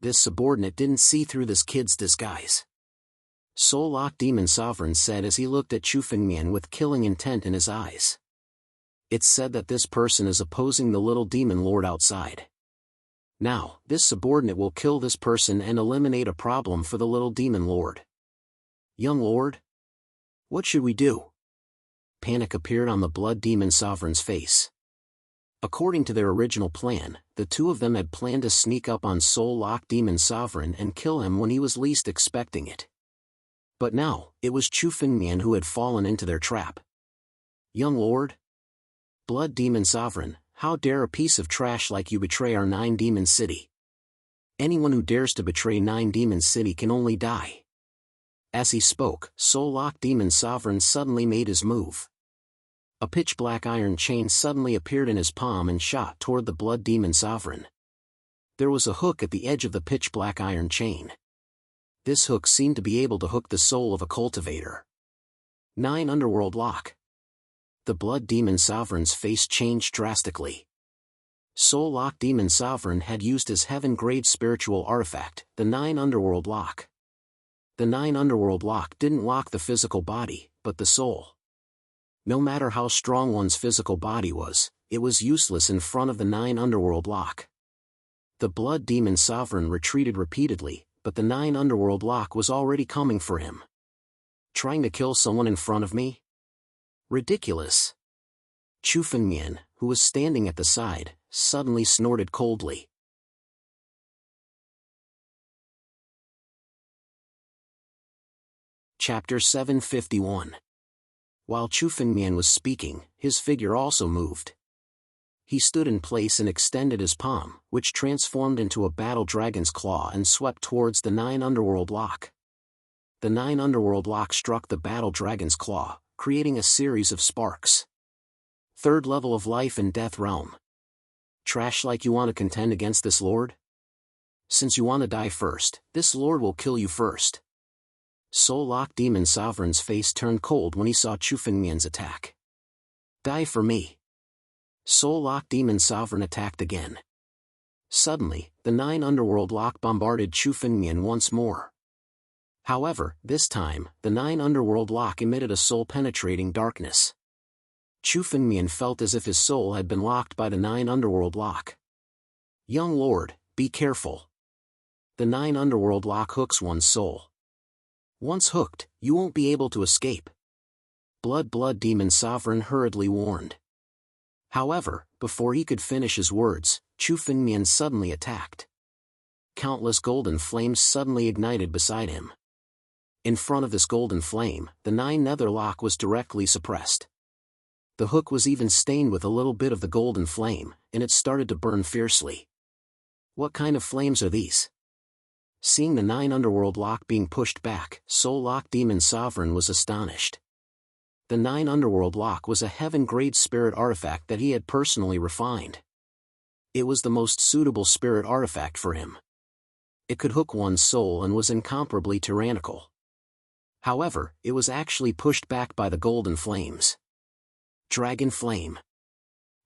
This subordinate didn't see through this kid's disguise. Soul-locked Demon Sovereign said as he looked at Chu Fengmian with killing intent in his eyes. It's said that this person is opposing the Little Demon Lord outside. Now, this subordinate will kill this person and eliminate a problem for the Little Demon Lord. Young Lord? What should we do? Panic appeared on the Blood Demon Sovereign's face. According to their original plan, the two of them had planned to sneak up on Soul-locked Demon Sovereign and kill him when he was least expecting it. But now, it was Chu Fengmian who had fallen into their trap. Young Lord? Blood Demon Sovereign, how dare a piece of trash like you betray our 9-demon city? Anyone who dares to betray 9-demon city can only die. As he spoke, Soul-locked Demon Sovereign suddenly made his move. A pitch-black iron chain suddenly appeared in his palm and shot toward the Blood Demon Sovereign. There was a hook at the edge of the pitch-black iron chain. This hook seemed to be able to hook the soul of a cultivator. 9 Underworld Lock. The Blood Demon Sovereign's face changed drastically. Soul-locked Demon Sovereign had used his heaven-grade spiritual artifact, the 9 Underworld Lock. The 9 Underworld Lock didn't lock the physical body, but the soul. No matter how strong one's physical body was, it was useless in front of the 9 Underworld Lock. The Blood Demon Sovereign retreated repeatedly, but the 9 Underworld Lock was already coming for him. Trying to kill someone in front of me? Ridiculous. Chu Fengmian, who was standing at the side, suddenly snorted coldly. Chapter 751. While Chu Fengmian was speaking, his figure also moved. He stood in place and extended his palm, which transformed into a battle dragon's claw and swept towards the 9 Underworld Lock. The 9 Underworld Lock struck the battle dragon's claw, creating a series of sparks. 3rd level of life and death realm. Trash like you want to contend against this lord? Since you want to die first, this lord will kill you first. Soul-locked Demon Sovereign's face turned cold when he saw Chu Fengmian's attack. Die for me. Soul-locked Demon Sovereign attacked again. Suddenly, the 9 Underworld Lock bombarded Chu Fengmian once more. However, this time, the 9 Underworld Lock emitted a soul-penetrating darkness. Chu Fengmian felt as if his soul had been locked by the 9 Underworld Lock. Young Lord, be careful. The 9 Underworld Lock hooks one's soul. Once hooked, you won't be able to escape. Blood Demon Sovereign hurriedly warned. However, before he could finish his words, Chu Fengmian suddenly attacked. Countless golden flames suddenly ignited beside him. In front of this golden flame, the 9 Nether Lock was directly suppressed. The hook was even stained with a little bit of the golden flame, and it started to burn fiercely. What kind of flames are these? Seeing the 9 Underworld Lock being pushed back, Soul-locked Demon Sovereign was astonished. The 9 Underworld Lock was a heaven-grade spirit artifact that he had personally refined. It was the most suitable spirit artifact for him. It could hook one's soul and was incomparably tyrannical. However, it was actually pushed back by the golden flames. Dragon Flame.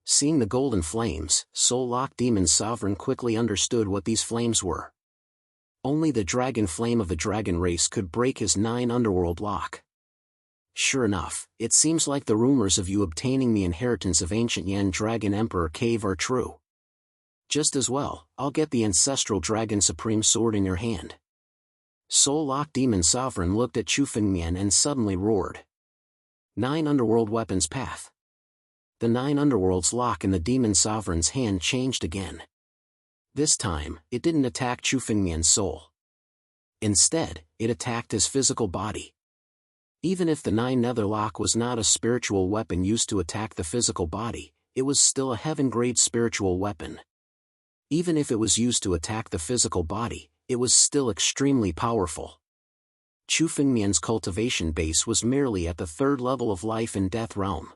Seeing the golden flames, Soul-locked Demon Sovereign quickly understood what these flames were. Only the dragon flame of the dragon race could break his 9 Underworld Lock. Sure enough, it seems like the rumors of you obtaining the inheritance of ancient Yan Dragon Emperor Cave are true. Just as well, I'll get the ancestral Dragon Supreme Sword in your hand. Soul-locked Demon Sovereign looked at Chu Fengmian and suddenly roared. 9 Underworld Weapons Path. The 9 underworlds lock in the demon sovereign's hand changed again. This time, it didn't attack Chu Fengmian's soul. Instead, it attacked his physical body. Even if the 9 nether lock was not a spiritual weapon used to attack the physical body, it was still a heaven-grade spiritual weapon. Even if it was used to attack the physical body, it was still extremely powerful. Chu Fengmian's cultivation base was merely at the 3rd level of life and death realm.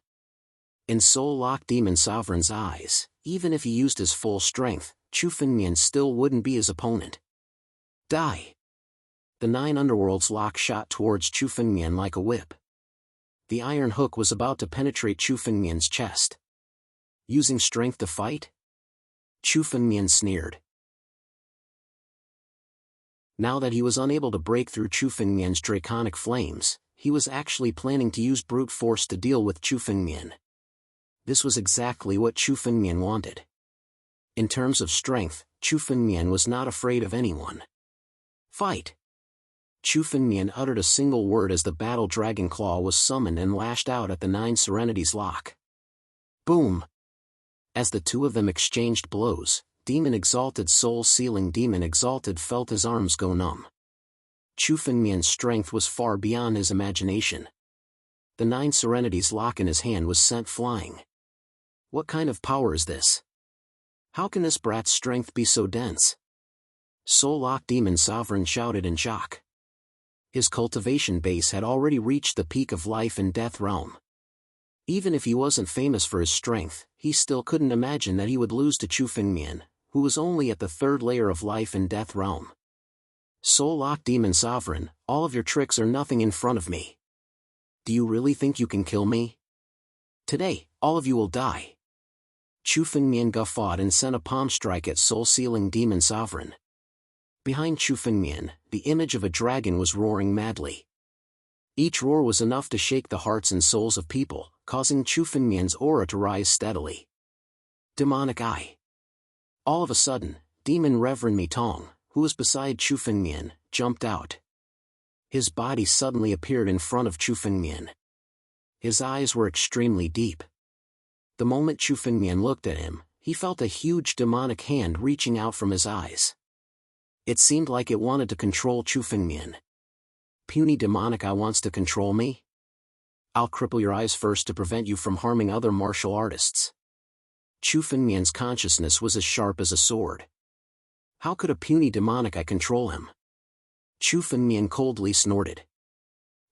In soul-locked demon sovereign's eyes, even if he used his full strength, Chu Fengmian still wouldn't be his opponent. Die! The 9 underworlds lock shot towards Chu Fengmian like a whip. The iron hook was about to penetrate Chu Fengmian's chest. Using strength to fight? Chu Fengmian sneered. Now that he was unable to break through Chu Fengmian's draconic flames, he was actually planning to use brute force to deal with Chu Fengmian. This was exactly what Chu Fengmian wanted. In terms of strength, Chu Fengmian was not afraid of anyone. Fight! Chu Fengmian uttered a single word as the battle dragon claw was summoned and lashed out at the 9 serenities lock. Boom! As the two of them exchanged blows, Demon Exalted soul-sealing Demon Exalted felt his arms go numb. Chu Fengmian's strength was far beyond his imagination. The 9 serenities lock in his hand was sent flying. What kind of power is this? How can this brat's strength be so dense? Soul-locked Demon Sovereign shouted in shock. His cultivation base had already reached the peak of life and death realm. Even if he wasn't famous for his strength, he still couldn't imagine that he would lose to Chu Fengmian, who was only at the 3rd layer of life and death realm. Soul-locked Demon Sovereign, all of your tricks are nothing in front of me. Do you really think you can kill me? Today, all of you will die. Chu Fengmian guffawed and sent a palm strike at soul-sealing Demon Sovereign. Behind Chu Fengmian, the image of a dragon was roaring madly. Each roar was enough to shake the hearts and souls of people, causing Chu Fengmian's aura to rise steadily. Demonic Eye. All of a sudden, Demon Reverend Mi Tong, who was beside Chu Fengmian, jumped out. His body suddenly appeared in front of Chu Fengmian. His eyes were extremely deep. The moment Chu Fengmian looked at him, he felt a huge demonic hand reaching out from his eyes. It seemed like it wanted to control Chu Fengmian. Puny demonic eye wants to control me? I'll cripple your eyes first to prevent you from harming other martial artists. Chu Fengmian's consciousness was as sharp as a sword. How could a puny demonic eye control him? Chu Fengmian coldly snorted.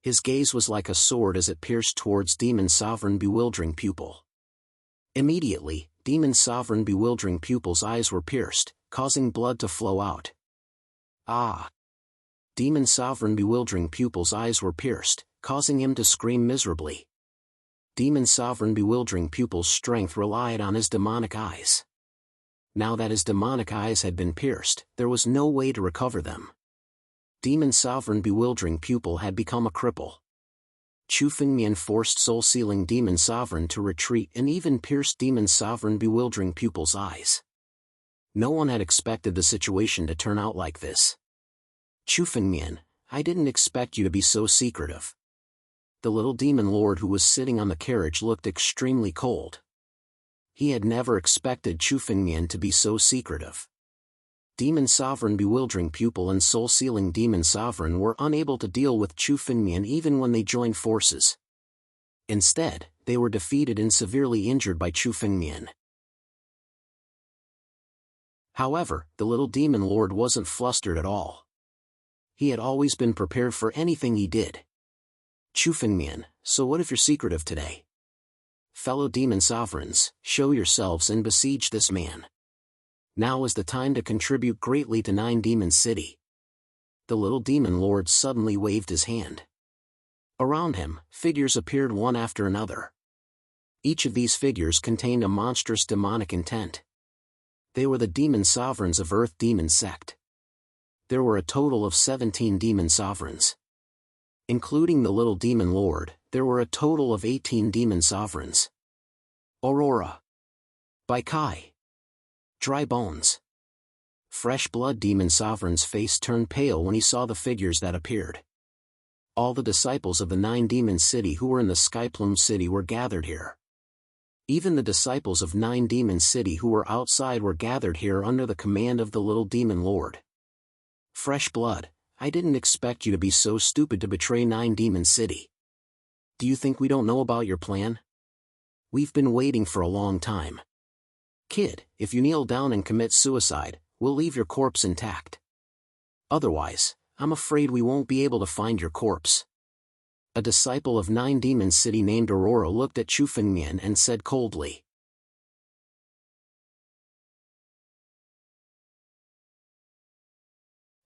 His gaze was like a sword as it pierced towards Demon Sovereign bewildering pupil. Immediately, Demon Sovereign bewildering pupil's eyes were pierced, causing blood to flow out. Ah! Demon Sovereign bewildering pupil's eyes were pierced, causing him to scream miserably. Demon Sovereign bewildering pupil's strength relied on his demonic eyes. Now that his demonic eyes had been pierced, there was no way to recover them. Demon Sovereign bewildering pupil had become a cripple. Chu Fengmian forced soul-sealing Demon Sovereign to retreat and even pierced Demon Sovereign bewildering pupil's eyes. No one had expected the situation to turn out like this. Chu Fengmian, I didn't expect you to be so secretive. The little demon lord who was sitting on the carriage looked extremely cold. He had never expected Chu Fengmian to be so secretive. Demon Sovereign bewildering pupil and soul-sealing Demon Sovereign were unable to deal with Chu Fengmian even when they joined forces. Instead, they were defeated and severely injured by Chu Fengmian. However, the little demon lord wasn't flustered at all. He had always been prepared for anything he did. Chu Fengmian, so what if you're secretive today? Fellow demon sovereigns, show yourselves and besiege this man. Now is the time to contribute greatly to 9 Demon City. The little demon lord suddenly waved his hand. Around him, figures appeared one after another. Each of these figures contained a monstrous demonic intent. They were the demon sovereigns of Earth Demon Sect. There were a total of 17 demon sovereigns. Including the little demon lord, there were a total of 18 demon sovereigns. Aurora. Baikai. Dry Bones. Fresh Blood Demon Sovereign's face turned pale when he saw the figures that appeared. All the disciples of the 9 Demon City who were in the Skyplume City were gathered here. Even the disciples of 9 Demon City who were outside were gathered here under the command of the little demon lord. Fresh blood, I didn't expect you to be so stupid to betray 9 Demon City. Do you think we don't know about your plan? We've been waiting for a long time. Kid, if you kneel down and commit suicide, we'll leave your corpse intact. Otherwise, I'm afraid we won't be able to find your corpse. A disciple of 9 Demon City named Aurora looked at Chu Fengmian and said coldly.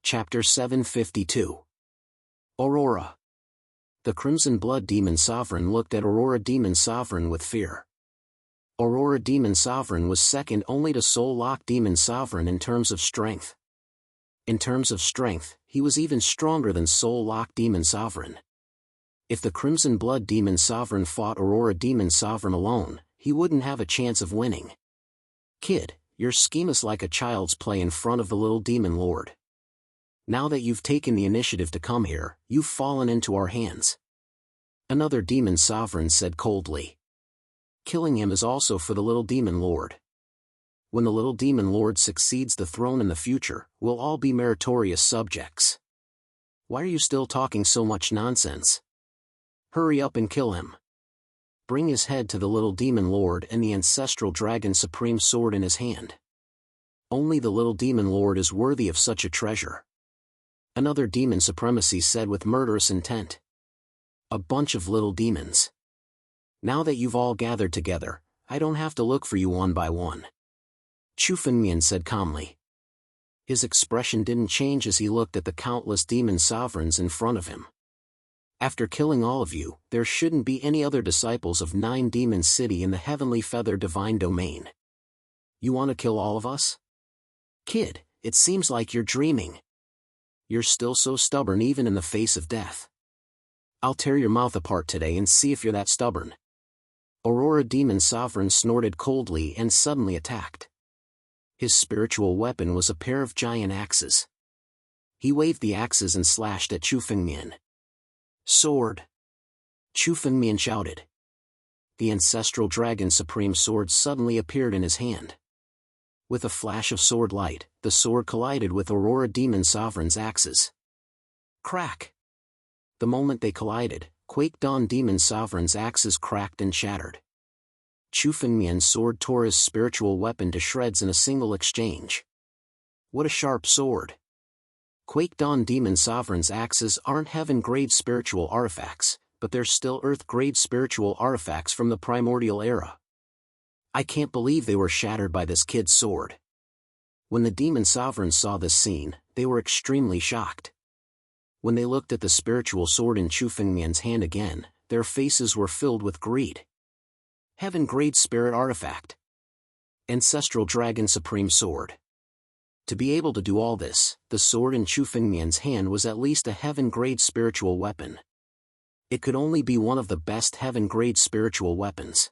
Chapter 752. Aurora. The Crimson Blood Demon Sovereign looked at Aurora Demon Sovereign with fear. Aurora Demon Sovereign was second only to Soul Lock Demon Sovereign in terms of strength. In terms of strength, he was even stronger than Soul Lock Demon Sovereign. If the Crimson Blood Demon Sovereign fought Aurora Demon Sovereign alone, he wouldn't have a chance of winning. Kid, your scheme is like a child's play in front of the little demon lord. Now that you've taken the initiative to come here, you've fallen into our hands. Another Demon Sovereign said coldly. Killing him is also for the little demon lord. When the little demon lord succeeds the throne in the future, we'll all be meritorious subjects. Why are you still talking so much nonsense? Hurry up and kill him. Bring his head to the little demon lord and the ancestral dragon supreme sword in his hand. Only the little demon lord is worthy of such a treasure. Another demon supremacy said with murderous intent. A bunch of little demons. Now that you've all gathered together, I don't have to look for you one by one. Chu Fengmian said calmly. His expression didn't change as he looked at the countless demon sovereigns in front of him. After killing all of you, there shouldn't be any other disciples of 9 Demon City in the Heavenly Feather Divine Domain. You want to kill all of us? Kid, it seems like you're dreaming. You're still so stubborn even in the face of death. I'll tear your mouth apart today and see if you're that stubborn. Aurora Demon Sovereign snorted coldly and suddenly attacked. His spiritual weapon was a pair of giant axes. He waved the axes and slashed at Chu Fengmian. Sword! Chu Fengmian shouted. The ancestral dragon supreme sword suddenly appeared in his hand. With a flash of sword light, the sword collided with Aurora Demon Sovereign's axes. Crack! The moment they collided, Quake Dawn Demon Sovereign's axes cracked and shattered. Chu Fengmian's sword tore his spiritual weapon to shreds in a single exchange. What a sharp sword! Quake Dawn Demon Sovereign's axes aren't heaven-grade spiritual artifacts, but they're still earth-grade spiritual artifacts from the primordial era. I can't believe they were shattered by this kid's sword. When the Demon Sovereigns saw this scene, they were extremely shocked. When they looked at the spiritual sword in Chu Fengmian's hand again, their faces were filled with greed. Heaven-grade spirit artifact. Ancestral Dragon Supreme Sword. To be able to do all this, the sword in Chu Fengmian's hand was at least a heaven-grade spiritual weapon. It could only be one of the best heaven-grade spiritual weapons.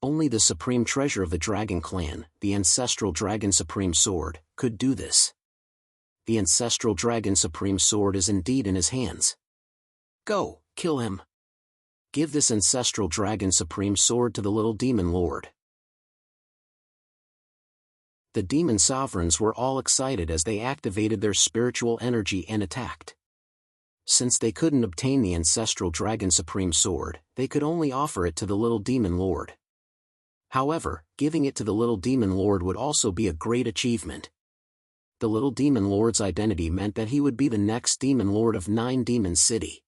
Only the supreme treasure of the Dragon Clan, the Ancestral Dragon Supreme Sword, could do this. The Ancestral Dragon Supreme Sword is indeed in his hands. Go, kill him. Give this Ancestral Dragon Supreme Sword to the little demon lord. The Demon Sovereigns were all excited as they activated their spiritual energy and attacked. Since they couldn't obtain the Ancestral Dragon Supreme Sword, they could only offer it to the little demon lord. However, giving it to the little demon lord would also be a great achievement. The little demon lord's identity meant that he would be the next demon lord of 9 Demon City.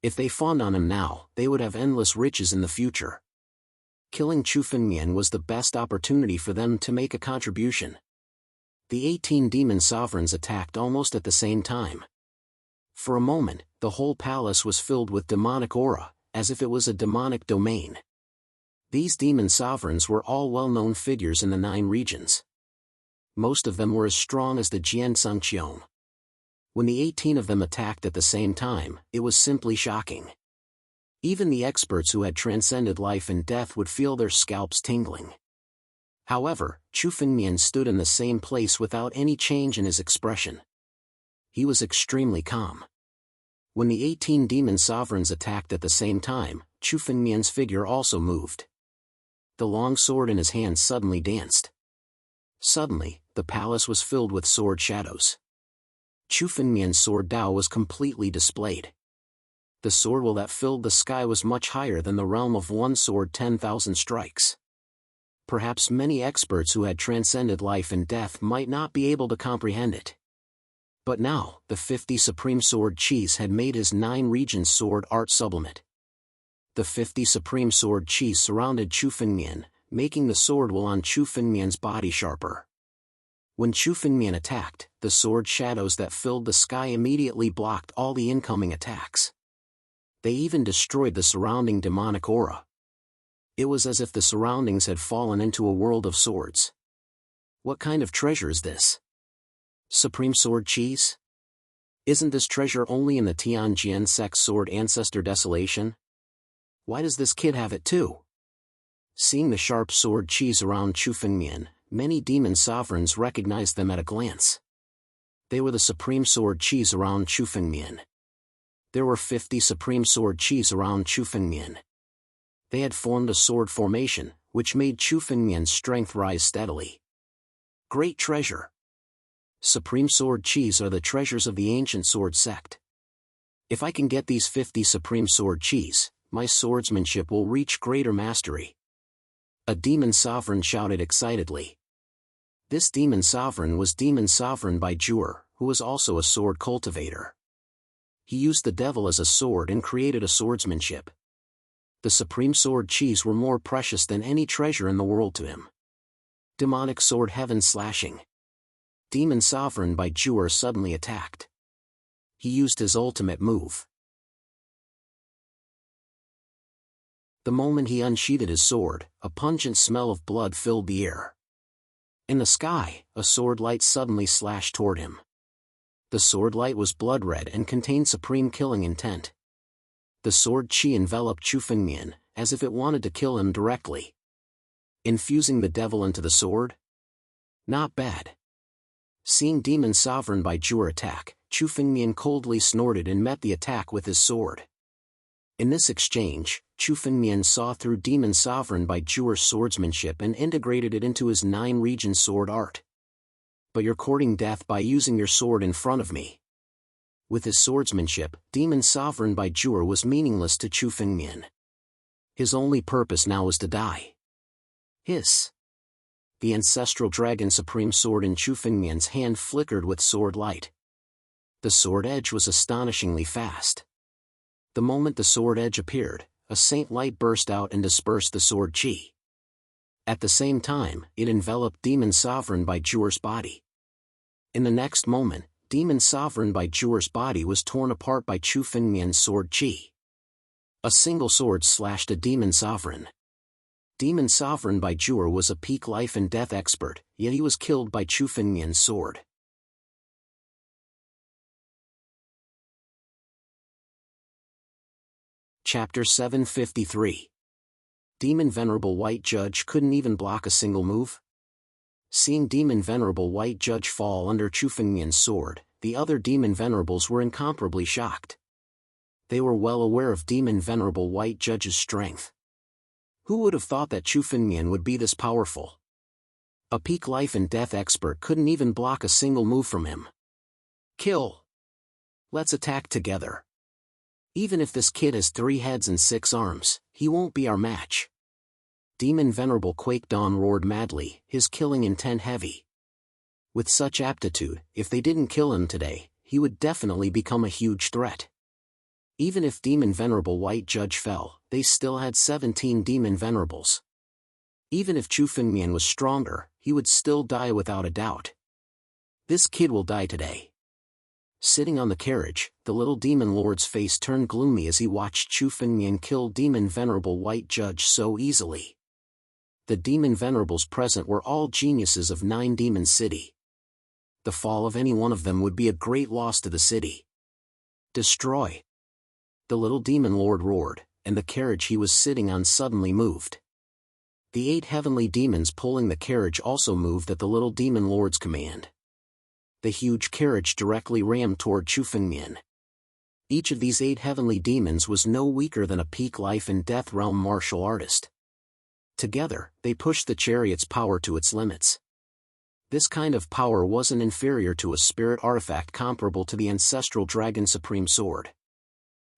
If they fawned on him now, they would have endless riches in the future. Killing Chu Fengmian was the best opportunity for them to make a contribution. The 18 Demon Sovereigns attacked almost at the same time. For a moment, the whole palace was filled with demonic aura, as if it was a demonic domain. These Demon Sovereigns were all well-known figures in the 9 regions. Most of them were as strong as the Jianwang. When the 18 of them attacked at the same time, it was simply shocking. Even the experts who had transcended life and death would feel their scalps tingling. However, Chu Fengmian stood in the same place without any change in his expression. He was extremely calm. When the 18 Demon Sovereigns attacked at the same time, Chu Fengmian's figure also moved. The long sword in his hand suddenly danced. Suddenly, the palace was filled with sword shadows. Chu Fengmian's sword Dao was completely displayed. The sword will that filled the sky was much higher than the realm of one sword 10,000 strikes. Perhaps many experts who had transcended life and death might not be able to comprehend it. But now, the 50 Supreme Sword Qis had made his 9 regions sword art sublimate. The 50 Supreme Sword Qis surrounded Chu Fengmian, making the sword will on Chu Fengmian's body sharper. When Chu Fengmian attacked, the sword shadows that filled the sky immediately blocked all the incoming attacks. They even destroyed the surrounding demonic aura. It was as if the surroundings had fallen into a world of swords. What kind of treasure is this? Supreme Sword Qis? Isn't this treasure only in the Tianjian sect sword ancestor desolation? Why does this kid have it too? Seeing the sharp sword Qis around Chu Fengmian, many demon sovereigns recognized them at a glance. They were the Supreme Sword Qis around Chu Fengmian. There were 50 Supreme Sword Qis around Chu Fengmian. They had formed a sword formation, which made Chu Fengmian's strength rise steadily. Great treasure! Supreme Sword Qis are the treasures of the ancient sword sect. If I can get these 50 Supreme Sword Qis, my swordsmanship will reach greater mastery. A demon sovereign shouted excitedly. This demon sovereign was Demon Sovereign Bai Jur, who was also a sword cultivator. He used the devil as a sword and created a swordsmanship. The Supreme Sword Qis were more precious than any treasure in the world to him. Demonic sword heaven slashing. Demon Sovereign Bai Jur suddenly attacked. He used his ultimate move. The moment he unsheathed his sword, a pungent smell of blood filled the air. In the sky, a sword light suddenly slashed toward him. The sword light was blood red and contained supreme killing intent. The sword Qi enveloped Chu Fengmian, as if it wanted to kill him directly. Infusing the devil into the sword? Not bad. Seeing Demon Sovereign Bai Jur attack, Chu Fengmian coldly snorted and met the attack with his sword. In this exchange, Chu Fengmian saw through Demon Sovereign Bai Jur's swordsmanship and integrated it into his 9-region sword art. But you're courting death by using your sword in front of me. With his swordsmanship, Demon Sovereign Bai Jur was meaningless to Chu Fengmian. His only purpose now was to die. Hiss! The ancestral dragon supreme sword in Chu Fengmian's hand flickered with sword light. The sword edge was astonishingly fast. The moment the sword edge appeared, a saint light burst out and dispersed the sword Qi. At the same time, it enveloped Demon Sovereign Bai Jur's body. In the next moment, Demon Sovereign Bai Jur's body was torn apart by Chu Fengmian's sword Qi. A single sword slashed a Demon Sovereign. Demon Sovereign Bai Jur was a peak life and death expert, yet he was killed by Chu Fengmian's sword. Chapter 753. Demon Venerable White Judge couldn't even block a single move? Seeing Demon Venerable White Judge fall under Chu Fengmian's sword, the other Demon Venerables were incomparably shocked. They were well aware of Demon Venerable White Judge's strength. Who would have thought that Chu Fengmian would be this powerful? A peak life and death expert couldn't even block a single move from him. Kill! Let's attack together. Even if this kid has 3 heads and 6 arms, he won't be our match. Demon Venerable Quake Dawn roared madly, his killing intent heavy. With such aptitude, if they didn't kill him today, he would definitely become a huge threat. Even if Demon Venerable White Judge fell, they still had 17 Demon Venerables. Even if Chu Fengmian was stronger, he would still die without a doubt. This kid will die today. Sitting on the carriage, the little demon lord's face turned gloomy as he watched Chu Fengmian kill Demon Venerable White Judge so easily. The Demon Venerables present were all geniuses of 9 Demon City. The fall of any one of them would be a great loss to the city. Destroy! The little demon lord roared, and the carriage he was sitting on suddenly moved. The 8 heavenly demons pulling the carriage also moved at the little demon lord's command. The huge carriage directly rammed toward Chu Fengmian. Each of these 8 heavenly demons was no weaker than a peak life and death realm martial artist. Together, they pushed the chariot's power to its limits. This kind of power wasn't inferior to a spirit artifact comparable to the ancestral Dragon Supreme Sword.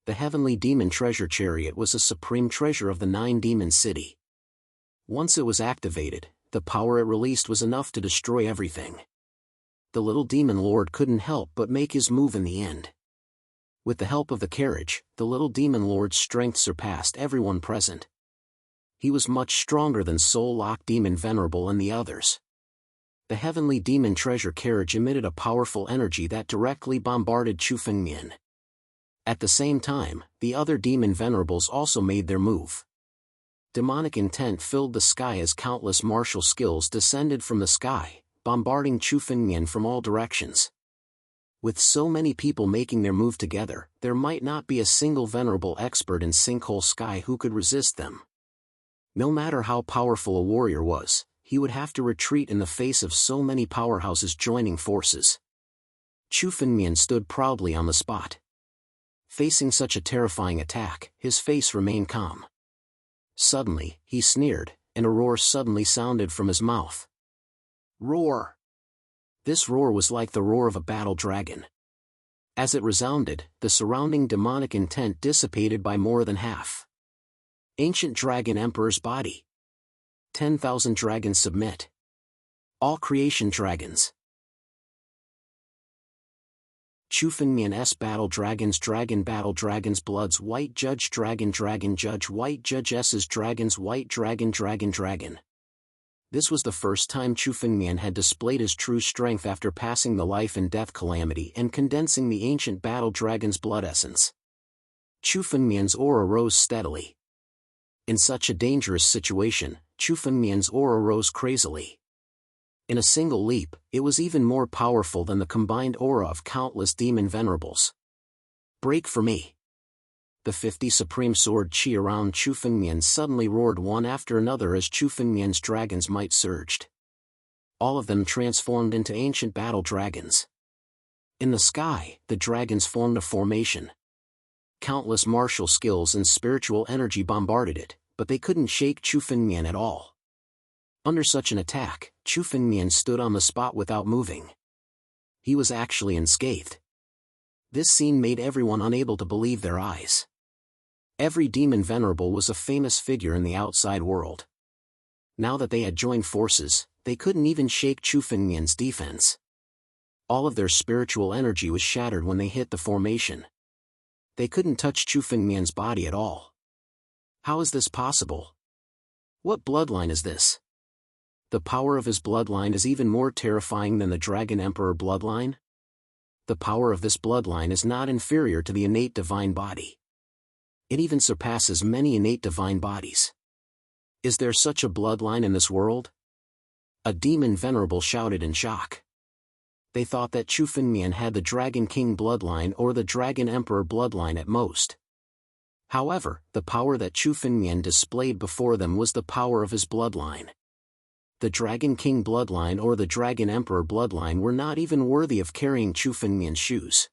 The heavenly demon treasure chariot was a supreme treasure of the 9 demon city. Once it was activated, the power it released was enough to destroy everything. The little demon lord couldn't help but make his move in the end. With the help of the carriage, the little demon lord's strength surpassed everyone present. He was much stronger than Soul Lock Demon Venerable and the others. The heavenly demon treasure carriage emitted a powerful energy that directly bombarded Chu Fengmian. At the same time, the other demon venerables also made their move. Demonic intent filled the sky as countless martial skills descended from the sky, bombarding Chu Fengmian from all directions. With so many people making their move together, there might not be a single venerable expert in Sinkhole Sky who could resist them. No matter how powerful a warrior was, he would have to retreat in the face of so many powerhouses joining forces. Chu Fengmian stood proudly on the spot. Facing such a terrifying attack, his face remained calm. Suddenly, he sneered, and a roar suddenly sounded from his mouth. Roar! This roar was like the roar of a battle dragon. As it resounded, the surrounding demonic intent dissipated by more than half. Ancient Dragon Emperor's body. 10,000 dragons submit. All creation dragons. Chu Fengmian's Battle Dragons Dragon Battle Dragons Bloods White Judge Dragon Dragon Judge White Judge S's Dragons White Dragon Dragon Dragon. This was the first time Chu Fengmian had displayed his true strength after passing the life and death calamity and condensing the ancient battle dragon's blood essence. Chu Fengmian's aura rose steadily. In such a dangerous situation, Chu Fengmian's aura rose crazily. In a single leap, it was even more powerful than the combined aura of countless demon venerables. Break for me! The 50 supreme sword chi around Chu Fengmian suddenly roared one after another as Chu Fengmian's dragon's might surged. All of them transformed into ancient battle dragons. In the sky, the dragons formed a formation. Countless martial skills and spiritual energy bombarded it, but they couldn't shake Chu Fengmian at all. Under such an attack, Chu Fengmian stood on the spot without moving. He was actually unscathed. This scene made everyone unable to believe their eyes. Every demon venerable was a famous figure in the outside world. Now that they had joined forces, they couldn't even shake Chu Fengmian's defense. All of their spiritual energy was shattered when they hit the formation. They couldn't touch Chu Fengmian's body at all. How is this possible? What bloodline is this? The power of his bloodline is even more terrifying than the Dragon Emperor bloodline? The power of this bloodline is not inferior to the innate divine body. It even surpasses many innate divine bodies. Is there such a bloodline in this world? A demon venerable shouted in shock. They thought that Chu Fengmian had the Dragon King bloodline or the Dragon Emperor bloodline at most. However, the power that Chu Fengmian displayed before them was the power of his bloodline. The Dragon King bloodline or the Dragon Emperor bloodline were not even worthy of carrying Chu Fengmian's shoes.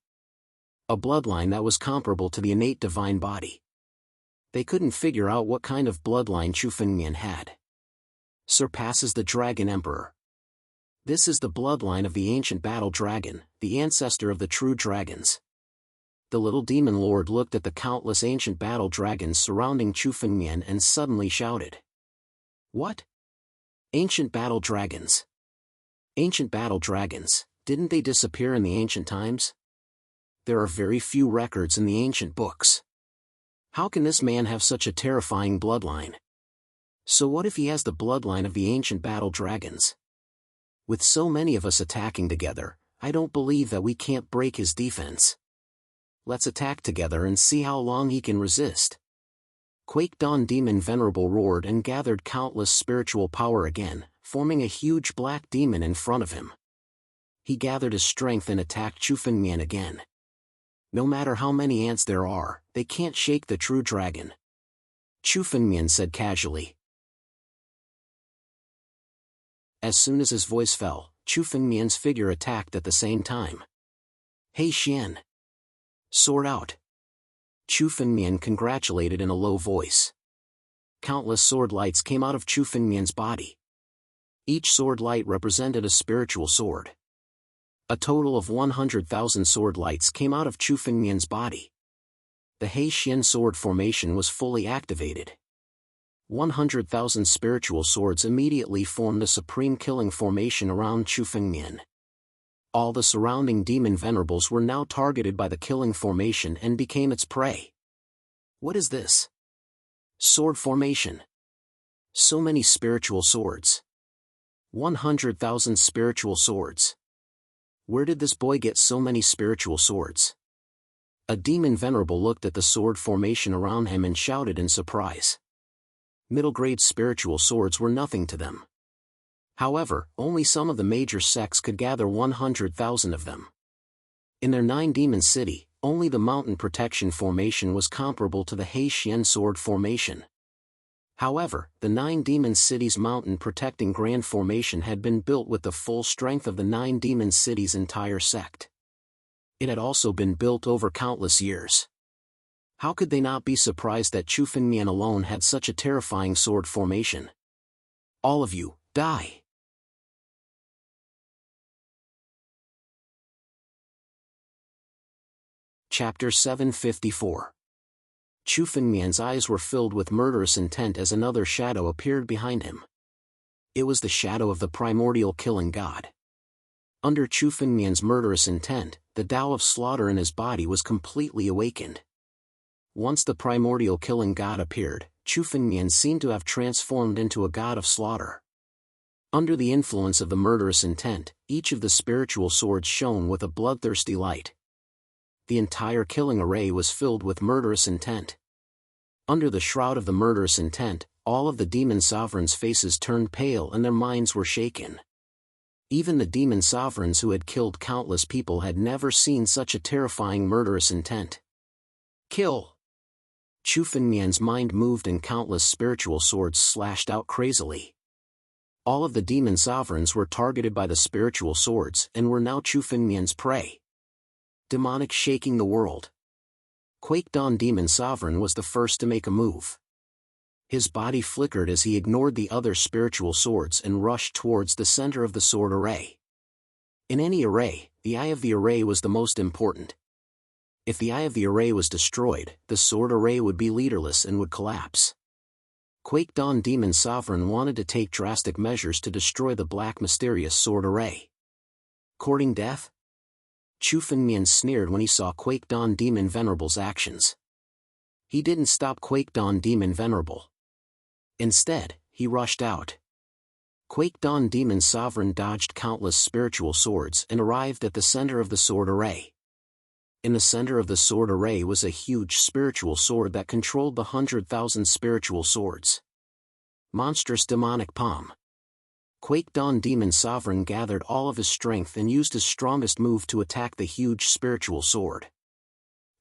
A bloodline that was comparable to the innate divine body. They couldn't figure out what kind of bloodline Chu Fengmian had. Surpasses the Dragon Emperor. This is the bloodline of the ancient battle dragon, the ancestor of the true dragons. The little demon lord looked at the countless ancient battle dragons surrounding Chu Fengmian and suddenly shouted. What? Ancient battle dragons. Ancient battle dragons, didn't they disappear in the ancient times? There are very few records in the ancient books. How can this man have such a terrifying bloodline? So what if he has the bloodline of the ancient battle dragons? With so many of us attacking together, I don't believe that we can't break his defense. Let's attack together and see how long he can resist. Quake Dawn Demon Venerable roared and gathered countless spiritual power again, forming a huge black demon in front of him. He gathered his strength and attacked Chu Fengmian again. No matter how many ants there are, they can't shake the true dragon. Chu Fengmian said casually. As soon as his voice fell, Chu Fengmian's figure attacked at the same time. Hey Xian! Sword out! Chu Fengmian congratulated in a low voice. Countless sword lights came out of Chu Fengmian's body. Each sword light represented a spiritual sword. A total of 100,000 sword lights came out of Chu Fengmian's body. The He Xian sword formation was fully activated. 100,000 spiritual swords immediately formed a supreme killing formation around Chu Fengmian. All the surrounding demon venerables were now targeted by the killing formation and became its prey. What is this? Sword formation. So many spiritual swords. 100,000 spiritual swords. Where did this boy get so many spiritual swords? A demon venerable looked at the sword formation around him and shouted in surprise. Middle-grade spiritual swords were nothing to them. However, only some of the major sects could gather 100,000 of them. In their 9-demon city, only the mountain protection formation was comparable to the He Xian sword formation. However, the 9-demon city's mountain protecting grand formation had been built with the full strength of the 9-demon city's entire sect. It had also been built over countless years. How could they not be surprised that Chu Fengmian alone had such a terrifying sword formation? All of you, die! Chapter 754. Chu Fengmian's eyes were filled with murderous intent as another shadow appeared behind him. It was the shadow of the primordial killing god. Under Chu Fengmian's murderous intent, the Tao of slaughter in his body was completely awakened. Once the primordial killing god appeared, Chu Fengmian seemed to have transformed into a god of slaughter. Under the influence of the murderous intent, each of the spiritual swords shone with a bloodthirsty light. The entire killing array was filled with murderous intent. Under the shroud of the murderous intent, all of the demon sovereigns' faces turned pale and their minds were shaken. Even the demon sovereigns who had killed countless people had never seen such a terrifying murderous intent. Kill! Chu Fengmian's mind moved and countless spiritual swords slashed out crazily. All of the demon sovereigns were targeted by the spiritual swords and were now Chu Fengmian's prey. Demonic shaking the world. Quake Dawn Demon Sovereign was the first to make a move. His body flickered as he ignored the other spiritual swords and rushed towards the center of the sword array. In any array, the eye of the array was the most important. If the eye of the array was destroyed, the sword array would be leaderless and would collapse. Quake Dawn Demon Sovereign wanted to take drastic measures to destroy the black mysterious sword array. Courting death? Chu Fengmian sneered when he saw Quake Dawn Demon Venerable's actions. He didn't stop Quake Dawn Demon Venerable. Instead, he rushed out. Quake Dawn Demon Sovereign dodged countless spiritual swords and arrived at the center of the sword array. In the center of the sword array was a huge spiritual sword that controlled the 100,000 spiritual swords. Monstrous demonic palm. Quake Dawn Demon Sovereign gathered all of his strength and used his strongest move to attack the huge spiritual sword.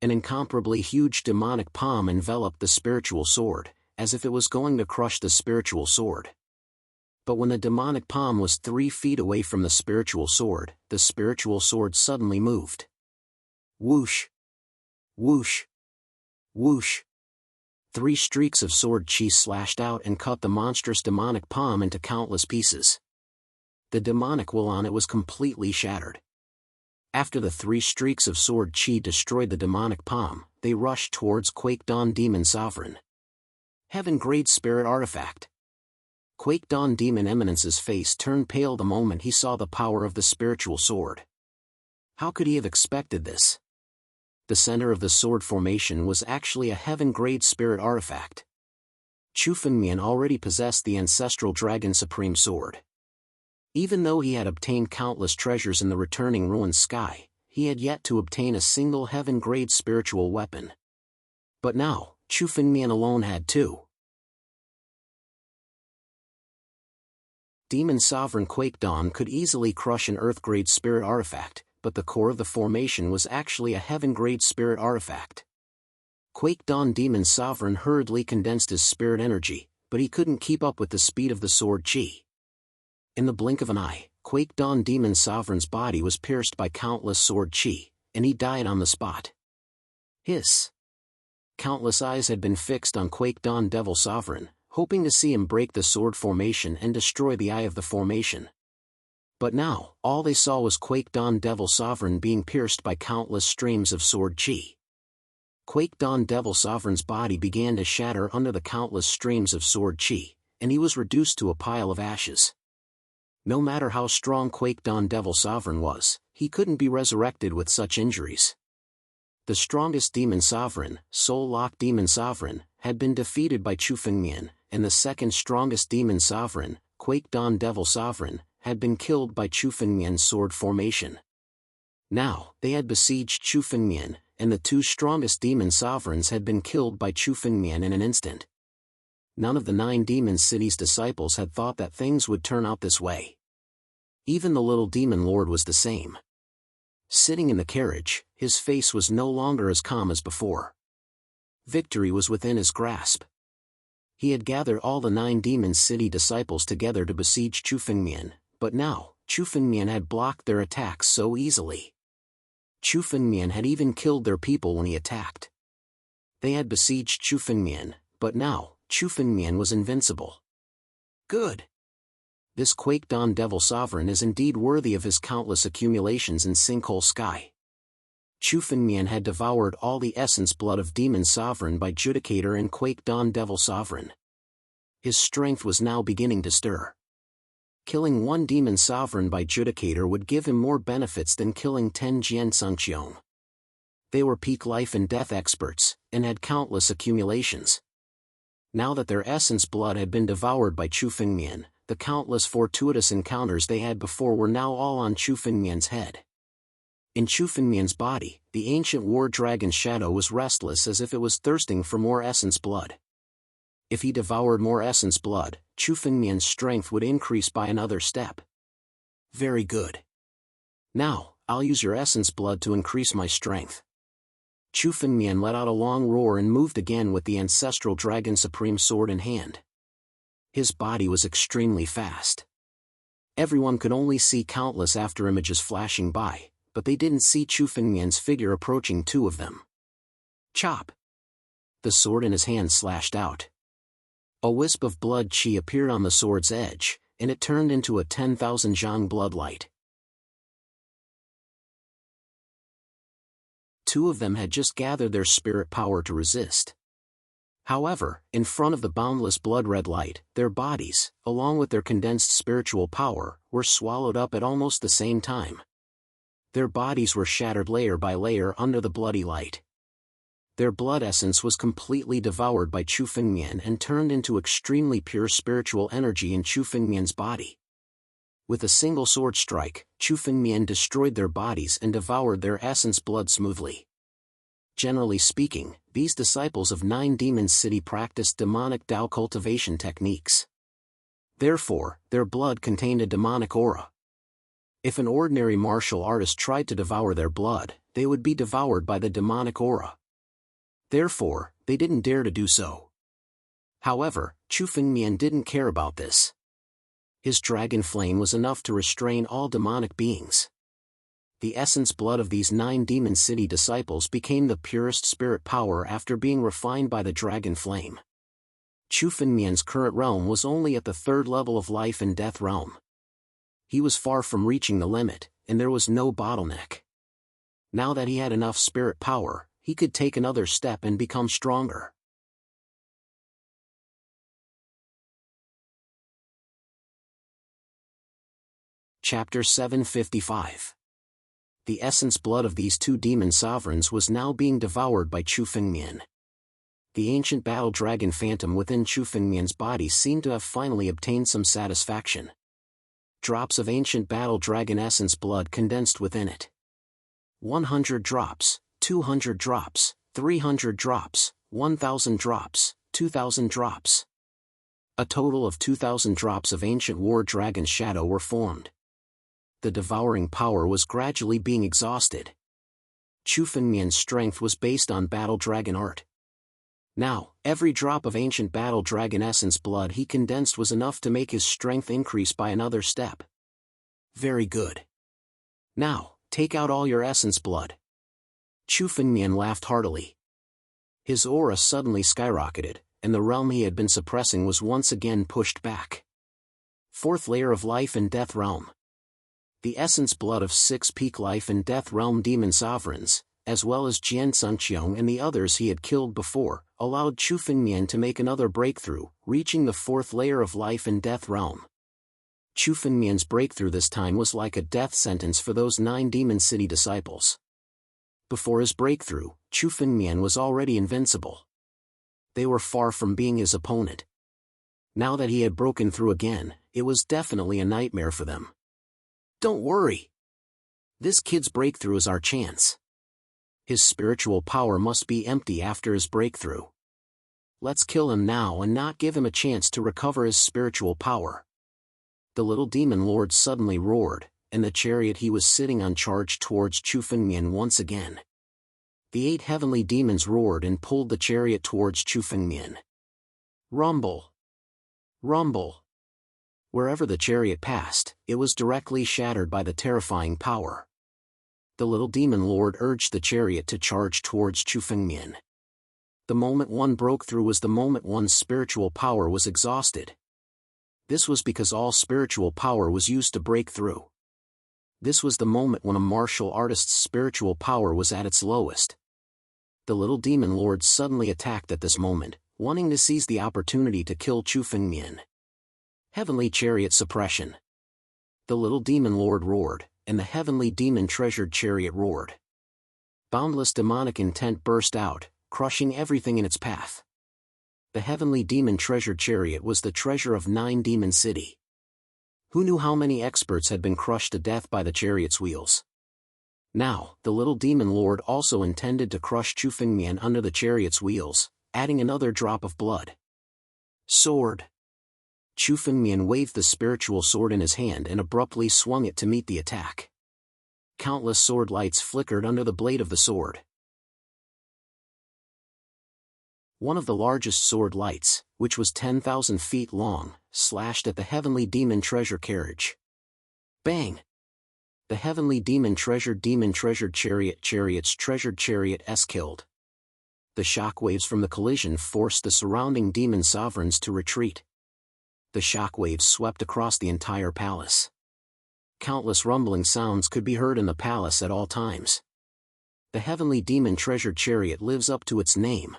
An incomparably huge demonic palm enveloped the spiritual sword, as if it was going to crush the spiritual sword. But when the demonic palm was 3 feet away from the spiritual sword suddenly moved. Whoosh! Whoosh! Whoosh! 3 streaks of sword chi slashed out and cut the monstrous demonic palm into countless pieces. The demonic will on it was completely shattered. After the 3 streaks of sword chi destroyed the demonic palm, they rushed towards Quake Dawn Demon Sovereign. Heaven Grade Spirit Artifact. Quake Dawn Demon Eminence's face turned pale the moment he saw the power of the spiritual sword. How could he have expected this? The center of the sword formation was actually a heaven-grade spirit artifact. Chu Fengmian already possessed the ancestral Dragon Supreme Sword. Even though he had obtained countless treasures in the returning ruined sky, he had yet to obtain a single heaven-grade spiritual weapon. But now, Chu Fengmian alone had 2. Demon Sovereign Quake Dawn could easily crush an Earth-grade spirit artifact, but the core of the formation was actually a heaven-grade spirit artifact. Quake Dawn Demon Sovereign hurriedly condensed his spirit energy, but he couldn't keep up with the speed of the sword chi. In the blink of an eye, Quake Dawn Demon Sovereign's body was pierced by countless sword chi, and he died on the spot. Hiss! Countless eyes had been fixed on Quake Dawn Devil Sovereign, hoping to see him break the sword formation and destroy the eye of the formation. But now, all they saw was Quake Dawn Devil Sovereign being pierced by countless streams of sword chi. Quake Dawn Devil Sovereign's body began to shatter under the countless streams of sword chi, and he was reduced to a pile of ashes. No matter how strong Quake Dawn Devil Sovereign was, he couldn't be resurrected with such injuries. The strongest Demon Sovereign, Soul Lock Demon Sovereign, had been defeated by Chu Fengmian, and the second strongest Demon Sovereign, Quake Dawn Devil Sovereign, had been killed by Chu Fengmian's sword formation. Now, they had besieged Chu Fengmian, and the two strongest Demon Sovereigns had been killed by Chu Fengmian in an instant. None of the 9 Demon City's disciples had thought that things would turn out this way. Even the little Demon Lord was the same. Sitting in the carriage, his face was no longer as calm as before. Victory was within his grasp. He had gathered all the 9 Demon City disciples together to besiege Chu Fengmian, but now, Chu Fengmian had blocked their attacks so easily. Chu Fengmian had even killed their people when he attacked. They had besieged Chu Fengmian, but now, Chu Fengmian was invincible. Good. This Quake Dawn Devil Sovereign is indeed worthy of his countless accumulations in Sinkhole Sky. Chu Fengmian had devoured all the essence blood of Demon Sovereign by Judicator and Quake Dawn Devil Sovereign. His strength was now beginning to stir. Killing 1 Demon Sovereign by Judicator would give him more benefits than killing 10 Jian Sungqiong. They were peak life and death experts, and had countless accumulations. Now that their essence blood had been devoured by Chu Fengmian, the countless fortuitous encounters they had before were now all on Chu Fengmian's head. In Chu Fengmian's body, the ancient war dragon shadow was restless as if it was thirsting for more essence blood. If he devoured more essence blood, Chu Fengmian's strength would increase by another step. Very good. Now, I'll use your essence blood to increase my strength. Chu Fengmian let out a long roar and moved again with the ancestral dragon supreme sword in hand. His body was extremely fast. Everyone could only see countless afterimages flashing by, but they didn't see Chu Fengmian's figure approaching 2 of them. Chop! The sword in his hand slashed out. A wisp of blood chi appeared on the sword's edge, and it turned into a 10,000 zhang bloodlight. 2 of them had just gathered their spirit power to resist. However, in front of the boundless blood-red light, their bodies, along with their condensed spiritual power, were swallowed up at almost the same time. Their bodies were shattered layer by layer under the bloody light. Their blood essence was completely devoured by Chu Fengmian and turned into extremely pure spiritual energy in Chu Fengmian's body. With a single sword strike, Chu Fengmian destroyed their bodies and devoured their essence blood smoothly. Generally speaking, these disciples of 9 Demon City practiced demonic Dao cultivation techniques. Therefore, their blood contained a demonic aura. If an ordinary martial artist tried to devour their blood, they would be devoured by the demonic aura. Therefore, they didn't dare to do so. However, Chu Fengmian didn't care about this. His dragon flame was enough to restrain all demonic beings. The essence blood of these 9 Demon City disciples became the purest spirit power after being refined by the dragon flame. Chu Fengmian's current realm was only at the 3rd level of life and death realm. He was far from reaching the limit, and there was no bottleneck. Now that he had enough spirit power, he could take another step and become stronger. Chapter 755. The essence blood of these 2 demon sovereigns was now being devoured by Chu Fengmian. The ancient battle dragon phantom within Chu Fengmian's body seemed to have finally obtained some satisfaction. Drops of ancient battle dragon essence blood condensed within it. 100 drops, 200 drops, 300 drops, 1,000 drops, 2,000 drops. A total of 2,000 drops of ancient war dragon shadow were formed. The devouring power was gradually being exhausted. Chu Fengmian's strength was based on battle dragon art. Now, every drop of ancient battle dragon essence blood he condensed was enough to make his strength increase by another step. Very good. Now, take out all your essence blood. Chu Fengmian laughed heartily. His aura suddenly skyrocketed, and the realm he had been suppressing was once again pushed back. Fourth layer of life and death realm. The essence blood of 6 peak life and death realm demon sovereigns, as well as Jianwang and the others he had killed before, allowed Chu Fengmian to make another breakthrough, reaching the 4th layer of life and death realm. Chu Fengmian's breakthrough this time was like a death sentence for those 9 Demon City disciples. Before his breakthrough, Chu Fengmian was already invincible. They were far from being his opponent. Now that he had broken through again, it was definitely a nightmare for them. Don't worry. This kid's breakthrough is our chance. His spiritual power must be empty after his breakthrough. Let's kill him now and not give him a chance to recover his spiritual power. The little demon lord suddenly roared, and the chariot he was sitting on charged towards Chu Fengmian once again. The 8 heavenly demons roared and pulled the chariot towards Chu Fengmian. Rumble! Rumble! Wherever the chariot passed, it was directly shattered by the terrifying power. The little demon lord urged the chariot to charge towards Chu Fengmian. The moment one broke through was the moment one's spiritual power was exhausted. This was because all spiritual power was used to break through. This was the moment when a martial artist's spiritual power was at its lowest. The little demon lord suddenly attacked at this moment, wanting to seize the opportunity to kill Chu Fengmian. Heavenly chariot suppression. The little demon lord roared, and the heavenly demon treasured chariot roared. Boundless demonic intent burst out, crushing everything in its path. The heavenly demon treasured chariot was the treasure of 9 Demon City. Who knew how many experts had been crushed to death by the chariot's wheels? Now, the little demon lord also intended to crush Chu Fengmian under the chariot's wheels, adding another drop of blood. Sword. Chu Fengmian waved the spiritual sword in his hand and abruptly swung it to meet the attack. Countless sword lights flickered under the blade of the sword. One of the largest sword lights, which was 10,000 feet long, slashed at the heavenly demon treasure carriage. Bang! The heavenly demon treasured chariot's treasured chariot killed. The shockwaves from the collision forced the surrounding demon sovereigns to retreat. The shockwaves swept across the entire palace. Countless rumbling sounds could be heard in the palace at all times. The heavenly demon treasured chariot lives up to its name.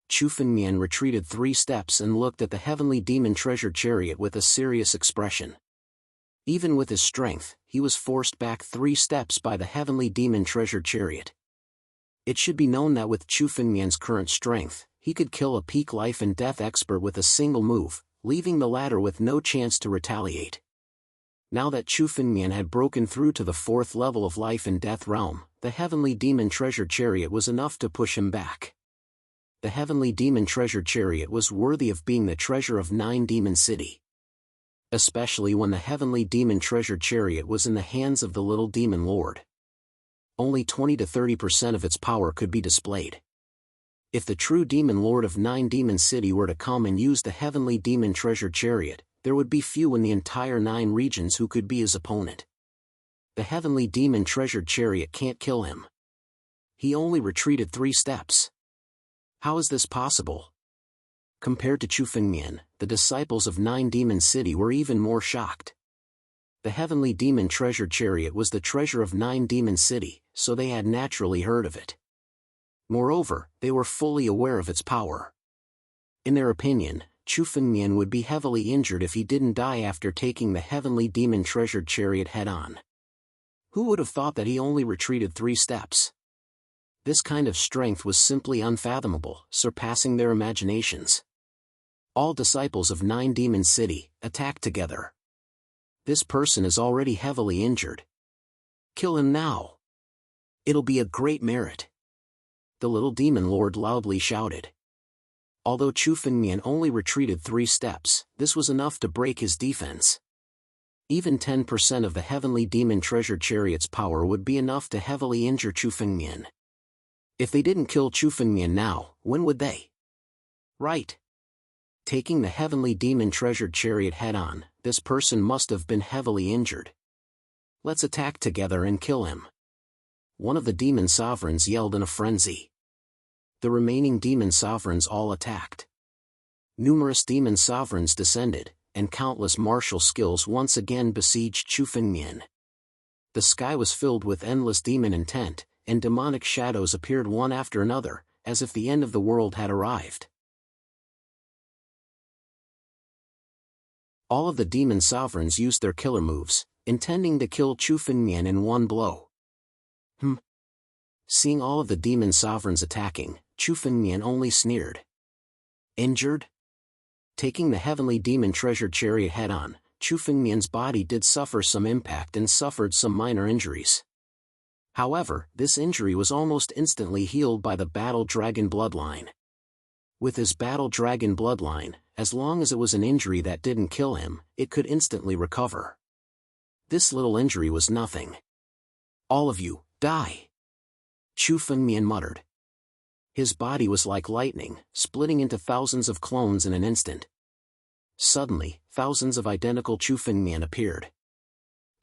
Chu Fengmian retreated 3 steps and looked at the heavenly demon treasured chariot with a serious expression. Even with his strength, he was forced back 3 steps by the heavenly demon treasured chariot. It should be known that with Chu Fengmian's current strength, he could kill a peak life and death expert with a single move, leaving the latter with no chance to retaliate. Now that Chu Fengmian had broken through to the 4th level of life and death realm, the heavenly demon treasured chariot was enough to push him back. The heavenly demon treasured chariot was worthy of being the treasure of 9 Demon City. Especially when the heavenly demon treasured chariot was in the hands of the little demon lord. Only 20 to 30% of its power could be displayed. If the true demon lord of 9 Demon City were to come and use the heavenly demon treasured chariot, there would be few in the entire 9 regions who could be his opponent. The heavenly demon treasured chariot can't kill him. He only retreated 3 steps. How is this possible? Compared to Chu Fengmian, the disciples of 9 Demon City were even more shocked. The heavenly demon treasured chariot was the treasure of 9 Demon City, so they had naturally heard of it. Moreover, they were fully aware of its power. In their opinion, Chu Fengmian would be heavily injured if he didn't die after taking the heavenly demon treasured chariot head-on. Who would have thought that he only retreated 3 steps? This kind of strength was simply unfathomable, surpassing their imaginations. All disciples of 9 Demon City attacked together. This person is already heavily injured. Kill him now. It'll be a great merit. The little demon lord loudly shouted. Although Chu Fengmian only retreated 3 steps, this was enough to break his defense. Even 10% of the heavenly demon treasured chariot's power would be enough to heavily injure Chu Fengmian. If they didn't kill Chu Fengmian now, when would they? Right. Taking the heavenly demon treasured chariot head-on, this person must have been heavily injured. Let's attack together and kill him. One of the demon sovereigns yelled in a frenzy. The remaining demon sovereigns all attacked. Numerous demon sovereigns descended, and countless martial skills once again besieged Chufengmian. The sky was filled with endless demon intent, and demonic shadows appeared one after another, as if the end of the world had arrived. All of the demon sovereigns used their killer moves, intending to kill Chufengmian in one blow. Seeing all of the demon sovereigns attacking, Chufengmian only sneered. Injured? Taking the heavenly demon treasure chariot head-on, Chufengmian's body did suffer some impact and suffered some minor injuries. However, this injury was almost instantly healed by the battle dragon bloodline. With his battle dragon bloodline, as long as it was an injury that didn't kill him, it could instantly recover. This little injury was nothing. All of you, die! Chufengmian muttered. His body was like lightning, splitting into thousands of clones in an instant. Suddenly, thousands of identical Chufengmian appeared.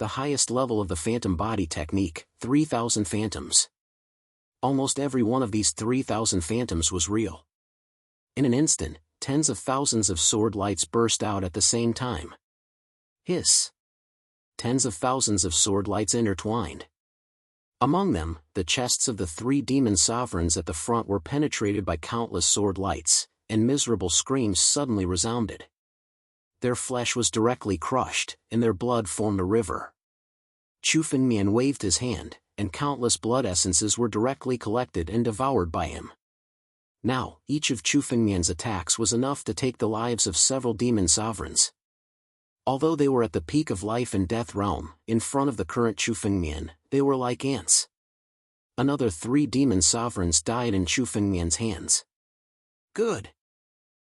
The highest level of the phantom body technique, 3,000 phantoms. Almost every one of these 3,000 phantoms was real. In an instant, tens of thousands of sword lights burst out at the same time. Hiss! Tens of thousands of sword lights intertwined. Among them, the chests of the 3 demon sovereigns at the front were penetrated by countless sword lights, and miserable screams suddenly resounded. Their flesh was directly crushed, and their blood formed a river. Chufengmian waved his hand, and countless blood essences were directly collected and devoured by him. Now, each of Chufengmian's attacks was enough to take the lives of several demon sovereigns. Although they were at the peak of life and death realm, in front of the current Chufengmian, they were like ants. Another 3 demon sovereigns died in Chufengmian's hands. Good!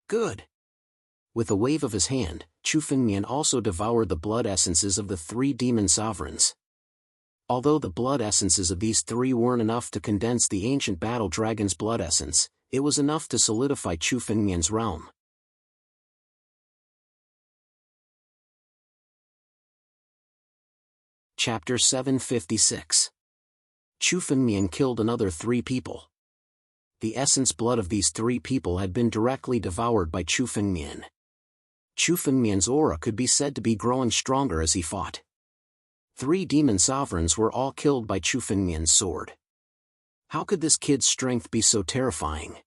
Good! With a wave of his hand, Chufengmian also devoured the blood essences of the 3 demon sovereigns. Although the blood essences of these 3 weren't enough to condense the ancient battle dragon's blood essence, it was enough to solidify Chufengmian's realm. Chapter 756. Chufengmian killed another 3 people. The essence blood of these 3 people had been directly devoured by Chufengmian. Chufengmian's aura could be said to be growing stronger as he fought. 3 demon sovereigns were all killed by Chufengmian's sword. How could this kid's strength be so terrifying?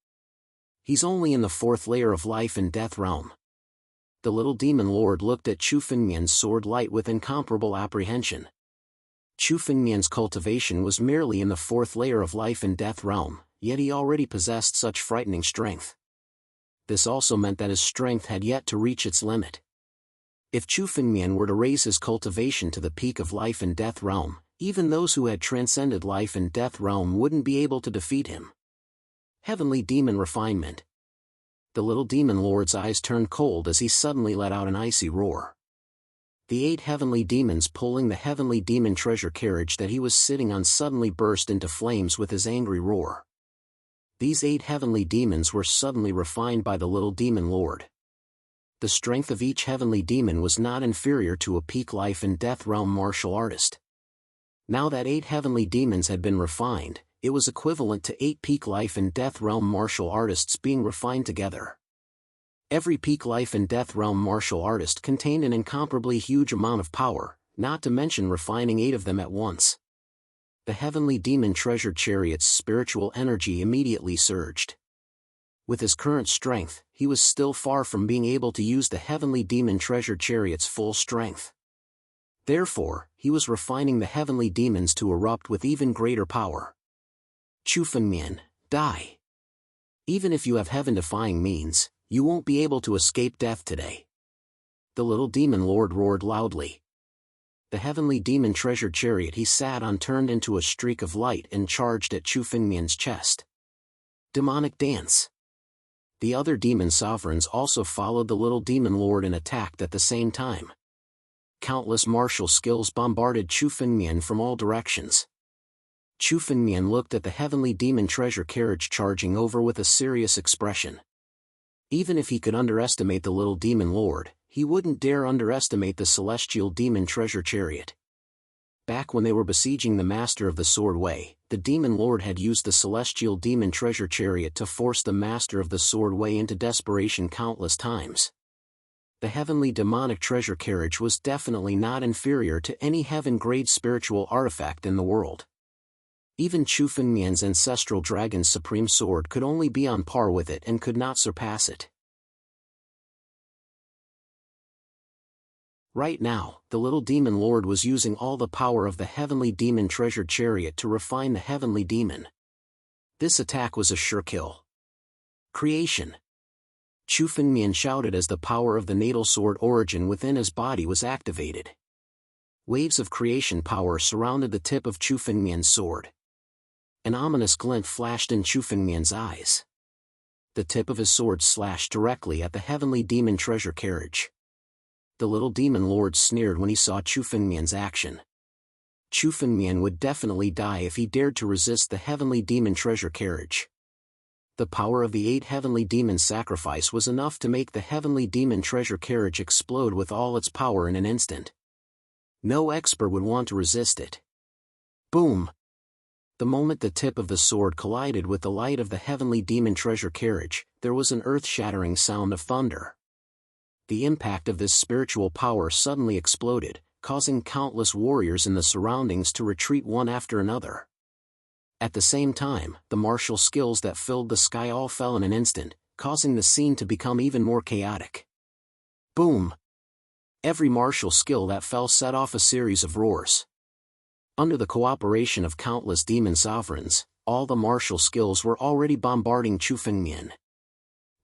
He's only in the 4th layer of life and death realm. The little demon lord looked at Chufengmian's sword light with incomparable apprehension. Chufengmian's cultivation was merely in the 4th layer of life and death realm, yet he already possessed such frightening strength. This also meant that his strength had yet to reach its limit. If Chufengmian were to raise his cultivation to the peak of life and death realm, even those who had transcended life and death realm wouldn't be able to defeat him. Heavenly demon refinement. The little demon lord's eyes turned cold as he suddenly let out an icy roar. The 8 heavenly demons pulling the heavenly demon treasure carriage that he was sitting on suddenly burst into flames with his angry roar. These 8 heavenly demons were suddenly refined by the little demon lord. The strength of each heavenly demon was not inferior to a peak life and death realm martial artist. Now that 8 heavenly demons had been refined, it was equivalent to 8 peak life and death realm martial artists being refined together. Every peak life and death realm martial artist contained an incomparably huge amount of power, not to mention refining 8 of them at once. The heavenly demon treasure chariot's spiritual energy immediately surged. With his current strength, he was still far from being able to use the heavenly demon treasure chariot's full strength. Therefore, he was refining the heavenly demons to erupt with even greater power. Chufengmian, die! Even if you have heaven-defying means, you won't be able to escape death today. The little demon lord roared loudly. The heavenly demon treasure chariot he sat on turned into a streak of light and charged at Chufengmian's chest. Demonic dance. The other demon sovereigns also followed the little demon lord and attacked at the same time. Countless martial skills bombarded Chufengmian from all directions. Chufengmian looked at the heavenly demon treasure carriage charging over with a serious expression. Even if he could underestimate the little demon lord, he wouldn't dare underestimate the celestial demon treasure chariot. Back when they were besieging the Master of the Sword Way, the Demon Lord had used the celestial demon treasure chariot to force the Master of the Sword Way into desperation countless times. The heavenly demonic treasure carriage was definitely not inferior to any heaven-grade spiritual artifact in the world. Even Chu Fengmian's ancestral dragon's supreme sword could only be on par with it and could not surpass it. Right now, the little demon lord was using all the power of the heavenly demon treasure chariot to refine the heavenly demon. This attack was a sure kill. Creation. Chu Fengmian shouted as the power of the natal sword origin within his body was activated. Waves of creation power surrounded the tip of Chu Fengmian's sword. An ominous glint flashed in Chu Fengmian's eyes. The tip of his sword slashed directly at the heavenly demon treasure carriage. The little demon lord sneered when he saw Chu Fengmian's action. Chu Fengmian would definitely die if he dared to resist the heavenly demon treasure carriage. The power of the 8 heavenly demons' sacrifice was enough to make the heavenly demon treasure carriage explode with all its power in an instant. No expert would want to resist it. Boom! The moment the tip of the sword collided with the light of the heavenly demon treasure carriage, there was an earth-shattering sound of thunder. The impact of this spiritual power suddenly exploded, causing countless warriors in the surroundings to retreat one after another. At the same time, the martial skills that filled the sky all fell in an instant, causing the scene to become even more chaotic. Boom! Every martial skill that fell set off a series of roars. Under the cooperation of countless demon sovereigns, all the martial skills were already bombarding Chu Fengmian.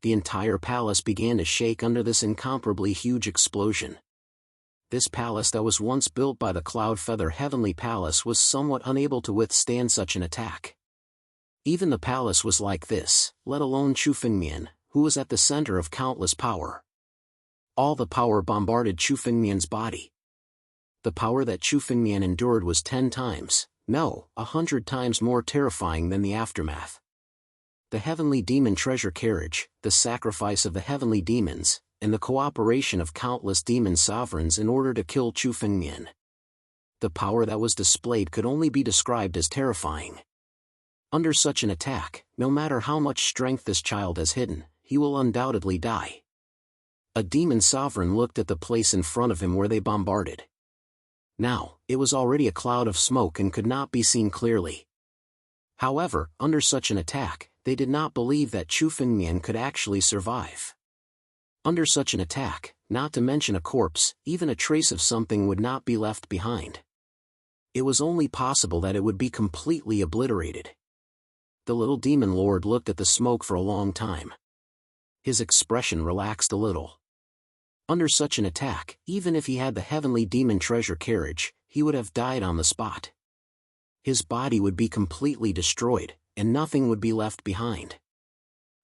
The entire palace began to shake under this incomparably huge explosion. This palace that was once built by the Cloud Feather Heavenly Palace was somewhat unable to withstand such an attack. Even the palace was like this, let alone Chu Fengmian, who was at the center of countless power. All the power bombarded Chu Fengmian's body. The power that Chu Fengmian endured was 10 times, no, 100 times more terrifying than the aftermath. The heavenly demon treasure carriage, the sacrifice of the heavenly demons, and the cooperation of countless demon sovereigns in order to kill Chu Fengmian. The power that was displayed could only be described as terrifying. Under such an attack, no matter how much strength this child has hidden, he will undoubtedly die. A demon sovereign looked at the place in front of him where they bombarded. Now, it was already a cloud of smoke and could not be seen clearly. However, under such an attack, they did not believe that Chu Fengmian could actually survive. Under such an attack, not to mention a corpse, even a trace of something would not be left behind. It was only possible that it would be completely obliterated. The little demon lord looked at the smoke for a long time. His expression relaxed a little. Under such an attack, even if he had the heavenly demon treasure carriage, he would have died on the spot. His body would be completely destroyed, and nothing would be left behind.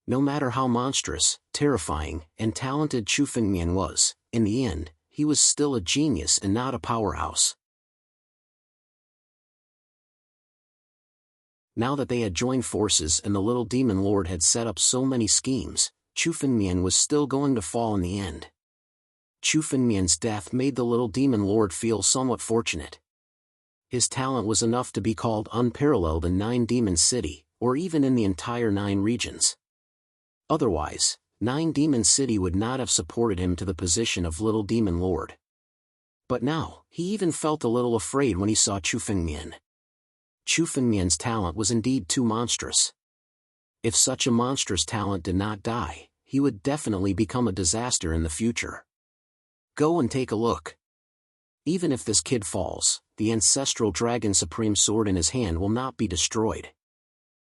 No matter how monstrous, terrifying, and talented Chu Fengmian was, in the end, he was still a genius and not a powerhouse. Now that they had joined forces and the little demon lord had set up so many schemes, Chu Fengmian was still going to fall in the end. Chu Fengmian's death made the little demon lord feel somewhat fortunate. His talent was enough to be called unparalleled in 9 Demon City, or even in the entire 9 regions. Otherwise, 9 Demon City would not have supported him to the position of Little Demon Lord. But now, he even felt a little afraid when he saw Chu Fengmian. Chu Fengmian's talent was indeed too monstrous. If such a monstrous talent did not die, he would definitely become a disaster in the future. Go and take a look. Even if this kid falls, the ancestral dragon supreme sword in his hand will not be destroyed.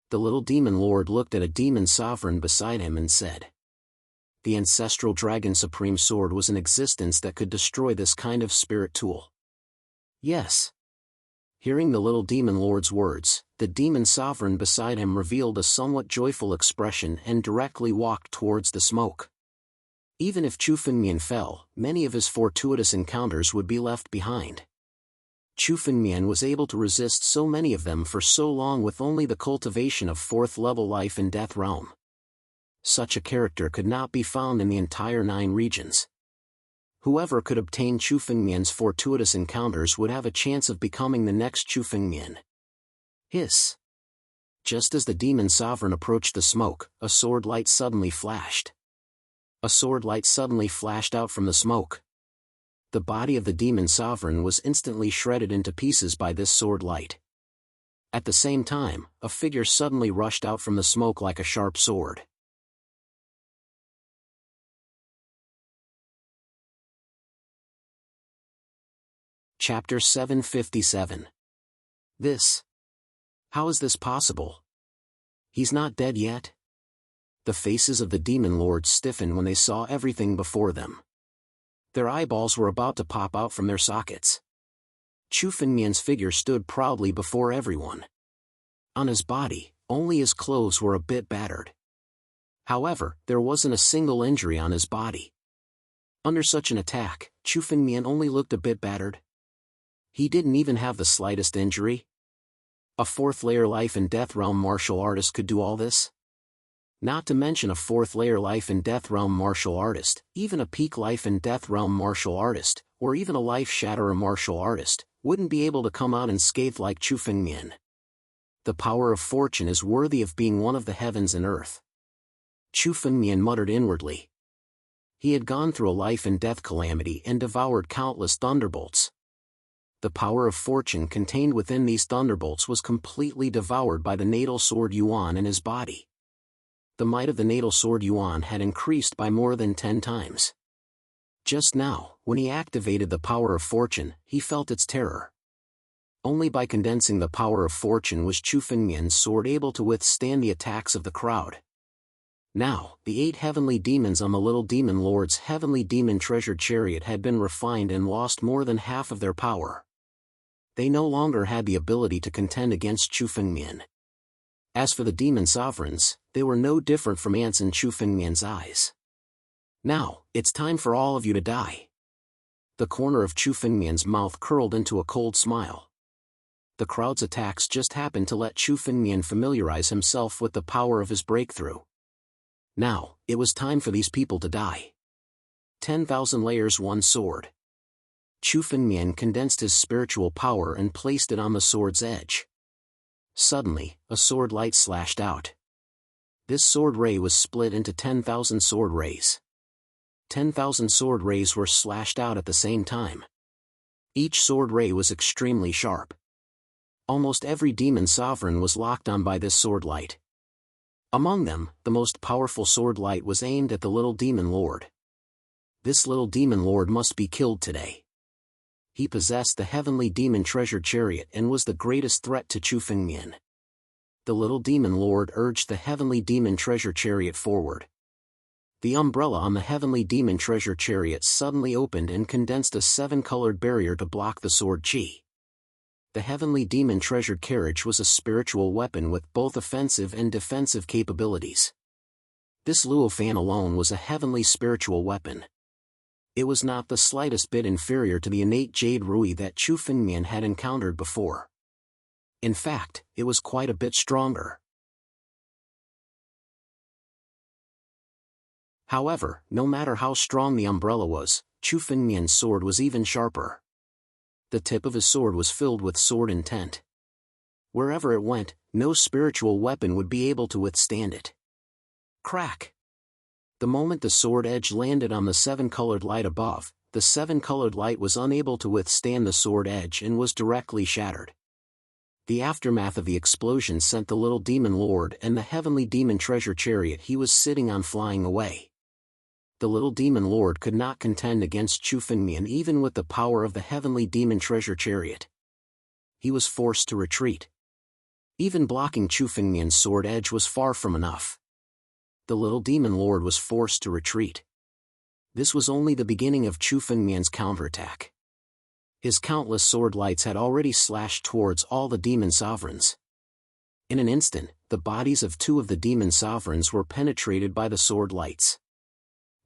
The little demon lord looked at a demon sovereign beside him and said. The ancestral dragon supreme sword was in existence that could destroy this kind of spirit tool. Yes. Hearing the little demon lord's words, the demon sovereign beside him revealed a somewhat joyful expression and directly walked towards the smoke. Even if Chu Fengmian fell, many of his fortuitous encounters would be left behind. Chu Fengmian was able to resist so many of them for so long with only the cultivation of 4th-level life and death realm. Such a character could not be found in the entire 9 regions. Whoever could obtain Chu Fengmian's fortuitous encounters would have a chance of becoming the next Chu Fengmian. Hiss. Just as the demon sovereign approached the smoke, a sword light suddenly flashed. A sword light suddenly flashed out from the smoke. The body of the demon sovereign was instantly shredded into pieces by this sword light. At the same time, a figure suddenly rushed out from the smoke like a sharp sword. Chapter 757. This. How is this possible? He's not dead yet? The faces of the demon lords stiffened when they saw everything before them. Their eyeballs were about to pop out from their sockets. Chu Fengmian's figure stood proudly before everyone. On his body, only his clothes were a bit battered. However, there wasn't a single injury on his body. Under such an attack, Chu Fengmian only looked a bit battered. He didn't even have the slightest injury. A fourth-layer life and death realm martial artist could do all this? Not to mention a fourth-layer life and death realm martial artist, even a peak life and death realm martial artist, or even a life-shatterer martial artist, wouldn't be able to come out unscathed like Chu Fengmian. The power of fortune is worthy of being one of the heavens and earth. Chu Fengmian muttered inwardly. He had gone through a life and death calamity and devoured countless thunderbolts. The power of fortune contained within these thunderbolts was completely devoured by the natal sword Yuan in his body. The might of the natal sword Yuan had increased by more than 10 times. Just now, when he activated the power of fortune, he felt its terror. Only by condensing the power of fortune was Chu Fengmian's sword able to withstand the attacks of the crowd. Now, the 8 heavenly demons on the little demon lord's heavenly demon treasure chariot had been refined and lost more than half of their power. They no longer had the ability to contend against Chu Fengmian. As for the demon sovereigns, they were no different from ants in Chu Fengmian's eyes. Now, it's time for all of you to die. The corner of Chu Fengmian's mouth curled into a cold smile. The crowd's attacks just happened to let Chu Fengmian familiarize himself with the power of his breakthrough. Now, it was time for these people to die. 10,000 layers, one sword. Chu Fengmian condensed his spiritual power and placed it on the sword's edge. Suddenly, a sword light slashed out. This sword ray was split into 10,000 sword rays. 10,000 sword rays were slashed out at the same time. Each sword ray was extremely sharp. Almost every demon sovereign was locked on by this sword light. Among them, the most powerful sword light was aimed at the little demon lord. This little demon lord must be killed today. He possessed the heavenly demon treasure chariot and was the greatest threat to Chu Fengmian. The little demon lord urged the heavenly demon treasure chariot forward. The umbrella on the heavenly demon treasure chariot suddenly opened and condensed a 7-colored barrier to block the sword chi. The heavenly demon treasure carriage was a spiritual weapon with both offensive and defensive capabilities. This Luo fan alone was a heavenly spiritual weapon. It was not the slightest bit inferior to the innate Jade Rui that Chu Fengmian had encountered before. In fact, it was quite a bit stronger. However, no matter how strong the umbrella was, Chu Fengmian's sword was even sharper. The tip of his sword was filled with sword intent. Wherever it went, no spiritual weapon would be able to withstand it. Crack! The moment the sword edge landed on the 7-colored light above, the 7-colored light was unable to withstand the sword edge and was directly shattered. The aftermath of the explosion sent the little demon lord and the heavenly demon treasure chariot he was sitting on flying away. The little demon lord could not contend against Chu Fengmian even with the power of the heavenly demon treasure chariot. He was forced to retreat. Even blocking Chu Fengmian's sword edge was far from enough. The little demon lord was forced to retreat. This was only the beginning of Chu Fengmian's counterattack. His countless sword lights had already slashed towards all the demon sovereigns. In an instant, the bodies of 2 of the demon sovereigns were penetrated by the sword lights.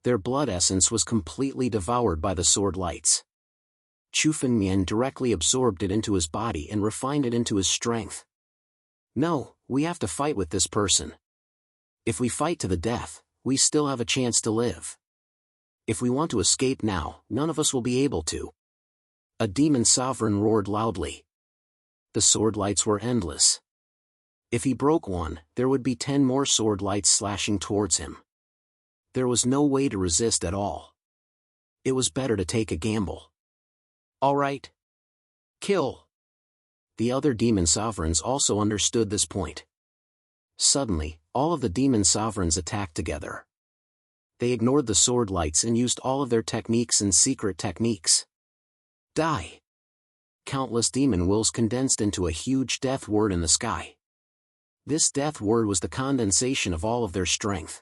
Their blood essence was completely devoured by the sword lights. Chu Fengmian directly absorbed it into his body and refined it into his strength. No, we have to fight with this person. If we fight to the death, we still have a chance to live. If we want to escape now, none of us will be able to. A demon sovereign roared loudly. The sword lights were endless. If he broke one, there would be 10 more sword lights slashing towards him. There was no way to resist at all. It was better to take a gamble. All right. Kill. The other demon sovereigns also understood this point. Suddenly, all of the demon sovereigns attacked together. They ignored the sword lights and used all of their techniques and secret techniques. Die. Countless demon wills condensed into a huge death word in the sky. This death word was the condensation of all of their strength.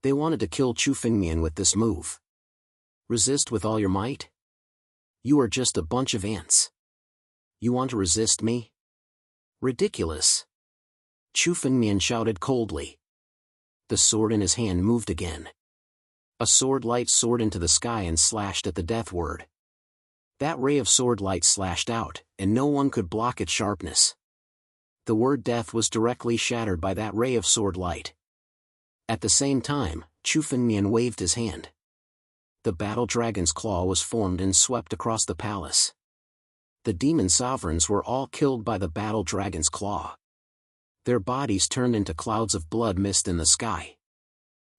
They wanted to kill Chu Fengmian with this move. Resist with all your might? You are just a bunch of ants. You want to resist me? Ridiculous. Chu Fengmian shouted coldly. The sword in his hand moved again. A sword light soared into the sky and slashed at the death word. That ray of sword light slashed out, and no one could block its sharpness. The word death was directly shattered by that ray of sword light. At the same time, Chu Fengmian waved his hand. The battle dragon's claw was formed and swept across the palace. The demon sovereigns were all killed by the battle dragon's claw. Their bodies turned into clouds of blood mist in the sky.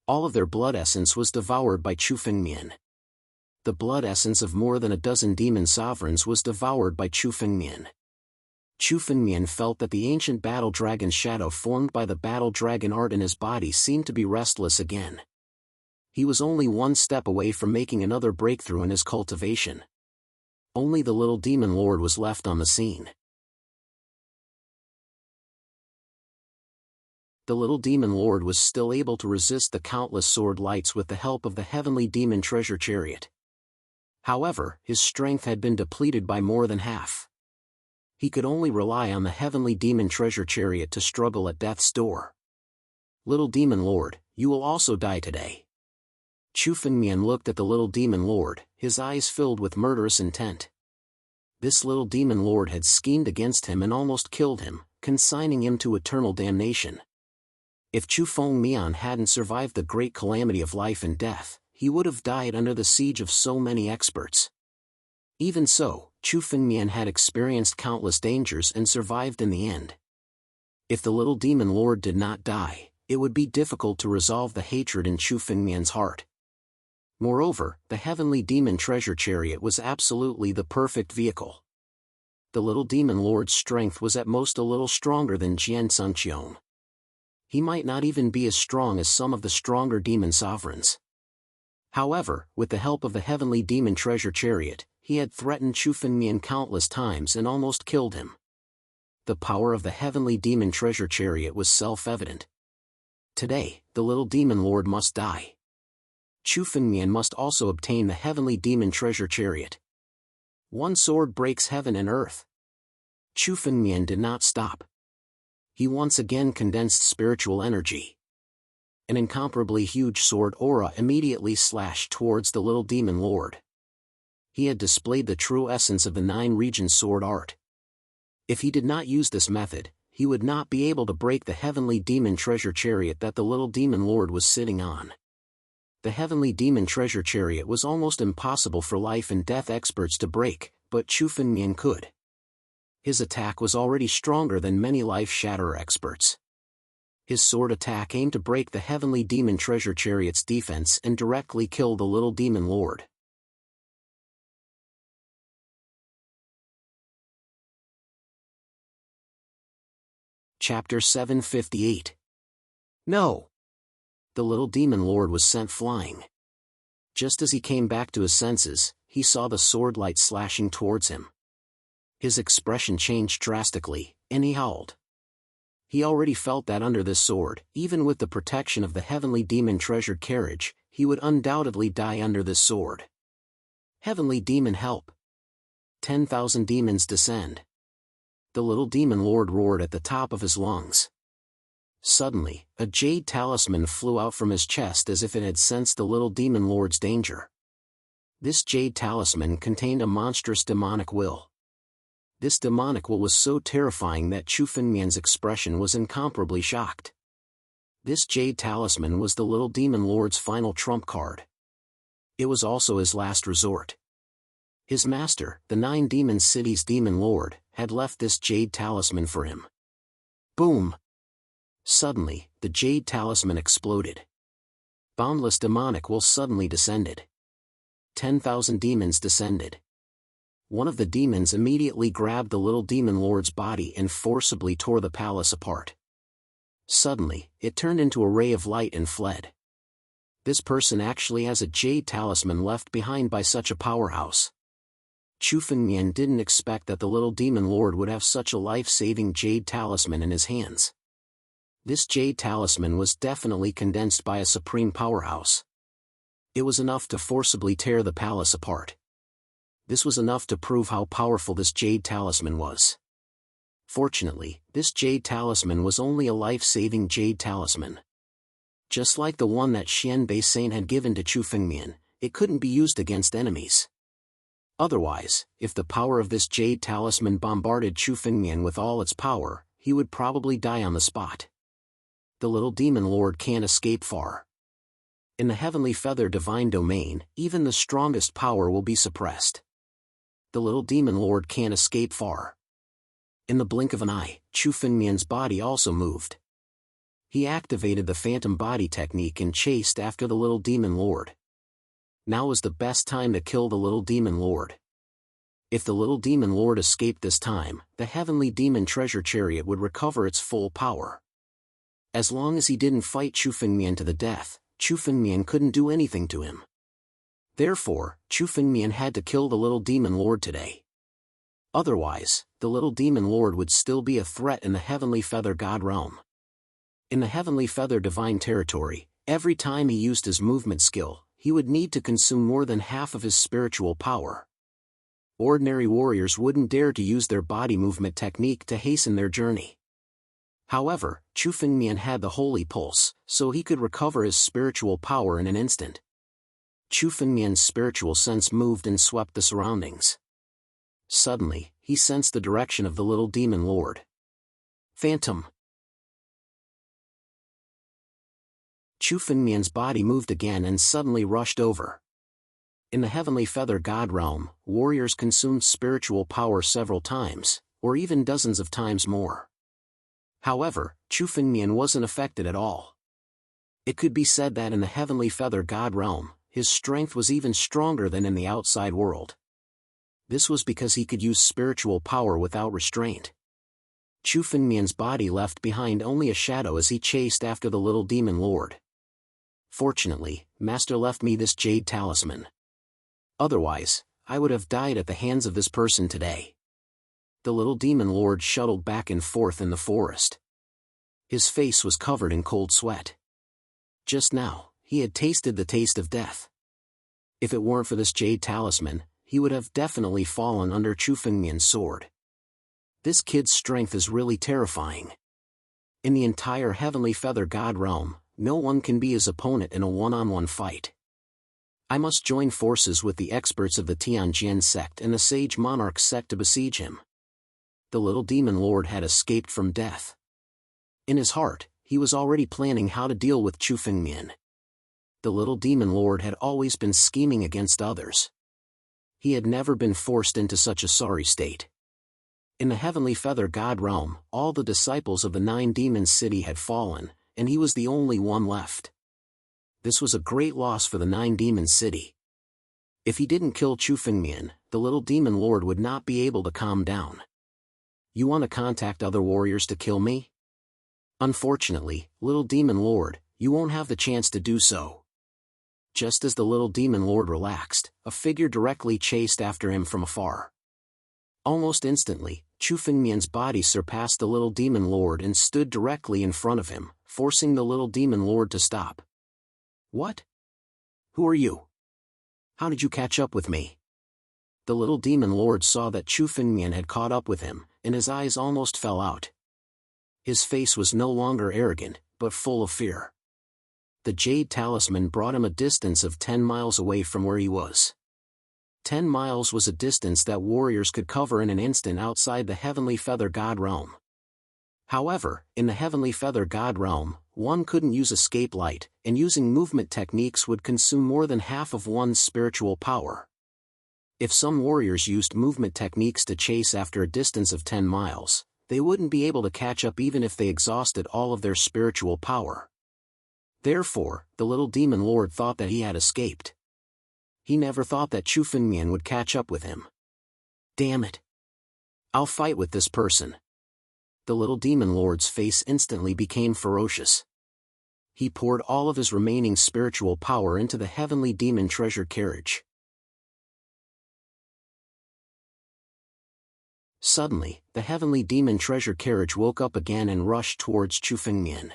All of their blood essence was devoured by Chu Fengmian. The blood essence of more than a dozen demon sovereigns was devoured by Chu Fengmian. Chu Fengmian felt that the ancient battle dragon's shadow formed by the battle dragon art in his body seemed to be restless again. He was only one step away from making another breakthrough in his cultivation. Only the little demon lord was left on the scene. The little demon lord was still able to resist the countless sword lights with the help of the heavenly demon treasure chariot. However, his strength had been depleted by more than half. He could only rely on the heavenly demon treasure chariot to struggle at death's door. Little demon lord, you will also die today. Chu Fengmian looked at the little demon lord, his eyes filled with murderous intent. This little demon lord had schemed against him and almost killed him, consigning him to eternal damnation. If Chu Fengmian hadn't survived the great calamity of life and death, he would have died under the siege of so many experts. Even so, Chu Fengmian had experienced countless dangers and survived in the end. If the little demon lord did not die, it would be difficult to resolve the hatred in Chu Fengmian's heart. Moreover, the heavenly demon treasure chariot was absolutely the perfect vehicle. The little demon lord's strength was at most a little stronger than Jian Sunqiong. He might not even be as strong as some of the stronger demon sovereigns. However, with the help of the heavenly demon treasure chariot, he had threatened Chu Fengmian countless times and almost killed him. The power of the heavenly demon treasure chariot was self-evident. Today, the little demon lord must die. Chu Fengmian must also obtain the heavenly demon treasure chariot. One sword breaks heaven and earth. Chu Fengmian did not stop. He once again condensed spiritual energy. An incomparably huge sword aura immediately slashed towards the little demon lord. He had displayed the true essence of the 9-region sword art. If he did not use this method, he would not be able to break the heavenly demon treasure chariot that the little demon lord was sitting on. The heavenly demon treasure chariot was almost impossible for life and death experts to break, but Chu Fengmian could. His attack was already stronger than many life-shatterer experts. His sword attack aimed to break the heavenly demon treasure chariot's defense and directly kill the little demon lord. Chapter 758. No! The little demon lord was sent flying. Just as he came back to his senses, he saw the sword light slashing towards him. His expression changed drastically, and he howled. He already felt that under this sword, even with the protection of the heavenly demon treasured carriage, he would undoubtedly die under this sword. Heavenly demon help! 10,000 demons descend. The little demon lord roared at the top of his lungs. Suddenly, a jade talisman flew out from his chest as if it had sensed the little demon lord's danger. This jade talisman contained a monstrous demonic will. This demonic will was so terrifying that Chu Fengmian's expression was incomparably shocked. This jade talisman was the little demon lord's final trump card. It was also his last resort. His master, the Nine Demon City's demon lord, had left this jade talisman for him. Boom! Suddenly, the jade talisman exploded. Boundless demonic will suddenly descended. 10,000 demons descended. One of the demons immediately grabbed the little demon lord's body and forcibly tore the palace apart. Suddenly, it turned into a ray of light and fled. This person actually has a jade talisman left behind by such a powerhouse. Chu Fengmian didn't expect that the little demon lord would have such a life-saving jade talisman in his hands. This jade talisman was definitely condensed by a supreme powerhouse. It was enough to forcibly tear the palace apart. This was enough to prove how powerful this jade talisman was. Fortunately, this jade talisman was only a life-saving jade talisman. Just like the one that Xian Bei Saint had given to Chu Fengmian, it couldn't be used against enemies. Otherwise, if the power of this jade talisman bombarded Chu Fengmian with all its power, he would probably die on the spot. The little demon lord can't escape far. In the heavenly feather divine domain, even the strongest power will be suppressed. The little demon lord can't escape far. In the blink of an eye, Chu Fengmian's body also moved. He activated the phantom body technique and chased after the little demon lord. Now was the best time to kill the little demon lord. If the little demon lord escaped this time, the heavenly demon treasure chariot would recover its full power. As long as he didn't fight Chu Fengmian to the death, Chu Fengmian couldn't do anything to him. Therefore, Chu Fengmian had to kill the little demon lord today. Otherwise, the little demon lord would still be a threat in the heavenly feather god realm. In the heavenly feather divine territory, every time he used his movement skill, he would need to consume more than half of his spiritual power. Ordinary warriors wouldn't dare to use their body movement technique to hasten their journey. However, Chu Fengmian had the holy pulse, so he could recover his spiritual power in an instant. Chu Fengmian's spiritual sense moved and swept the surroundings. Suddenly, he sensed the direction of the little demon lord. Phantom! Chu Fengmian's body moved again and suddenly rushed over. In the heavenly feather god realm, warriors consumed spiritual power several times, or even dozens of times more. However, Chu Fengmian wasn't affected at all. It could be said that in the heavenly feather god realm, his strength was even stronger than in the outside world. This was because he could use spiritual power without restraint. Chu Fengmian's body left behind only a shadow as he chased after the little demon lord. Fortunately, Master left me this jade talisman. Otherwise, I would have died at the hands of this person today. The little demon lord shuttled back and forth in the forest. His face was covered in cold sweat. Just now, he had tasted the taste of death. If it weren't for this jade talisman, he would have definitely fallen under Chu Fengmian's sword. This kid's strength is really terrifying. In the entire heavenly feather god realm, no one can be his opponent in a one-on-one fight. I must join forces with the experts of the Tianjin sect and the Sage Monarch sect to besiege him. The little demon lord had escaped from death. In his heart, he was already planning how to deal with Chu Fengmian. The little demon lord had always been scheming against others. He had never been forced into such a sorry state. In the heavenly feather god realm, all the disciples of the Nine Demon City had fallen, and he was the only one left. This was a great loss for the Nine Demon City. If he didn't kill Chu Fengmian, the little demon lord would not be able to calm down. You want to contact other warriors to kill me? Unfortunately, little demon lord, you won't have the chance to do so. Just as the little demon lord relaxed, a figure directly chased after him from afar. Almost instantly, Chu Fengmian's body surpassed the little demon lord and stood directly in front of him, forcing the little demon lord to stop. What? Who are you? How did you catch up with me? The little demon lord saw that Chu Fengmian had caught up with him, and his eyes almost fell out. His face was no longer arrogant, but full of fear. The jade talisman brought him a distance of 10 miles away from where he was. 10 miles was a distance that warriors could cover in an instant outside the heavenly feather god realm. However, in the heavenly feather god realm, one couldn't use escape light, and using movement techniques would consume more than half of one's spiritual power. If some warriors used movement techniques to chase after a distance of 10 miles, they wouldn't be able to catch up even if they exhausted all of their spiritual power. Therefore, the little demon lord thought that he had escaped. He never thought that Chu Fengmian would catch up with him. Damn it! I'll fight with this person. The little demon lord's face instantly became ferocious. He poured all of his remaining spiritual power into the heavenly demon treasure carriage. Suddenly, the heavenly demon treasure carriage woke up again and rushed towards Chu Fengmian.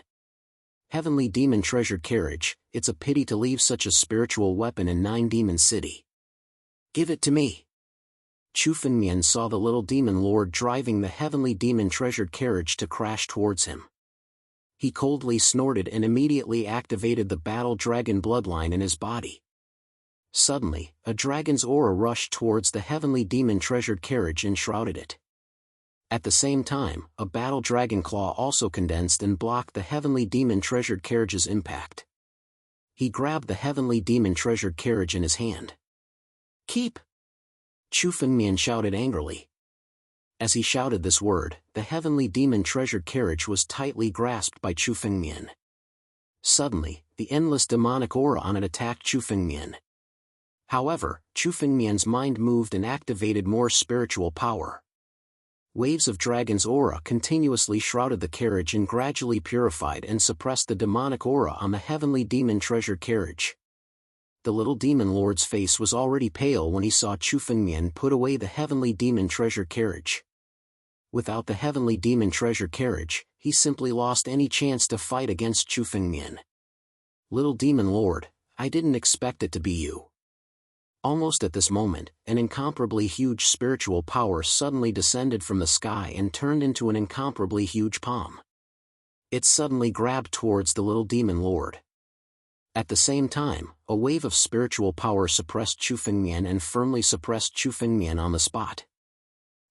Heavenly demon treasure carriage, it's a pity to leave such a spiritual weapon in Nine Demon City. Give it to me. Chu Fengmian saw the little demon lord driving the heavenly demon treasure carriage to crash towards him. He coldly snorted and immediately activated the battle dragon bloodline in his body. Suddenly, a dragon's aura rushed towards the heavenly demon treasure carriage and shrouded it. At the same time, a battle dragon claw also condensed and blocked the heavenly demon treasure carriage's impact. He grabbed the heavenly demon treasure carriage in his hand. Keep! Chu Fengmian shouted angrily. As he shouted this word, the heavenly demon treasure carriage was tightly grasped by Chu Fengmian. Suddenly, the endless demonic aura on it attacked Chu Fengmian. However, Chu Fengmian's mind moved and activated more spiritual power. Waves of dragon's aura continuously shrouded the carriage and gradually purified and suppressed the demonic aura on the heavenly demon treasure carriage. The little demon lord's face was already pale when he saw Chu Fengmian put away the heavenly demon treasure carriage. Without the heavenly demon treasure carriage, he simply lost any chance to fight against Chu Fengmian. Little demon lord, I didn't expect it to be you. Almost at this moment, an incomparably huge spiritual power suddenly descended from the sky and turned into an incomparably huge palm. It suddenly grabbed towards the little demon lord. At the same time, a wave of spiritual power suppressed Chu Fengmian and firmly suppressed Chu Fengmian on the spot.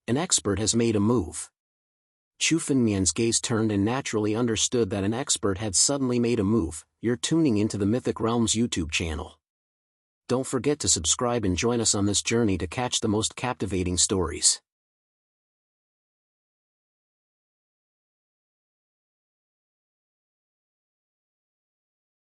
An expert has made a move. Chu Fengmian's gaze turned and naturally understood that an expert had suddenly made a move. You're tuning into the Mythic Realms YouTube channel. Don't forget to subscribe and join us on this journey to catch the most captivating stories.